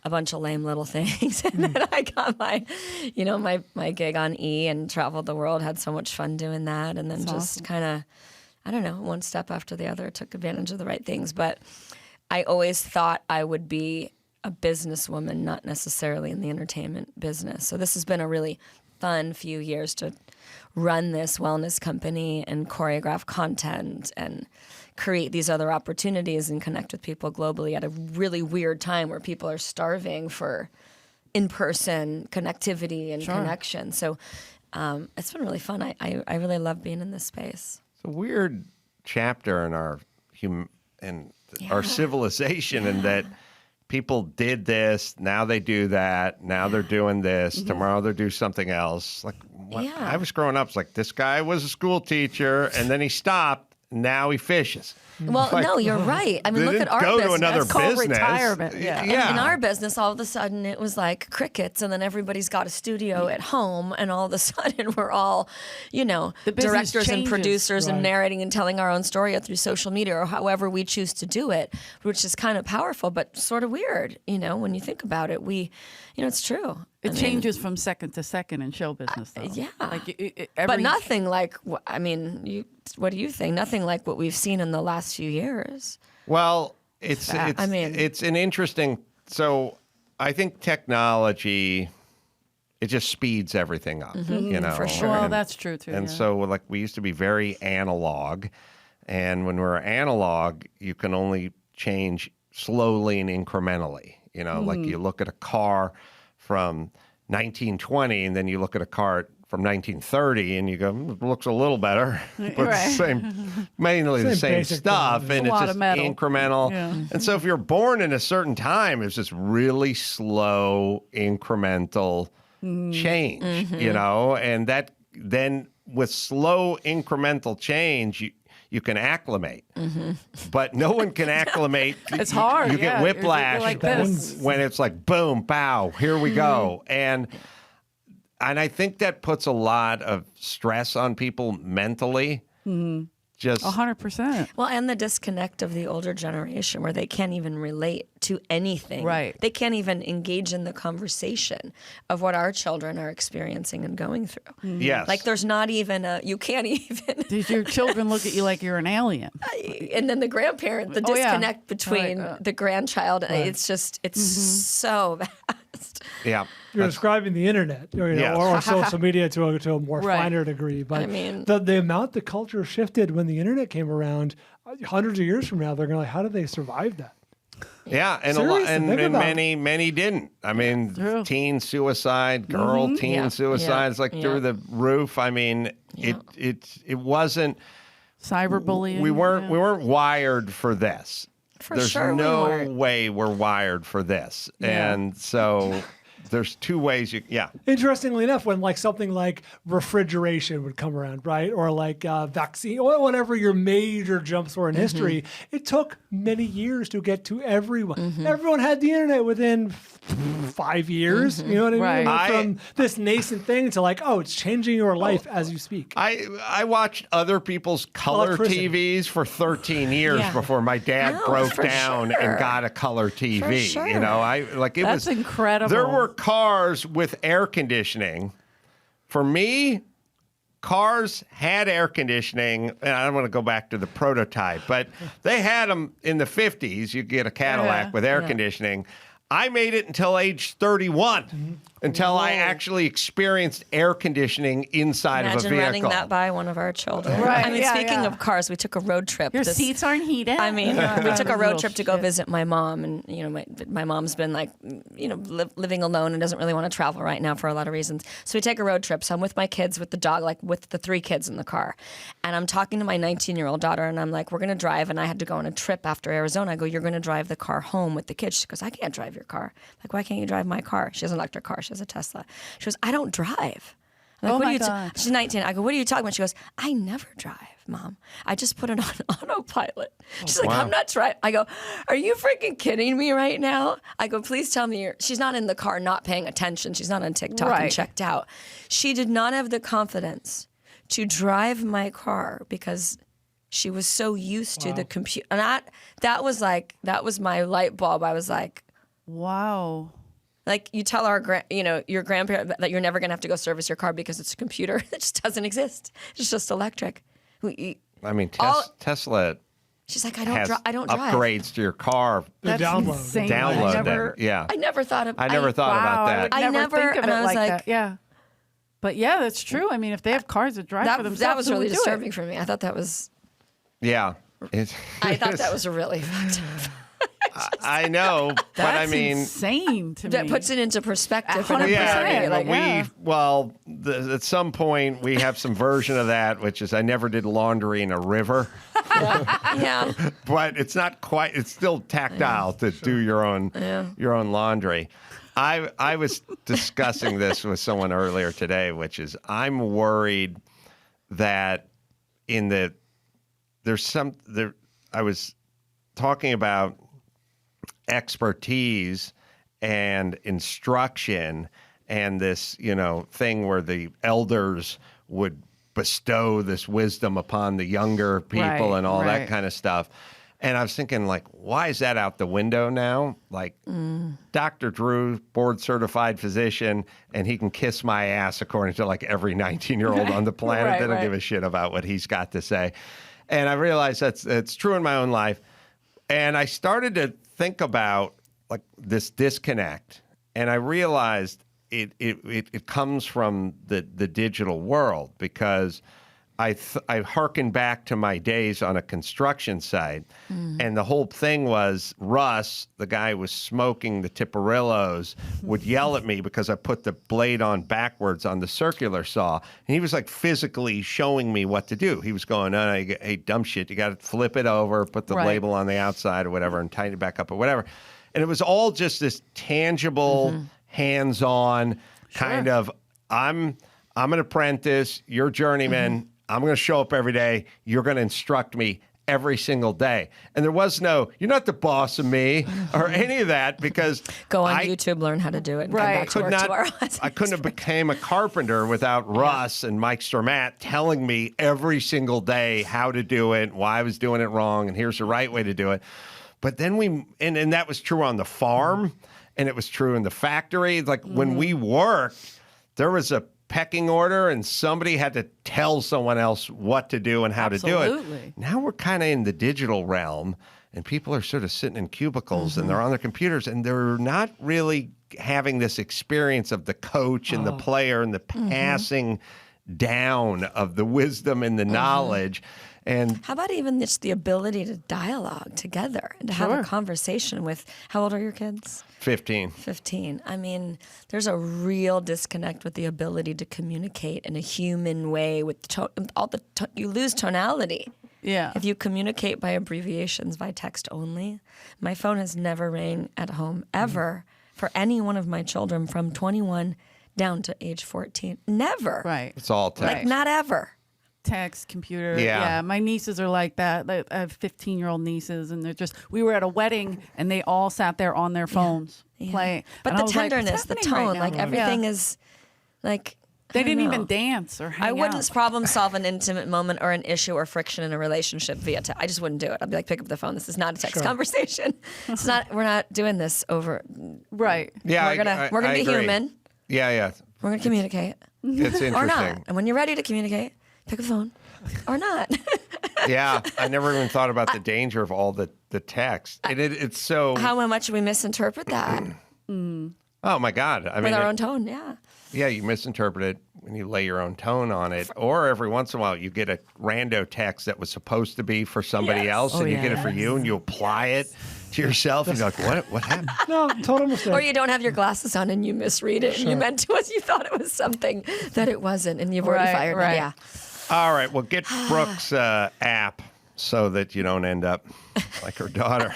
[SPEAKER 10] A bunch of lame little things. And then I got my gig on E and traveled the world, had so much fun doing that. And then just kind of, I don't know, one step after the other, took advantage of the right things. But I always thought I would be a businesswoman, not necessarily in the entertainment business. So this has been a really fun few years to run this wellness company and choreograph content and create these other opportunities and connect with people globally at a really weird time where people are starving for in-person connectivity and connection. So it's been really fun. I really love being in this space.
[SPEAKER 2] It's a weird chapter in our civilization in that people did this, now they do that, now they're doing this, tomorrow they'll do something else. Like I was growing up, it's like this guy was a school teacher and then he stopped, now he fishes.
[SPEAKER 10] Well, no, you're right. I mean, look at our
[SPEAKER 2] go
[SPEAKER 10] business.
[SPEAKER 2] to another
[SPEAKER 3] That's called
[SPEAKER 2] business.
[SPEAKER 3] retirement. Yeah.
[SPEAKER 10] In our business, all of a sudden it was like crickets, and then everybody's got a studio at home, and all of a sudden we're all, directors and producers and narrating and telling our own story through social media or however we choose to do it, which is kind of powerful, but sort of weird, when you think about it. It's true.
[SPEAKER 3] It changes from second to second in show business, though.
[SPEAKER 10] Yeah.
[SPEAKER 3] But
[SPEAKER 10] nothing like, what do you think? Nothing like what we've seen in the last few years.
[SPEAKER 2] Well, it's an interesting, so I think technology, it just speeds everything up,
[SPEAKER 10] For sure.
[SPEAKER 3] Well, that's true, too.
[SPEAKER 2] And so, like, we used to be very analog, and when we're analog, you can only change slowly and incrementally. Like you look at a car from 1920, and then you look at a car from 1930, and you go, it looks a little better, but mainly the same stuff, and it's just incremental. Yeah. And so if you're born in a certain time, it's just really slow, incremental change, and that then with slow, incremental change, you can acclimate, but no one can acclimate.
[SPEAKER 3] It's hard.
[SPEAKER 2] You get whiplash
[SPEAKER 3] like this.
[SPEAKER 2] when it's like boom, bow, here we go, and I think that puts a lot of stress on people mentally. Just
[SPEAKER 3] 100%.
[SPEAKER 10] Well, and the disconnect of the older generation where they can't even relate to anything.
[SPEAKER 3] Right.
[SPEAKER 10] They can't even engage in the conversation of what our children are experiencing and going through.
[SPEAKER 2] Yes.
[SPEAKER 10] Like there's not even you can't even.
[SPEAKER 3] Did your children look at you like you're an alien?
[SPEAKER 10] And then the grandparent, the disconnect between the grandchild, it's so vast.
[SPEAKER 2] Yeah.
[SPEAKER 4] You're describing the internet or social media to a more finer degree. But
[SPEAKER 10] I mean,
[SPEAKER 4] the amount the culture shifted when the internet came around, hundreds of years from now, they're going to like, how did they survive that?
[SPEAKER 2] Yeah, and many didn't. I mean, teen suicide, teen suicide is like through the roof. I mean, it wasn't
[SPEAKER 3] cyberbullying.
[SPEAKER 2] We weren't wired for this. There's no way we're wired for this, and so. There's two ways
[SPEAKER 4] Interestingly enough, when like something like refrigeration would come around, right? Or like vaccine or whatever your major jumps were in history, it took many years to get to everyone. Everyone had the internet within 5 years. You know what I mean? Like from this nascent thing to like, it's changing your life as you speak.
[SPEAKER 2] I watched other people's color TVs for 13 years before my dad broke down and got a color TV.
[SPEAKER 3] That's incredible.
[SPEAKER 2] There were cars with air conditioning. For me, cars had air conditioning, and I don't want to go back to the prototype, but they had them in the 50s. You get a Cadillac with air conditioning. I made it until age 31, until I actually experienced air conditioning inside of a vehicle.
[SPEAKER 10] Imagine running that by one of our children.
[SPEAKER 3] Right.
[SPEAKER 10] I mean, speaking of cars, we took a road trip.
[SPEAKER 3] Your seats aren't heated.
[SPEAKER 10] I mean, we took a road trip to go visit my mom, and my mom's been like, living alone and doesn't really want to travel right now for a lot of reasons. So we take a road trip. So I'm with my kids, with the dog, like with the 3 kids in the car, and I'm talking to my 19-year-old daughter, and I'm like, we're gonna drive, and I had to go on a trip after Arizona. I go, you're gonna drive the car home with the kids. She goes, I can't drive your car. I'm like, why can't you drive my car? She has an electric car. She has a Tesla. She goes, I don't drive. I'm like, what are you she's 19. I go, what are you talking about? She goes, I never drive, Mom. I just put it on autopilot. She's like, I'm not driving. I go, are you freaking kidding me right now? I go, please tell me she's not in the car not paying attention. She's not on TikTok and checked out. She did not have the confidence to drive my car because she was so used to the computer. And that was my light bulb. I was like,
[SPEAKER 3] wow.
[SPEAKER 10] Like you tell your grandparent that you're never going to have to go service your car because it's a computer. It just doesn't exist. It's just electric.
[SPEAKER 2] Tesla.
[SPEAKER 10] She's like, I don't drive.
[SPEAKER 2] Upgrades to your car.
[SPEAKER 3] That's insane.
[SPEAKER 2] Download them. Yeah.
[SPEAKER 10] I never thought about
[SPEAKER 2] that.
[SPEAKER 3] I would never think of it like that. Yeah. But yeah, that's true. I mean, if they have cars that drive for themselves,
[SPEAKER 10] that was
[SPEAKER 3] who
[SPEAKER 10] really
[SPEAKER 3] would do
[SPEAKER 10] disturbing
[SPEAKER 3] it?
[SPEAKER 10] for me. I thought that was.
[SPEAKER 2] Yeah.
[SPEAKER 10] I thought that was really fucked up.
[SPEAKER 2] I know, but
[SPEAKER 3] That's
[SPEAKER 2] I mean,
[SPEAKER 3] insane to me.
[SPEAKER 10] That puts it into perspective. For
[SPEAKER 3] 100%.
[SPEAKER 10] everybody.
[SPEAKER 3] Like,
[SPEAKER 2] at some point we have some version of that, which is I never did laundry in a river.
[SPEAKER 10] Yeah.
[SPEAKER 2] But it's not quite. It's still tactile to do your own laundry. I was discussing this with someone earlier today, which is I'm worried that I was talking about expertise and instruction and this, thing where the elders would bestow this wisdom upon the younger people and all that kind of stuff. And I was thinking, like, why is that out the window now? Like, Dr. Drew, board-certified physician, and he can kiss my ass according to, like, every 19-year-old on the planet. They don't give a shit about what he's got to say. And I realized it's true in my own life. And I started to think about, like, this disconnect. And I realized it comes from the digital world because I hearken back to my days on a construction site, and the whole thing was Russ, the guy who was smoking the Tiparillos, would yell at me because I put the blade on backwards on the circular saw, and he was like physically showing me what to do. He was going, "No, hey, dumb shit, you got to flip it over, put the label on the outside or whatever, and tighten it back up or whatever." And it was all just this tangible, hands-on kind of. I'm an apprentice. You're journeyman. I'm going to show up every day. You're going to instruct me every single day. And there was no, you're not the boss of me or any of that because
[SPEAKER 10] go on YouTube, learn how to do it, and come back to work tomorrow.
[SPEAKER 2] I couldn't have became a carpenter without Russ and Mike Stormat telling me every single day how to do it, why I was doing it wrong, and here's the right way to do it. But then and that was true on the farm, and it was true in the factory. Like when we worked, there was a pecking order and somebody had to tell someone else what to do and how to do it. Now we're kind of in the digital realm and people are sort of sitting in cubicles and they're on their computers and they're not really having this experience of the coach and the player and the passing down of the wisdom and the knowledge. And
[SPEAKER 10] how about even just the ability to dialogue together and to have a conversation with, how old are your kids?
[SPEAKER 2] 15.
[SPEAKER 10] 15. I mean, there's a real disconnect with the ability to communicate in a human way with you lose tonality.
[SPEAKER 3] Yeah.
[SPEAKER 10] If you communicate by abbreviations, by text only. My phone has never rang at home ever for any one of my children from 21 down to age 14. Never.
[SPEAKER 3] Right.
[SPEAKER 2] It's all text.
[SPEAKER 10] Like not ever.
[SPEAKER 3] Text, computer.
[SPEAKER 2] Yeah.
[SPEAKER 3] My nieces are like that. I have 15-year-old nieces, and we were at a wedding, and they all sat there on their phones playing.
[SPEAKER 10] But the tenderness, the tone, like everything is like.
[SPEAKER 3] They didn't even dance or hang
[SPEAKER 10] I wouldn't
[SPEAKER 3] out.
[SPEAKER 10] problem solve an intimate moment or an issue or friction in a relationship via text. I just wouldn't do it. I'd be like, pick up the phone. This is not a text conversation. It's not. We're not doing this over.
[SPEAKER 3] Right.
[SPEAKER 2] Yeah.
[SPEAKER 10] We're gonna be
[SPEAKER 2] agree.
[SPEAKER 10] human.
[SPEAKER 2] Yeah.
[SPEAKER 10] We're gonna communicate.
[SPEAKER 2] It's interesting.
[SPEAKER 10] Or not. And when you're ready to communicate, pick up the phone. Or not.
[SPEAKER 2] Yeah, I never even thought about the danger of all the text. It's so.
[SPEAKER 10] How much we misinterpret that
[SPEAKER 2] Oh my God! I mean,
[SPEAKER 10] with our own tone. Yeah.
[SPEAKER 2] Yeah, you misinterpret it when you lay your own tone on it, or every once in a while you get a rando text that was supposed to be for somebody else, and you get it for you, and you apply it to yourself, and you're like, what happened?
[SPEAKER 4] No, total mistake.
[SPEAKER 10] Or you don't have your glasses on and you misread it, and you meant to us, you thought it was something that it wasn't, and you've already fired it. Yeah.
[SPEAKER 2] All right, well, get Brooke's app so that you don't end up like her daughter.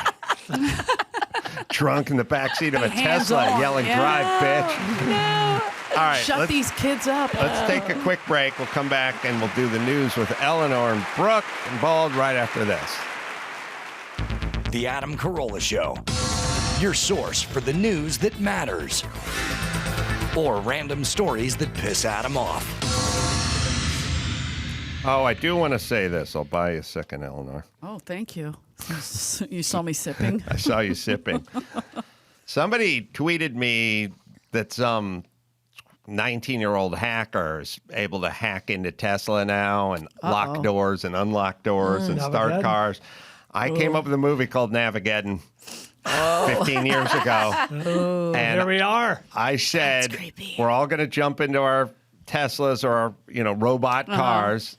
[SPEAKER 2] Drunk in the backseat of a Tesla yelling, "Drive, bitch."
[SPEAKER 3] No.
[SPEAKER 2] All right,
[SPEAKER 3] Shut these kids up.
[SPEAKER 2] Let's take a quick break. We'll come back and we'll do the news with Eleanor and Brooke and Bald right after this.
[SPEAKER 1] The Adam Carolla Show. Your source for the news that matters. Or random stories that piss Adam off.
[SPEAKER 2] Oh, I do want to say this. I'll buy you a second, Eleanor.
[SPEAKER 3] Oh, thank you. You saw me sipping.
[SPEAKER 2] I saw you sipping. Somebody tweeted me that some 19-year-old hacker is able to hack into Tesla now and lock doors and unlock doors and start cars. I came up with a movie called Navageddon 15 years ago.
[SPEAKER 4] And there we are.
[SPEAKER 2] I said, we're all going to jump into our Teslas or robot cars.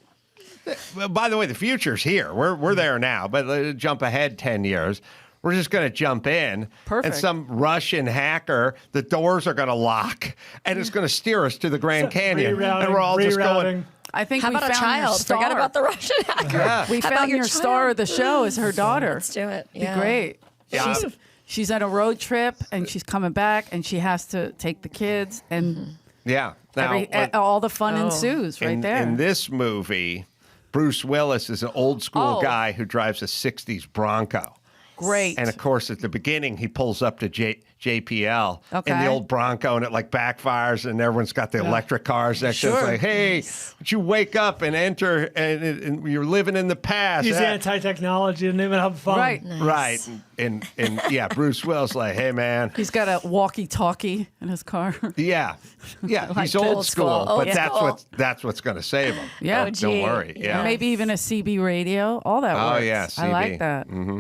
[SPEAKER 2] By the way, the future's here. We're there now, but jump ahead 10 years. We're just going to jump in.
[SPEAKER 3] Perfect.
[SPEAKER 2] And some Russian hacker, the doors are going to lock, and it's going to steer us to the Grand Canyon. And we're all just going.
[SPEAKER 3] I think
[SPEAKER 10] How
[SPEAKER 3] we
[SPEAKER 10] about a
[SPEAKER 3] found your
[SPEAKER 10] child?
[SPEAKER 3] star.
[SPEAKER 10] Forget about the Russian hacker.
[SPEAKER 2] Yeah.
[SPEAKER 3] We
[SPEAKER 10] How
[SPEAKER 3] found
[SPEAKER 10] about
[SPEAKER 3] your star
[SPEAKER 10] child?
[SPEAKER 3] of the show is her daughter.
[SPEAKER 10] Let's do it.
[SPEAKER 3] Be
[SPEAKER 10] Yeah.
[SPEAKER 3] great.
[SPEAKER 2] Yeah.
[SPEAKER 3] She's at a road trip and she's coming back and she has to take the kids and
[SPEAKER 2] Yeah. Now,
[SPEAKER 3] all the fun ensues right there.
[SPEAKER 2] In this movie, Bruce Willis is an old school guy who drives a 60s Bronco.
[SPEAKER 3] Great.
[SPEAKER 2] And of course, at the beginning, he pulls up to JPL in
[SPEAKER 3] Okay.
[SPEAKER 2] the old Bronco, and it backfires, and everyone's got the electric cars next to it. It's like, hey, would you wake up and enter, and you're living in the past.
[SPEAKER 4] He's anti-technology and even have fun.
[SPEAKER 3] Right.
[SPEAKER 10] Nice.
[SPEAKER 2] Right. And yeah, Bruce Willis like, hey, man.
[SPEAKER 3] He's got a walkie-talkie in his car.
[SPEAKER 2] Yeah. Yeah, he's
[SPEAKER 10] Old
[SPEAKER 2] old school,
[SPEAKER 10] school.
[SPEAKER 2] but
[SPEAKER 10] Old school.
[SPEAKER 2] that's what's going to save him.
[SPEAKER 3] Yeah.
[SPEAKER 2] Don't worry. Yeah.
[SPEAKER 3] Maybe even a CB radio. All that
[SPEAKER 2] Oh,
[SPEAKER 3] works.
[SPEAKER 2] yeah,
[SPEAKER 3] I like
[SPEAKER 2] CB.
[SPEAKER 3] that. Mm-hmm.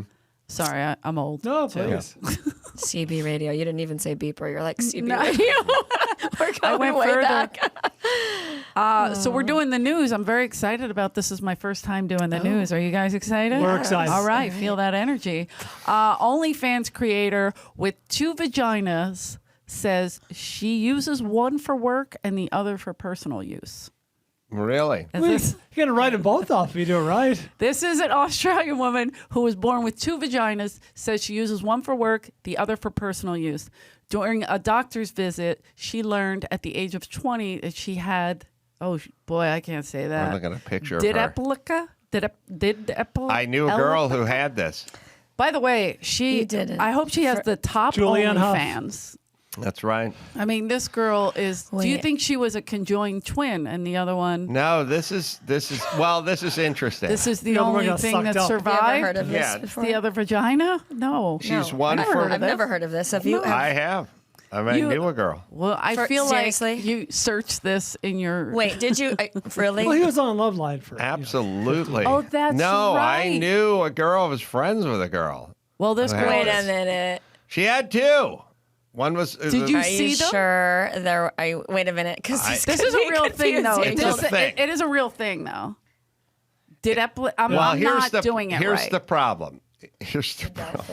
[SPEAKER 3] Sorry, I'm old.
[SPEAKER 4] No,
[SPEAKER 3] too.
[SPEAKER 4] please.
[SPEAKER 10] CB radio. You didn't even say beeper. You're like CB
[SPEAKER 3] No.
[SPEAKER 10] radio. We're
[SPEAKER 3] I
[SPEAKER 10] going
[SPEAKER 3] went
[SPEAKER 10] way
[SPEAKER 3] further.
[SPEAKER 10] back.
[SPEAKER 3] So we're doing the news. I'm very excited about this. Is my first time doing the news. Are you guys excited?
[SPEAKER 4] We're excited.
[SPEAKER 3] All right, feel that energy. OnlyFans creator with 2 vaginas says she uses one for work and the other for personal use.
[SPEAKER 2] Really?
[SPEAKER 4] You got to write them both off if you do it right.
[SPEAKER 3] This is an Australian woman who was born with 2 vaginas, says she uses one for work, the other for personal use. During a doctor's visit, she learned at the age of 20 that she had, oh boy, I can't say that.
[SPEAKER 2] I'm looking at a picture of her.
[SPEAKER 3] Dideplica?
[SPEAKER 2] I knew a girl who had this.
[SPEAKER 3] By the way,
[SPEAKER 10] You didn't.
[SPEAKER 3] I hope she has the top
[SPEAKER 4] Julianne Hough.
[SPEAKER 3] OnlyFans.
[SPEAKER 2] That's right.
[SPEAKER 3] I mean, this girl is. Do you
[SPEAKER 10] Wait.
[SPEAKER 3] think she was a conjoined twin and the other one?
[SPEAKER 2] No, this is interesting.
[SPEAKER 3] This is the
[SPEAKER 4] The other one
[SPEAKER 3] only
[SPEAKER 4] got
[SPEAKER 3] thing
[SPEAKER 4] sucked
[SPEAKER 3] that
[SPEAKER 4] up.
[SPEAKER 10] Have you ever
[SPEAKER 3] survived.
[SPEAKER 10] heard of this
[SPEAKER 2] Yeah.
[SPEAKER 10] before?
[SPEAKER 3] The other vagina? No.
[SPEAKER 2] She's
[SPEAKER 10] No,
[SPEAKER 2] one
[SPEAKER 10] I've
[SPEAKER 2] for.
[SPEAKER 10] never heard of this. Have you?
[SPEAKER 2] I have. I mean, I knew a girl.
[SPEAKER 3] Well, I
[SPEAKER 10] For-
[SPEAKER 3] feel
[SPEAKER 10] seriously?
[SPEAKER 3] like you searched this in your.
[SPEAKER 10] Wait, did you really?
[SPEAKER 4] Well, he was on Love Line for
[SPEAKER 2] Absolutely.
[SPEAKER 3] Oh, that's
[SPEAKER 2] no, I
[SPEAKER 3] right.
[SPEAKER 2] knew a girl. I was friends with a girl.
[SPEAKER 3] Well, this girl.
[SPEAKER 10] Wait a minute.
[SPEAKER 2] She had 2. One was.
[SPEAKER 3] Did you
[SPEAKER 10] Are
[SPEAKER 3] see
[SPEAKER 10] you
[SPEAKER 3] them?
[SPEAKER 10] sure there? Wait a minute, because
[SPEAKER 3] This is a real thing, though.
[SPEAKER 2] It's a thing.
[SPEAKER 3] It is a real thing, though. I'm
[SPEAKER 2] Well,
[SPEAKER 3] not doing it
[SPEAKER 2] here's
[SPEAKER 3] right.
[SPEAKER 2] the problem. Here's the problem.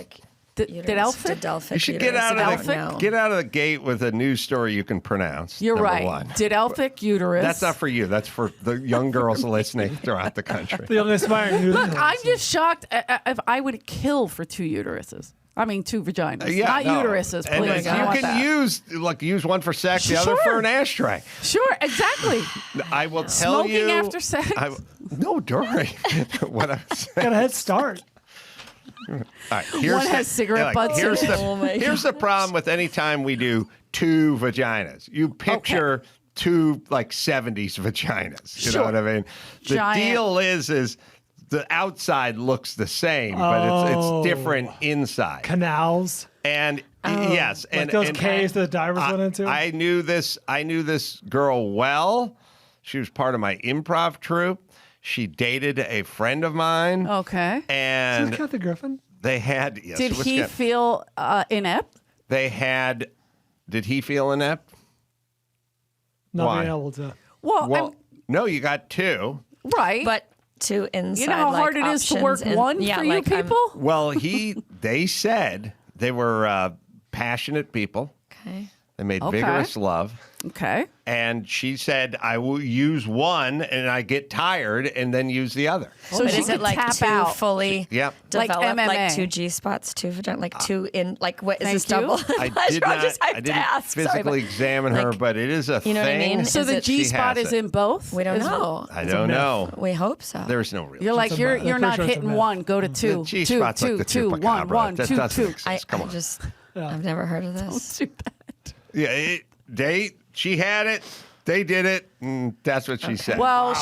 [SPEAKER 3] Didelphic?
[SPEAKER 2] You should get out of the gate with a news story you can pronounce.
[SPEAKER 3] You're
[SPEAKER 2] number
[SPEAKER 3] right.
[SPEAKER 2] one.
[SPEAKER 3] Didelphic uterus.
[SPEAKER 2] That's not for you. That's for the young girls listening throughout the country.
[SPEAKER 4] the young aspiring news.
[SPEAKER 3] Look, I'm just shocked if I would kill for 2 uteruses. I mean, 2 vaginas.
[SPEAKER 2] Yeah,
[SPEAKER 3] not
[SPEAKER 2] no.
[SPEAKER 3] uteruses,
[SPEAKER 2] And
[SPEAKER 3] please.
[SPEAKER 2] you
[SPEAKER 3] I want
[SPEAKER 2] can
[SPEAKER 3] that.
[SPEAKER 2] use one for sex, the other
[SPEAKER 3] Sure.
[SPEAKER 2] for an ashtray.
[SPEAKER 3] Sure, exactly.
[SPEAKER 2] I will tell
[SPEAKER 3] Smoking
[SPEAKER 2] you.
[SPEAKER 3] after sex?
[SPEAKER 2] No, during. What I'm saying.
[SPEAKER 4] Got a head start.
[SPEAKER 2] All right, here's
[SPEAKER 3] One has cigarette butts
[SPEAKER 2] Here's
[SPEAKER 3] in it.
[SPEAKER 10] Oh my
[SPEAKER 2] here's the problem with any time we do 2 vaginas. You picture 2 70s vaginas. You know
[SPEAKER 3] Sure.
[SPEAKER 2] what I mean? The
[SPEAKER 3] Giant.
[SPEAKER 2] deal is the outside looks the same, but it's different inside.
[SPEAKER 4] Canals.
[SPEAKER 2] And yes,
[SPEAKER 4] Like
[SPEAKER 2] and
[SPEAKER 4] those
[SPEAKER 2] and
[SPEAKER 4] caves that the divers went into.
[SPEAKER 2] I knew this girl well. She was part of my improv troupe. She dated a friend of mine.
[SPEAKER 3] Okay.
[SPEAKER 4] Is
[SPEAKER 2] And
[SPEAKER 4] this Kathy Griffin?
[SPEAKER 2] they had. Yes,
[SPEAKER 3] Did
[SPEAKER 2] it was
[SPEAKER 3] he
[SPEAKER 2] good.
[SPEAKER 3] feel inept?
[SPEAKER 2] They had. Did he feel inept?
[SPEAKER 4] Not
[SPEAKER 2] Why?
[SPEAKER 4] being able to.
[SPEAKER 3] Well,
[SPEAKER 2] No, you got 2.
[SPEAKER 3] right.
[SPEAKER 10] But 2 inside.
[SPEAKER 3] you know how hard it is to work one for you people?
[SPEAKER 2] Well, they said they were passionate people.
[SPEAKER 10] Okay.
[SPEAKER 2] They made
[SPEAKER 3] Okay.
[SPEAKER 2] vigorous love.
[SPEAKER 3] Okay.
[SPEAKER 2] And she said, I will use one and I get tired and then use the other.
[SPEAKER 3] So
[SPEAKER 10] But
[SPEAKER 3] she
[SPEAKER 10] is it
[SPEAKER 3] could
[SPEAKER 10] like
[SPEAKER 3] tap
[SPEAKER 10] 2
[SPEAKER 3] out.
[SPEAKER 10] fully
[SPEAKER 2] Yep.
[SPEAKER 3] Like
[SPEAKER 10] developed, like
[SPEAKER 3] MMA.
[SPEAKER 10] 2 G spots, 2 vagina, like 2 in, like what is
[SPEAKER 3] Thank
[SPEAKER 10] this double?
[SPEAKER 3] you.
[SPEAKER 2] I did not.
[SPEAKER 10] just have
[SPEAKER 2] I
[SPEAKER 10] to
[SPEAKER 2] didn't
[SPEAKER 10] ask. Sorry,
[SPEAKER 2] physically
[SPEAKER 10] but,
[SPEAKER 2] examine her,
[SPEAKER 10] like,
[SPEAKER 2] but it is a
[SPEAKER 10] you know what I
[SPEAKER 2] thing.
[SPEAKER 10] mean?
[SPEAKER 3] So
[SPEAKER 10] Is
[SPEAKER 3] the
[SPEAKER 10] it-
[SPEAKER 3] G
[SPEAKER 2] She
[SPEAKER 3] spot
[SPEAKER 2] has
[SPEAKER 3] is
[SPEAKER 2] it.
[SPEAKER 3] in both?
[SPEAKER 10] We don't
[SPEAKER 3] Is-
[SPEAKER 10] know.
[SPEAKER 2] I don't know.
[SPEAKER 10] We hope so.
[SPEAKER 2] There's no real.
[SPEAKER 3] You're like
[SPEAKER 4] a
[SPEAKER 3] you're
[SPEAKER 4] myth.
[SPEAKER 3] you're
[SPEAKER 4] I'm
[SPEAKER 3] not
[SPEAKER 4] pretty sure it's a
[SPEAKER 3] hitting
[SPEAKER 4] myth.
[SPEAKER 3] one, go to 2.
[SPEAKER 2] G
[SPEAKER 3] 2,
[SPEAKER 2] spot's like
[SPEAKER 3] 2,
[SPEAKER 2] the
[SPEAKER 3] 2, 1,
[SPEAKER 2] chupacabra.
[SPEAKER 3] 1,
[SPEAKER 2] That
[SPEAKER 3] 2,
[SPEAKER 2] doesn't
[SPEAKER 3] 2.
[SPEAKER 2] exist. Come on.
[SPEAKER 10] I've never heard of this.
[SPEAKER 3] Too bad.
[SPEAKER 2] Yeah, she had it. They did it. And that's what she said.
[SPEAKER 3] Well,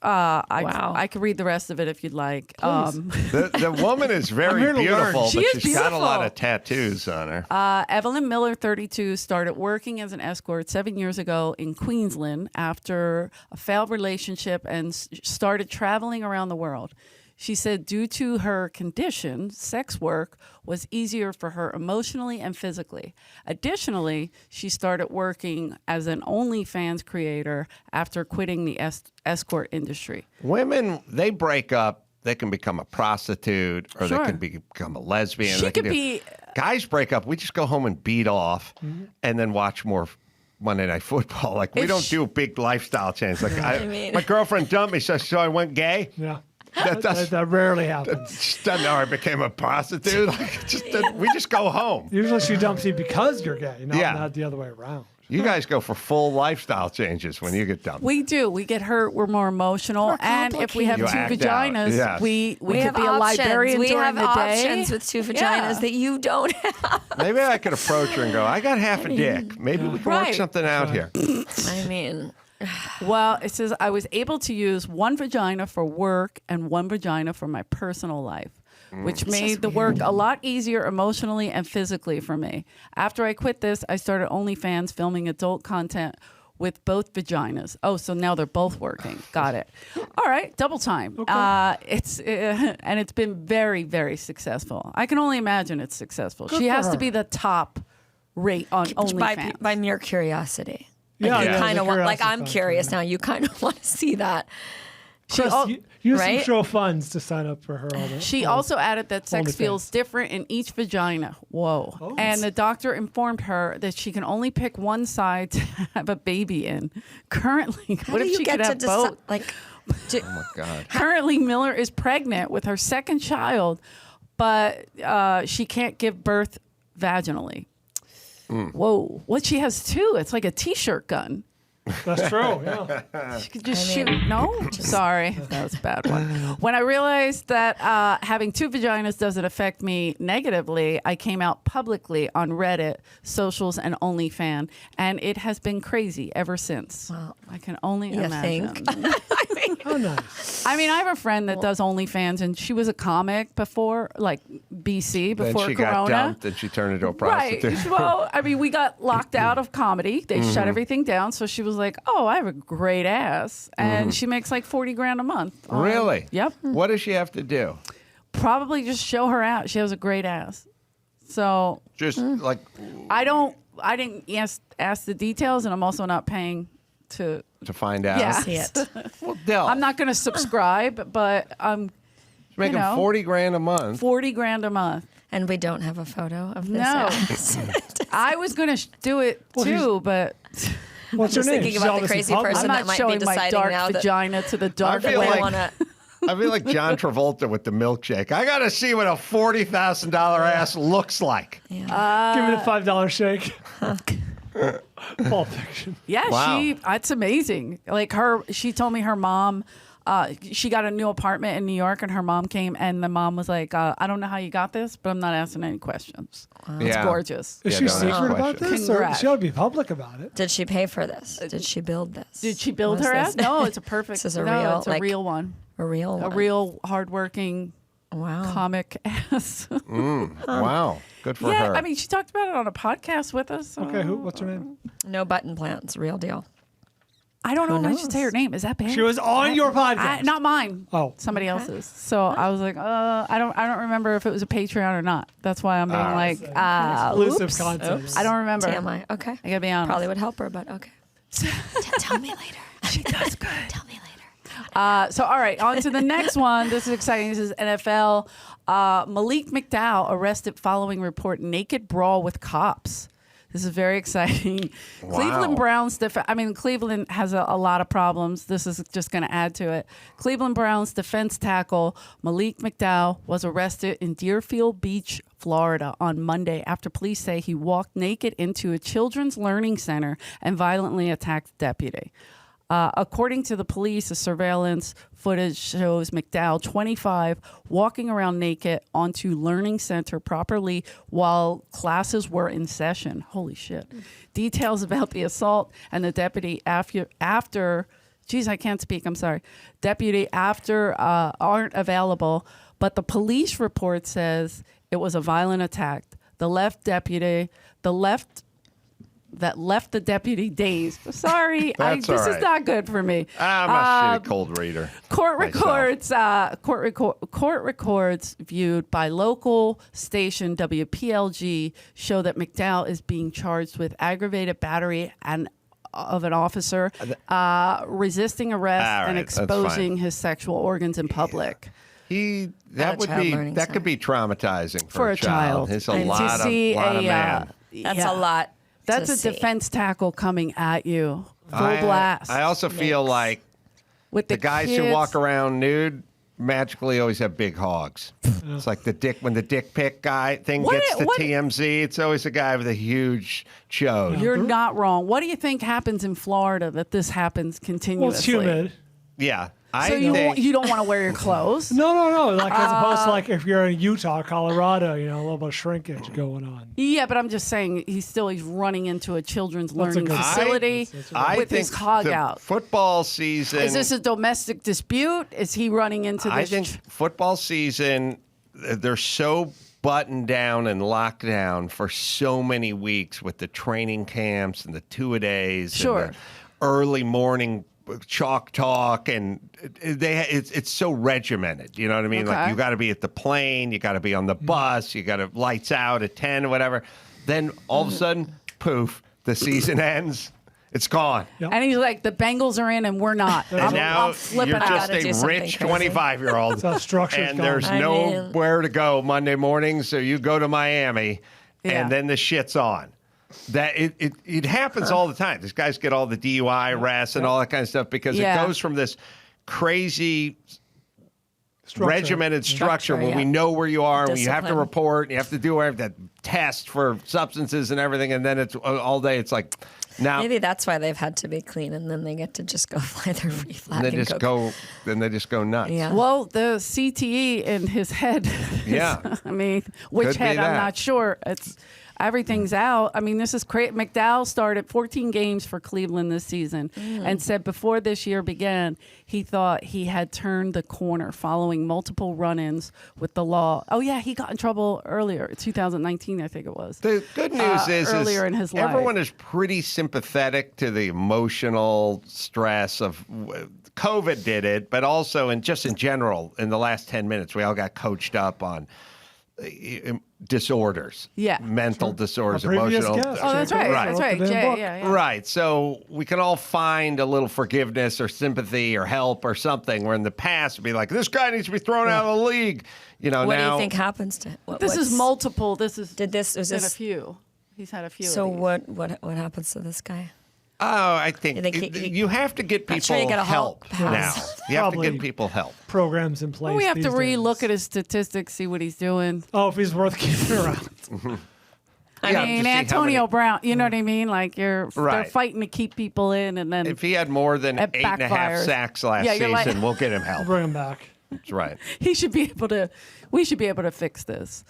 [SPEAKER 10] Wow.
[SPEAKER 3] I could read the rest of it if you'd like.
[SPEAKER 2] The woman is
[SPEAKER 4] I'm
[SPEAKER 2] very
[SPEAKER 4] here to learn.
[SPEAKER 2] beautiful,
[SPEAKER 3] She
[SPEAKER 2] but
[SPEAKER 3] is
[SPEAKER 2] she's got a lot
[SPEAKER 3] beautiful.
[SPEAKER 2] of tattoos on her.
[SPEAKER 3] Evelyn Miller, 32, started working as an escort 7 years ago in Queensland after a failed relationship and started traveling around the world. She said due to her condition, sex work was easier for her emotionally and physically. Additionally, she started working as an OnlyFans creator after quitting the escort industry.
[SPEAKER 2] Women, they break up. They can become a prostitute or
[SPEAKER 3] Sure.
[SPEAKER 2] they can become a lesbian.
[SPEAKER 3] She
[SPEAKER 2] They can
[SPEAKER 3] could be.
[SPEAKER 2] Guys break up. We just go home and beat off and then watch more Monday Night Football. Like, we don't do big lifestyle change. Like, my girlfriend dumped me, so I went gay.
[SPEAKER 4] Yeah.
[SPEAKER 2] That
[SPEAKER 4] That rarely happens.
[SPEAKER 2] I became a prostitute. Like, we just go home.
[SPEAKER 4] Usually she dumps you because you're gay,
[SPEAKER 2] Yeah.
[SPEAKER 4] not the other way around.
[SPEAKER 2] You guys go for full lifestyle changes when you get dumped.
[SPEAKER 3] We do. We get hurt. We're more emotional. And if we have
[SPEAKER 2] You
[SPEAKER 3] two
[SPEAKER 2] act out.
[SPEAKER 3] vaginas,
[SPEAKER 2] Yes.
[SPEAKER 3] we could
[SPEAKER 10] have
[SPEAKER 3] be a librarian
[SPEAKER 10] We
[SPEAKER 3] during
[SPEAKER 10] have
[SPEAKER 3] the day.
[SPEAKER 10] options with two vaginas
[SPEAKER 3] Yeah.
[SPEAKER 10] that you don't have.
[SPEAKER 2] Maybe I could approach her and go, I got half a dick. Maybe we can work
[SPEAKER 3] Right.
[SPEAKER 2] something out here.
[SPEAKER 10] I mean,
[SPEAKER 3] Well, it says I was able to use one vagina for work and one vagina for my personal life, which made the work a lot easier emotionally and physically for me. After I quit this, I started OnlyFans filming adult content with both vaginas. Oh, so now they're both working. Got it. All right, double time. And it's been very, very successful. I can only imagine it's successful. She has to be the top rate on OnlyFans.
[SPEAKER 10] by mere curiosity.
[SPEAKER 4] Yeah,
[SPEAKER 10] You
[SPEAKER 4] yeah,
[SPEAKER 10] kind
[SPEAKER 4] the
[SPEAKER 10] of want, like,
[SPEAKER 4] curiosity
[SPEAKER 10] I'm
[SPEAKER 4] factor,
[SPEAKER 10] curious
[SPEAKER 4] yeah.
[SPEAKER 10] now. You kind of want to see that.
[SPEAKER 4] Chris,
[SPEAKER 3] al-
[SPEAKER 4] use
[SPEAKER 10] right?
[SPEAKER 4] some show funds to sign up for her.
[SPEAKER 3] She also added that sex
[SPEAKER 4] OnlyFans.
[SPEAKER 3] feels different in each vagina. Whoa.
[SPEAKER 4] Oh.
[SPEAKER 3] And the doctor informed her that she can only pick one side to have a baby in. Currently,
[SPEAKER 10] How
[SPEAKER 3] what
[SPEAKER 10] do
[SPEAKER 3] if
[SPEAKER 10] you
[SPEAKER 3] she
[SPEAKER 10] get
[SPEAKER 3] could
[SPEAKER 10] to
[SPEAKER 3] have
[SPEAKER 10] decide?
[SPEAKER 3] both?
[SPEAKER 10] Like,
[SPEAKER 2] Oh, my God.
[SPEAKER 3] Currently, Miller is pregnant with her second child, but she can't give birth vaginally. Whoa. What, she has two? It's like a T-shirt gun.
[SPEAKER 4] That's true. Yeah.
[SPEAKER 3] She could just shoot. No? Sorry. That was a bad one. When I realized that having two vaginas doesn't affect me negatively, I came out publicly on Reddit, socials, and OnlyFans, and it has been crazy ever since.
[SPEAKER 10] Wow.
[SPEAKER 3] I can only
[SPEAKER 10] You
[SPEAKER 3] imagine.
[SPEAKER 10] think?
[SPEAKER 4] How nice.
[SPEAKER 3] I mean, I have a friend that does OnlyFans, and she was a comic before, like BC,
[SPEAKER 2] Then
[SPEAKER 3] before
[SPEAKER 2] she
[SPEAKER 3] Corona.
[SPEAKER 2] got dumped and she turned into a prostitute.
[SPEAKER 3] Right. Well, I mean, we got locked out of comedy. They shut everything down. So she was like, oh, I have a great ass. And she makes like 40 grand a month.
[SPEAKER 2] Really?
[SPEAKER 3] Yep.
[SPEAKER 2] What does she have to do?
[SPEAKER 3] Probably just show her out. She has a great ass. So
[SPEAKER 2] Just like,
[SPEAKER 3] I didn't ask the details, and I'm also not paying to
[SPEAKER 2] find out?
[SPEAKER 3] Yeah.
[SPEAKER 10] See it.
[SPEAKER 2] Well, Del,
[SPEAKER 3] I'm not going to subscribe, but I'm
[SPEAKER 2] she's making
[SPEAKER 3] you know,
[SPEAKER 2] 40 grand a month.
[SPEAKER 3] 40 grand a month.
[SPEAKER 10] And we don't have a photo of this.
[SPEAKER 3] No.
[SPEAKER 10] ass.
[SPEAKER 3] I was going to do it too, but
[SPEAKER 4] What's her
[SPEAKER 10] Just
[SPEAKER 4] name?
[SPEAKER 10] thinking
[SPEAKER 4] She's
[SPEAKER 10] about the
[SPEAKER 4] obviously
[SPEAKER 10] crazy
[SPEAKER 4] public.
[SPEAKER 10] person
[SPEAKER 3] I'm
[SPEAKER 10] that
[SPEAKER 3] not
[SPEAKER 10] might be
[SPEAKER 3] showing my
[SPEAKER 10] deciding
[SPEAKER 3] dark
[SPEAKER 10] now that
[SPEAKER 3] vagina to the dark
[SPEAKER 2] I feel
[SPEAKER 3] web.
[SPEAKER 2] like-
[SPEAKER 10] want to.
[SPEAKER 2] I feel like John Travolta with the milkshake. I got to see what a $40,000 ass looks like.
[SPEAKER 4] Give me the $5 shake. Pulp Fiction.
[SPEAKER 3] Yeah,
[SPEAKER 2] Wow.
[SPEAKER 3] it's amazing. Like she told me her mom, she got a new apartment in New York, and her mom came, and the mom was like, I don't know how you got this, but I'm not asking any questions. It's
[SPEAKER 2] Yeah.
[SPEAKER 3] gorgeous.
[SPEAKER 4] Is
[SPEAKER 2] Yeah,
[SPEAKER 4] she
[SPEAKER 2] don't ask
[SPEAKER 4] secret about
[SPEAKER 2] questions.
[SPEAKER 4] this? Or
[SPEAKER 3] Congrats.
[SPEAKER 4] she ought to be public about it.
[SPEAKER 10] Did she pay for this? Did she build this?
[SPEAKER 3] Did she build
[SPEAKER 10] Was
[SPEAKER 3] her
[SPEAKER 10] this-
[SPEAKER 3] ass? No, it's a perfect.
[SPEAKER 10] This is a
[SPEAKER 3] no,
[SPEAKER 10] real,
[SPEAKER 3] it's a
[SPEAKER 10] like,
[SPEAKER 3] real one.
[SPEAKER 10] A real
[SPEAKER 3] A
[SPEAKER 10] one.
[SPEAKER 3] real hardworking
[SPEAKER 10] Wow.
[SPEAKER 3] comic ass.
[SPEAKER 2] Wow. Good for
[SPEAKER 3] yeah,
[SPEAKER 2] her.
[SPEAKER 3] I mean, she talked about it on a podcast with us.
[SPEAKER 4] Okay, what's her name?
[SPEAKER 10] No button plants. Real deal.
[SPEAKER 3] I don't know
[SPEAKER 10] Who
[SPEAKER 3] if I should say her
[SPEAKER 10] knows?
[SPEAKER 3] name. Is that bad?
[SPEAKER 4] She was on your podcast.
[SPEAKER 3] Not mine.
[SPEAKER 4] Oh.
[SPEAKER 3] Somebody else's. So I was like, I don't remember if it was a Patreon or not. That's why I'm being like,
[SPEAKER 4] Exclusive
[SPEAKER 3] oops.
[SPEAKER 4] content.
[SPEAKER 3] I don't remember.
[SPEAKER 10] TMI. Okay.
[SPEAKER 3] I gotta be honest.
[SPEAKER 10] Probably would help her, but okay. Tell me later.
[SPEAKER 3] She does good.
[SPEAKER 10] Tell me later.
[SPEAKER 3] So, all right, on to the next one. This is exciting. This is NFL. Malik McDowell arrested following report naked brawl with cops. This is very exciting.
[SPEAKER 2] Wow.
[SPEAKER 3] Cleveland Browns. Cleveland has a lot of problems. This is just going to add to it. Cleveland Browns defense tackle Malik McDowell was arrested in Deerfield Beach, Florida on Monday after police say he walked naked into a children's learning center and violently attacked the deputy. According to the police, the surveillance footage shows McDowell, 25, walking around naked onto Learning Center properly while classes were in session. Holy shit. Details about the assault and the deputy after geez, I can't speak, I'm sorry. Deputy after aren't available, but the police report says it was a violent attack. The left that left the deputy dazed. Sorry,
[SPEAKER 2] That's
[SPEAKER 3] this
[SPEAKER 2] all
[SPEAKER 3] is
[SPEAKER 2] right.
[SPEAKER 3] not good for me.
[SPEAKER 2] I'm a shitty cold reader.
[SPEAKER 3] Court
[SPEAKER 2] myself.
[SPEAKER 3] records. Court records viewed by local station WPLG show that McDowell is being charged with aggravated battery of an officer, resisting arrest and exposing his sexual organs in public.
[SPEAKER 2] That could be traumatizing for a child. It's a
[SPEAKER 3] And
[SPEAKER 2] lot
[SPEAKER 3] to see
[SPEAKER 2] of man.
[SPEAKER 10] That's a lot.
[SPEAKER 3] That's a defense tackle coming at you, full blast.
[SPEAKER 2] I also feel like
[SPEAKER 3] with
[SPEAKER 2] the guys who walk around nude magically always have big hogs. It's like when the dick pic guy thing gets to TMZ, it's always a guy with a huge chode.
[SPEAKER 3] You're not wrong. What do you think happens in Florida that this happens continuously?
[SPEAKER 4] Well, it's humid.
[SPEAKER 2] Yeah.
[SPEAKER 3] So you don't want to wear your clothes?
[SPEAKER 4] No. Like as opposed to like if you're in Utah, Colorado, a little bit of shrinkage going on.
[SPEAKER 3] Yeah, but I'm just saying he's running into a children's learning facility with his hog out.
[SPEAKER 2] Football season.
[SPEAKER 3] Is this a domestic dispute? Is he running into this?
[SPEAKER 2] I think football season, they're so buttoned down and locked down for so many weeks with the training camps and the two-a-days and the early morning chalk talk, and it's so regimented. You know what I mean? Like you got to be at the plane, you got to be on the bus, you got to lights out at 10 or whatever. Then all of a sudden, poof, the season ends. It's gone.
[SPEAKER 3] Yep. And he's like, the Bengals are in and we're not.
[SPEAKER 2] And now
[SPEAKER 3] I'm flipping
[SPEAKER 2] you're
[SPEAKER 3] out.
[SPEAKER 2] just a rich 25-year-old.
[SPEAKER 4] And
[SPEAKER 2] there's nowhere to go Monday morning, so you go to Miami, and then the shit's on. That it happens all the time. These guys get all the DUI arrests and all that kind of stuff because it goes from this crazy regimented structure where we know where you are and you have to report and you have to do that test for substances and everything, and then it's all day. It's like now
[SPEAKER 10] maybe that's why they've had to be clean, and then they get to just go fly their free flag.
[SPEAKER 2] They just go nuts.
[SPEAKER 10] Yeah.
[SPEAKER 3] Well, the CTE in his head. I mean, which head? I'm not sure. Everything's out. I mean, this is crazy. McDowell started 14 games for Cleveland this season and said before this year began, he thought he had turned the corner following multiple run-ins with the law. Oh, yeah, he got in trouble earlier, 2019, I think it was.
[SPEAKER 2] The good news is
[SPEAKER 3] earlier in his life.
[SPEAKER 2] Everyone is pretty sympathetic to the emotional stress of COVID did it, but also just in general, in the last 10 minutes, we all got coached up on disorders, mental disorders, emotional.
[SPEAKER 3] Oh, that's right. That's right. Jay,
[SPEAKER 2] Right. So we can all find a little forgiveness or sympathy or help or something. Where in the past, it'd be like, this guy needs to be thrown out of the league.
[SPEAKER 10] What
[SPEAKER 2] now,
[SPEAKER 10] do you think happens to him?
[SPEAKER 3] This is multiple. This is.
[SPEAKER 10] Was this
[SPEAKER 3] a few? He's had a few.
[SPEAKER 10] So what happens to this guy?
[SPEAKER 2] Oh, I think you have to get people help now. You have to get people help.
[SPEAKER 4] Programs in place.
[SPEAKER 3] Well, we have to re-look at his statistics, see what he's doing.
[SPEAKER 4] Oh, if he's worth keeping around.
[SPEAKER 3] I mean, Antonio Brown, you know what I mean? Like they're fighting to keep people in, and then
[SPEAKER 2] if he had more than 8.5 sacks last season, we'll get him help.
[SPEAKER 4] Bring him back.
[SPEAKER 2] That's right.
[SPEAKER 3] He should be able to. We should be able to fix this.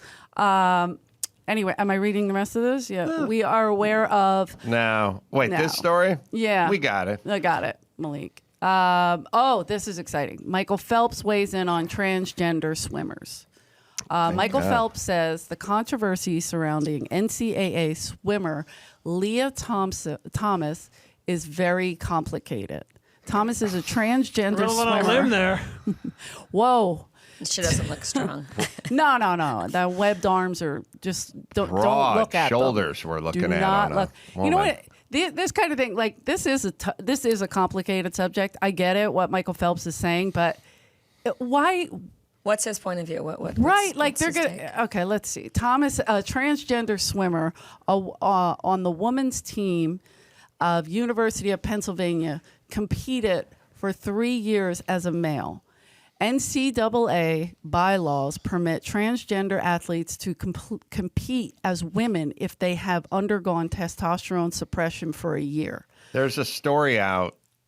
[SPEAKER 3] Anyway, am I reading the rest of this? Yeah. We are aware of...
[SPEAKER 2] No. Wait, this story?
[SPEAKER 3] Yeah.
[SPEAKER 2] We got it.
[SPEAKER 3] I got it, Malik. This is exciting. Michael Phelps weighs in on transgender swimmers. Michael Phelps says the controversy surrounding NCAA swimmer Leah Thomas is very complicated. Thomas is a transgender swimmer.
[SPEAKER 4] I live there.
[SPEAKER 3] Whoa.
[SPEAKER 10] She doesn't look strong.
[SPEAKER 3] No. The webbed arms are just don't look at
[SPEAKER 2] shoulders.
[SPEAKER 3] them.
[SPEAKER 2] We're looking
[SPEAKER 3] Do
[SPEAKER 2] at.
[SPEAKER 3] not look. You know what? This kind of thing, like this is a complicated subject. I get it, what Michael Phelps is saying, but why?
[SPEAKER 10] What's his point of view?
[SPEAKER 3] What's they're gonna. Okay, let's see. Thomas, a transgender swimmer on the women's team of University of Pennsylvania, competed for 3 years as a male. NCAA bylaws permit transgender athletes to compete as women if they have undergone testosterone suppression for a year.
[SPEAKER 2] There's a story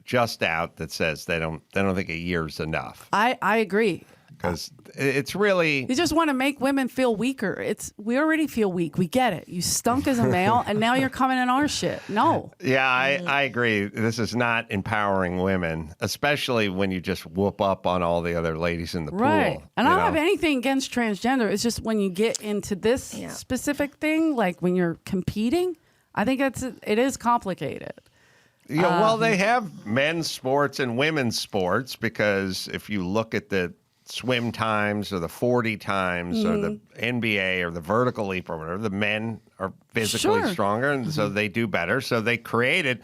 [SPEAKER 2] just out that says they don't think a year's enough.
[SPEAKER 3] I agree.
[SPEAKER 2] Because it's really...
[SPEAKER 3] You just want to make women feel weaker. We already feel weak. We get it. You stunk as a male, and now you're coming in our shit. No.
[SPEAKER 2] Yeah, I agree. This is not empowering women, especially when you just whoop up on all the other ladies in the pool.
[SPEAKER 3] Right. And I don't have anything against transgender. It's just when you get into this specific thing, like when you're competing, I think it is complicated.
[SPEAKER 2] Yeah, well, they have men's sports and women's sports because if you look at the swim times or the 40 times or the NBA or the vertical leap or whatever, the men are physically stronger, and so they do better. So they created,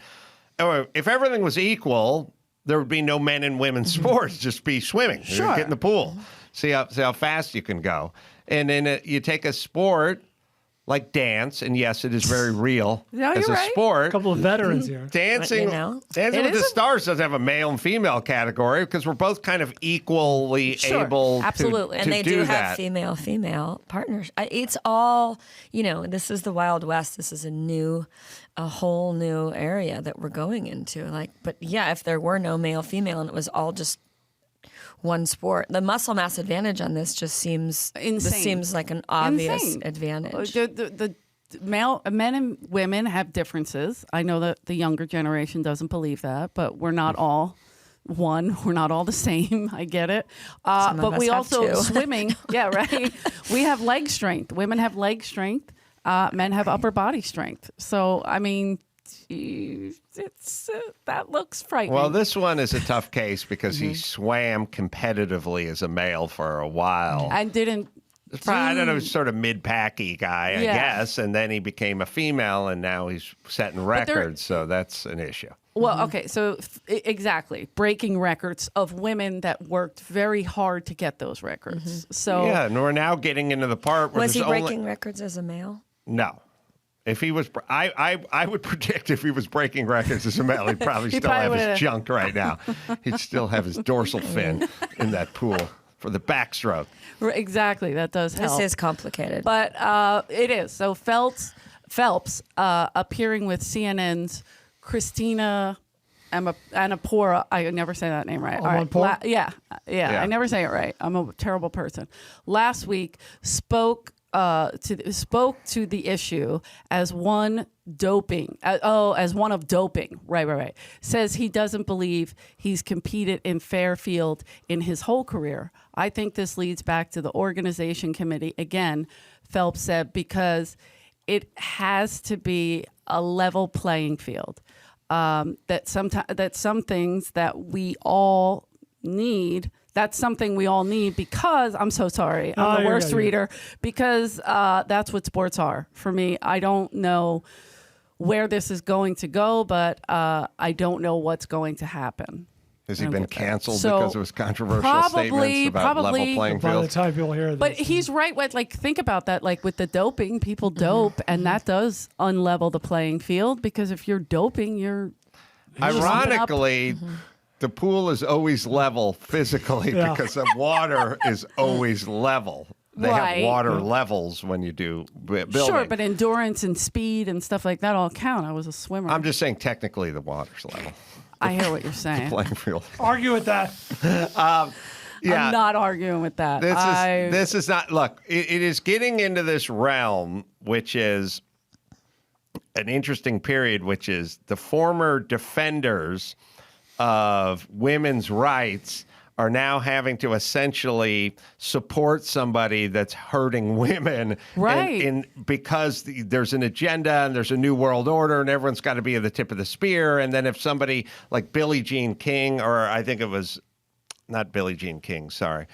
[SPEAKER 2] if everything was equal, there would be no men and women's sports, just be swimming. You get in the pool, see how fast you can go. And then you take a sport like dance, and yes, it is very real as a sport.
[SPEAKER 4] A couple of veterans here.
[SPEAKER 2] Dancing with the Stars doesn't have a male and female category because we're both kind of equally able
[SPEAKER 10] absolutely.
[SPEAKER 2] to
[SPEAKER 10] And they
[SPEAKER 2] do
[SPEAKER 10] have
[SPEAKER 2] that.
[SPEAKER 10] female partners. It's all, this is the Wild West. This is a whole new area that we're going into. But yeah, if there were no male, female, and it was all just one sport, the muscle mass advantage on this just seems insane. This seems like an obvious advantage.
[SPEAKER 3] The men and women have differences. I know that the younger generation doesn't believe that, but we're not all one. We're not all the same. I get it. But we also swimming. Yeah, right. We have leg strength. Women have leg strength. Men have upper body strength. So I mean, it's that looks frightening.
[SPEAKER 2] Well, this one is a tough case because he swam competitively as a male for a while
[SPEAKER 3] and didn't.
[SPEAKER 2] I don't know, sort of mid-packy guy, I guess, and then he became a female, and now he's setting records, so that's an issue.
[SPEAKER 3] Well, okay, so exactly, breaking records of women that worked very hard to get those records. So
[SPEAKER 2] yeah, and we're now getting into the part where
[SPEAKER 10] was he breaking records as a male?
[SPEAKER 2] No. If he was, I would predict if he was breaking records as a male, he'd probably still have his junk right now. He'd still have his dorsal fin in that pool for the backstroke.
[SPEAKER 3] Exactly, that does help.
[SPEAKER 10] This is complicated,
[SPEAKER 3] but it is. So Phelps appearing with CNN's Christina Anapora. I never say that name right. Yeah. I never say it right. I'm a terrible person. Last week spoke to the issue as one of doping. Right. Says he doesn't believe he's competed in fair field in his whole career. I think this leads back to the organization committee. Again, Phelps said, because it has to be a level playing field. That some things that we all need. That's something we all need because I'm so sorry. I'm the worst reader because that's what sports are for me. I don't know where this is going to go, but I don't know what's going to happen.
[SPEAKER 2] Has he been canceled because of his controversial statements about level playing field?
[SPEAKER 4] By the time people hear this.
[SPEAKER 3] But he's right. Think about that. Like with the doping, people dope, and that does unlevel the playing field because if you're doping, you're
[SPEAKER 2] ironically. The pool is always level physically because the water is always level. They have water levels when you do building.
[SPEAKER 3] Sure, but endurance and speed and stuff like that all count. I was a swimmer.
[SPEAKER 2] I'm just saying technically the water's level.
[SPEAKER 3] I hear what you're saying.
[SPEAKER 2] The playing field.
[SPEAKER 4] Argue with that.
[SPEAKER 3] I'm not arguing with that.
[SPEAKER 2] This is not, look, it is getting into this realm, which is an interesting period, which is the former defenders of women's rights are now having to essentially support somebody that's hurting women.
[SPEAKER 3] Right.
[SPEAKER 2] And because there's an agenda and there's a new world order and everyone's got to be at the tip of the spear. And then if somebody like Billie Jean King, or I think it was not Billie Jean King, sorry.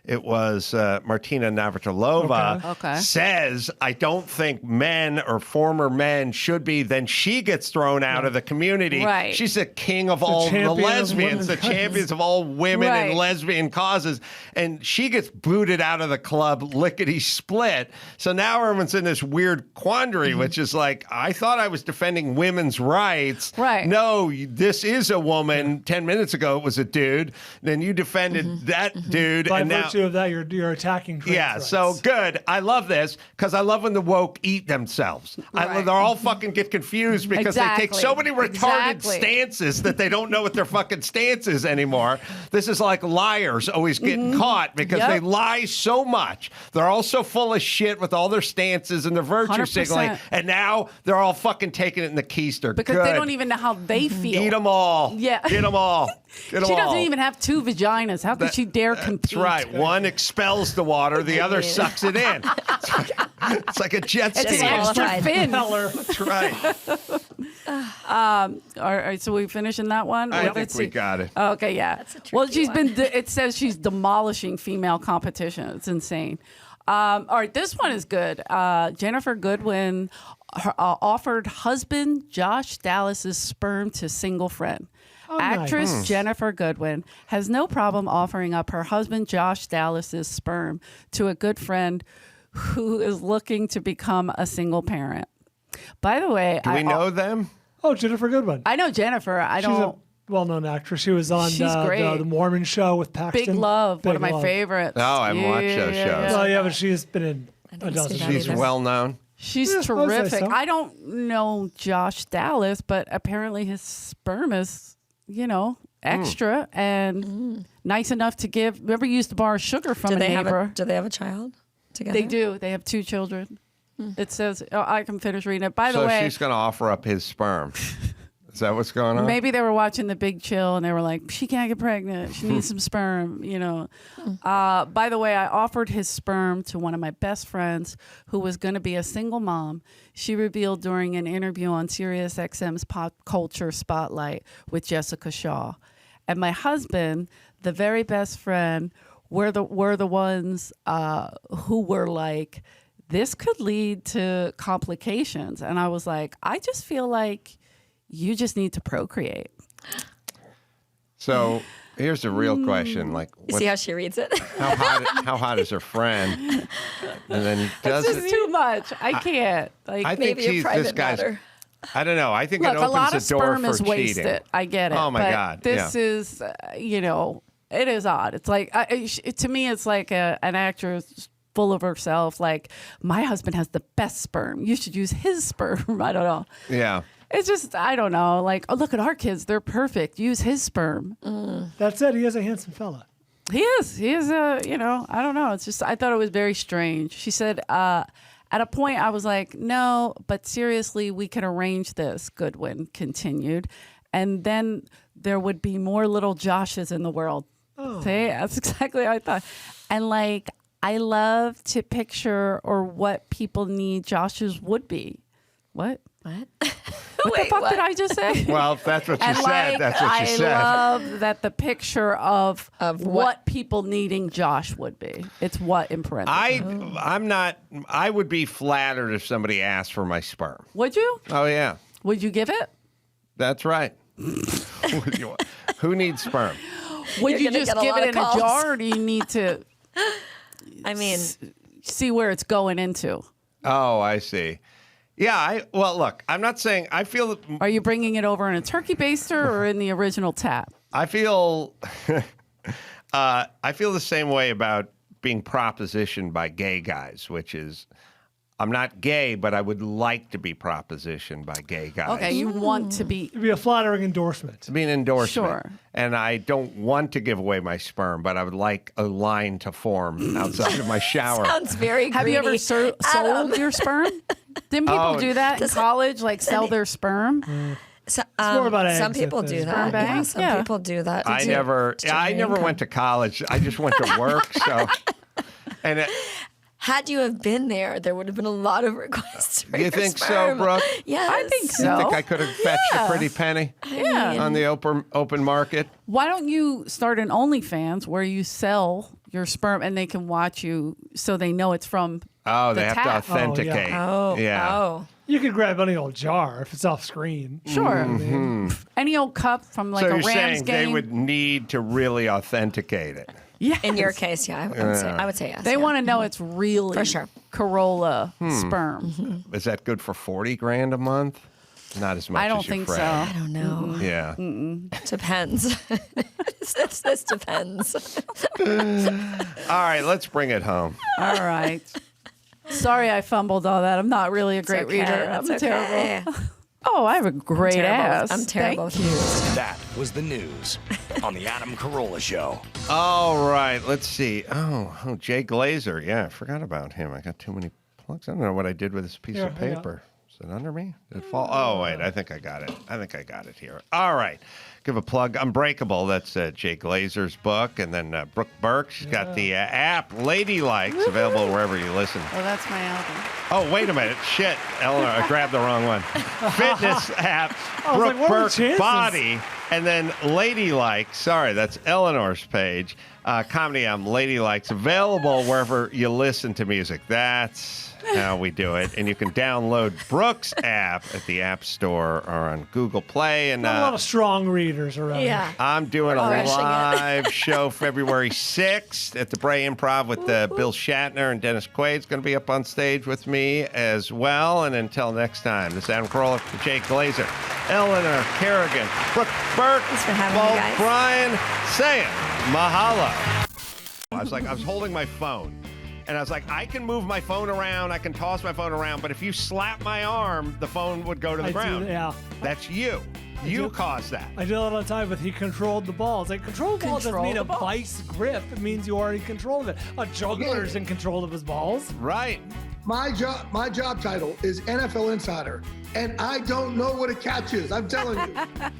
[SPEAKER 2] It was Martina Navratilova says, I don't think men or former men should be, then she gets thrown out of the community.
[SPEAKER 3] Right.
[SPEAKER 2] She's the king of all the lesbians, the champions of all women and lesbian causes. And she gets booted out of the club lickety split. So now everyone's in this weird quandary, which is like, I thought I was defending women's rights.
[SPEAKER 3] Right.
[SPEAKER 2] No, this is a woman. 10 minutes ago, it was a dude. Then you defended that dude.
[SPEAKER 4] By
[SPEAKER 2] and now
[SPEAKER 4] of that, you're attacking trans rights.
[SPEAKER 2] So good. I love this because I love when the woke eat themselves. They're all fucking get confused because they take so many retarded stances that they don't know what their fucking stance is anymore. This is like liars always getting caught because they lie so much. They're all so full of shit with all their stances and their virtue
[SPEAKER 3] 100%.
[SPEAKER 2] signaling, and now they're all fucking taking it in the keister.
[SPEAKER 3] Because they don't even know how they feel.
[SPEAKER 2] Eat them all.
[SPEAKER 3] Yeah.
[SPEAKER 2] Get them all.
[SPEAKER 3] She doesn't even have two vaginas. How could she dare compete?
[SPEAKER 2] That's right. One expels the water, the other sucks it in. It's like a jet ski.
[SPEAKER 3] It's an extra fin.
[SPEAKER 2] That's right.
[SPEAKER 3] All right, so we finishing that one?
[SPEAKER 2] I think we got it.
[SPEAKER 3] Okay, yeah. Well, it says she's demolishing female competition. It's insane. All right, this one is good. Jennifer Goodwin offered husband Josh Dallas's sperm to single friend. Actress Jennifer Goodwin has no problem offering up her husband Josh Dallas's sperm to a good friend who is looking to become a single parent. By the way,
[SPEAKER 2] do we know them?
[SPEAKER 4] Oh, Jennifer Goodwin.
[SPEAKER 3] I know Jennifer. She's
[SPEAKER 4] a well-known actress. She was on the Mormon show with Paxton.
[SPEAKER 3] Big Love, one of my favorites.
[SPEAKER 2] Oh, I haven't watched those shows.
[SPEAKER 4] Well, yeah, but she's been in a dozen.
[SPEAKER 2] She's well-known.
[SPEAKER 3] She's terrific. I don't know Josh Dallas, but apparently his sperm is, extra and nice enough to give. Remember, you used to borrow sugar from a neighbor.
[SPEAKER 10] Do they have a child together?
[SPEAKER 3] They do. They have 2 children. It says, I can finish reading it. By the way.
[SPEAKER 2] So she's going to offer up his sperm. Is that what's going on?
[SPEAKER 3] Maybe they were watching The Big Chill and they were like, she can't get pregnant. She needs some sperm, By the way, I offered his sperm to one of my best friends who was going to be a single mom. She revealed during an interview on SiriusXM's Pop Culture Spotlight with Jessica Shaw. And my husband, the very best friend, were the ones who were like, this could lead to complications. And I was like, I just feel like you just need to procreate.
[SPEAKER 2] So here's the real question:
[SPEAKER 10] you see how she reads it?
[SPEAKER 2] How hot is her friend? And then
[SPEAKER 3] does it's just too much. I can't.
[SPEAKER 2] I think this guy's. I don't know. I think it opens
[SPEAKER 3] a lot
[SPEAKER 2] the
[SPEAKER 3] of
[SPEAKER 2] door
[SPEAKER 3] sperm
[SPEAKER 2] for
[SPEAKER 3] is
[SPEAKER 2] cheating.
[SPEAKER 3] wasted. I get it.
[SPEAKER 2] Oh my God!
[SPEAKER 3] This is, it is odd. It's like to me, it's like an actress full of herself. Like, my husband has the best sperm. You should use his sperm. I don't know.
[SPEAKER 2] Yeah.
[SPEAKER 3] It's just, I don't know. Like, oh, look at our kids. They're perfect. Use his sperm.
[SPEAKER 4] That's it. He is a handsome fella.
[SPEAKER 3] He is. He is I don't know. It's just, I thought it was very strange. She said, at a point I was like, no, but seriously, we can arrange this. Goodwin continued. And then there would be more little Joshes in the world. Oh. See, that's exactly what I thought. And I love to picture what people need Joshes would be. What?
[SPEAKER 10] What?
[SPEAKER 3] What the fuck did I just say?
[SPEAKER 2] Well, that's what you said. That's what you said.
[SPEAKER 3] I love that the picture of what people needing Josh would be. It's what in parentheses.
[SPEAKER 2] I'm not. I would be flattered if somebody asked for my sperm.
[SPEAKER 3] Would you?
[SPEAKER 2] Oh yeah.
[SPEAKER 3] Would you give it?
[SPEAKER 2] That's right. Who needs sperm?
[SPEAKER 3] Would you just give it in a jar, or do you need to?
[SPEAKER 10] I mean,
[SPEAKER 3] see where it's going into.
[SPEAKER 2] Oh, I see. Yeah, well, look, I'm not saying, I feel that...
[SPEAKER 3] Are you bringing it over in a turkey baster or in the original tap?
[SPEAKER 2] I feel the same way about being propositioned by gay guys, which is, I'm not gay, but I would like to be propositioned by gay guys.
[SPEAKER 3] Okay, you want to be...
[SPEAKER 4] It'd be a flattering endorsement.
[SPEAKER 2] To be an endorsement.
[SPEAKER 3] Sure.
[SPEAKER 2] And I don't want to give away my sperm, but I would like a line to form outside of my shower.
[SPEAKER 10] Sounds very greedy.
[SPEAKER 3] Have you ever sold your sperm? Didn't people do that in college, sell their sperm?
[SPEAKER 4] So, more about
[SPEAKER 10] some people do that. Yeah, some people do that.
[SPEAKER 2] I never went to college. I just went to work. So,
[SPEAKER 10] had you have been there, there would have been a lot of requests for
[SPEAKER 2] You think
[SPEAKER 10] sperm.
[SPEAKER 2] so, Brooke?
[SPEAKER 10] Yes.
[SPEAKER 3] I think so.
[SPEAKER 2] You think I could have fetched a pretty penny on the open market?
[SPEAKER 3] Why don't you start an OnlyFans where you sell your sperm and they can watch you so they know it's from
[SPEAKER 2] they have to authenticate.
[SPEAKER 10] Oh.
[SPEAKER 4] You could grab any old jar if it's off screen.
[SPEAKER 3] Sure. Any old cup from
[SPEAKER 2] so
[SPEAKER 3] a
[SPEAKER 2] you're
[SPEAKER 3] Rams
[SPEAKER 2] saying
[SPEAKER 3] game.
[SPEAKER 2] They would need to really authenticate it.
[SPEAKER 3] Yes.
[SPEAKER 10] In your case, yeah, I would say yes.
[SPEAKER 3] They want to know it's really
[SPEAKER 10] for sure.
[SPEAKER 3] Carolla sperm.
[SPEAKER 10] Mm-hmm.
[SPEAKER 2] Is that good for $40,000 a month? Not as much.
[SPEAKER 3] I don't
[SPEAKER 2] as your
[SPEAKER 3] think
[SPEAKER 2] friend.
[SPEAKER 3] so.
[SPEAKER 10] I don't know.
[SPEAKER 2] Yeah.
[SPEAKER 10] Depends. this depends.
[SPEAKER 2] All right, let's bring it home.
[SPEAKER 3] All right. Sorry I fumbled all that. I'm not really a great reader. I'm terrible. Oh, I have a great ass.
[SPEAKER 10] I'm terrible.
[SPEAKER 1] That was the news on the Adam Carolla Show.
[SPEAKER 2] All right, let's see. Jay Glazer. Yeah, I forgot about him. I got too many plugs. I don't know what I did with this piece of paper. Is it under me? Did it fall? Oh, wait. I think I got it here. All right. Give a plug. Unbreakable. That's Jay Glazer's book. And then Brooke Burke. She's got the app Ladylike. It's available wherever you listen.
[SPEAKER 3] Oh, that's my album.
[SPEAKER 2] Oh, wait a minute. Shit. Eleanor, I grabbed the wrong one. Fitness app. Brooke
[SPEAKER 4] like,
[SPEAKER 2] Burke Body. And then Ladylike. Sorry, that's Eleanor's page. Comedy album Ladylike's available wherever you listen to music. That's how we do it. And you can download Brooke's app at the App Store or on Google Play. And
[SPEAKER 4] Not a lot of strong readers around.
[SPEAKER 10] Yeah.
[SPEAKER 2] I'm doing a
[SPEAKER 10] Crushing it.
[SPEAKER 2] live show February 6th at the Bray Improv with Bill Shatner, and Dennis Quaid's going to be up on stage with me as well. And until next time, this is Adam Carolla, Jake Glazer, Eleanor Kerrigan, Brooke Burke,
[SPEAKER 10] Thanks for having
[SPEAKER 2] Paul
[SPEAKER 10] me, guys.
[SPEAKER 2] Brian, saying mahalo. I was holding my phone. And I was like, I can move my phone around, I can toss my phone around, but if you slap my arm, the phone would go to the ground. That's you. You caused that.
[SPEAKER 4] I do that all the time, but he controlled the ball. It's like, control the ball doesn't mean a
[SPEAKER 10] ball.
[SPEAKER 4] vice grip. It means you already controlled it. A juggler's in control of his balls.
[SPEAKER 2] Right.
[SPEAKER 8] My job title is NFL Insider, and I don't know what a catch is. I'm telling you.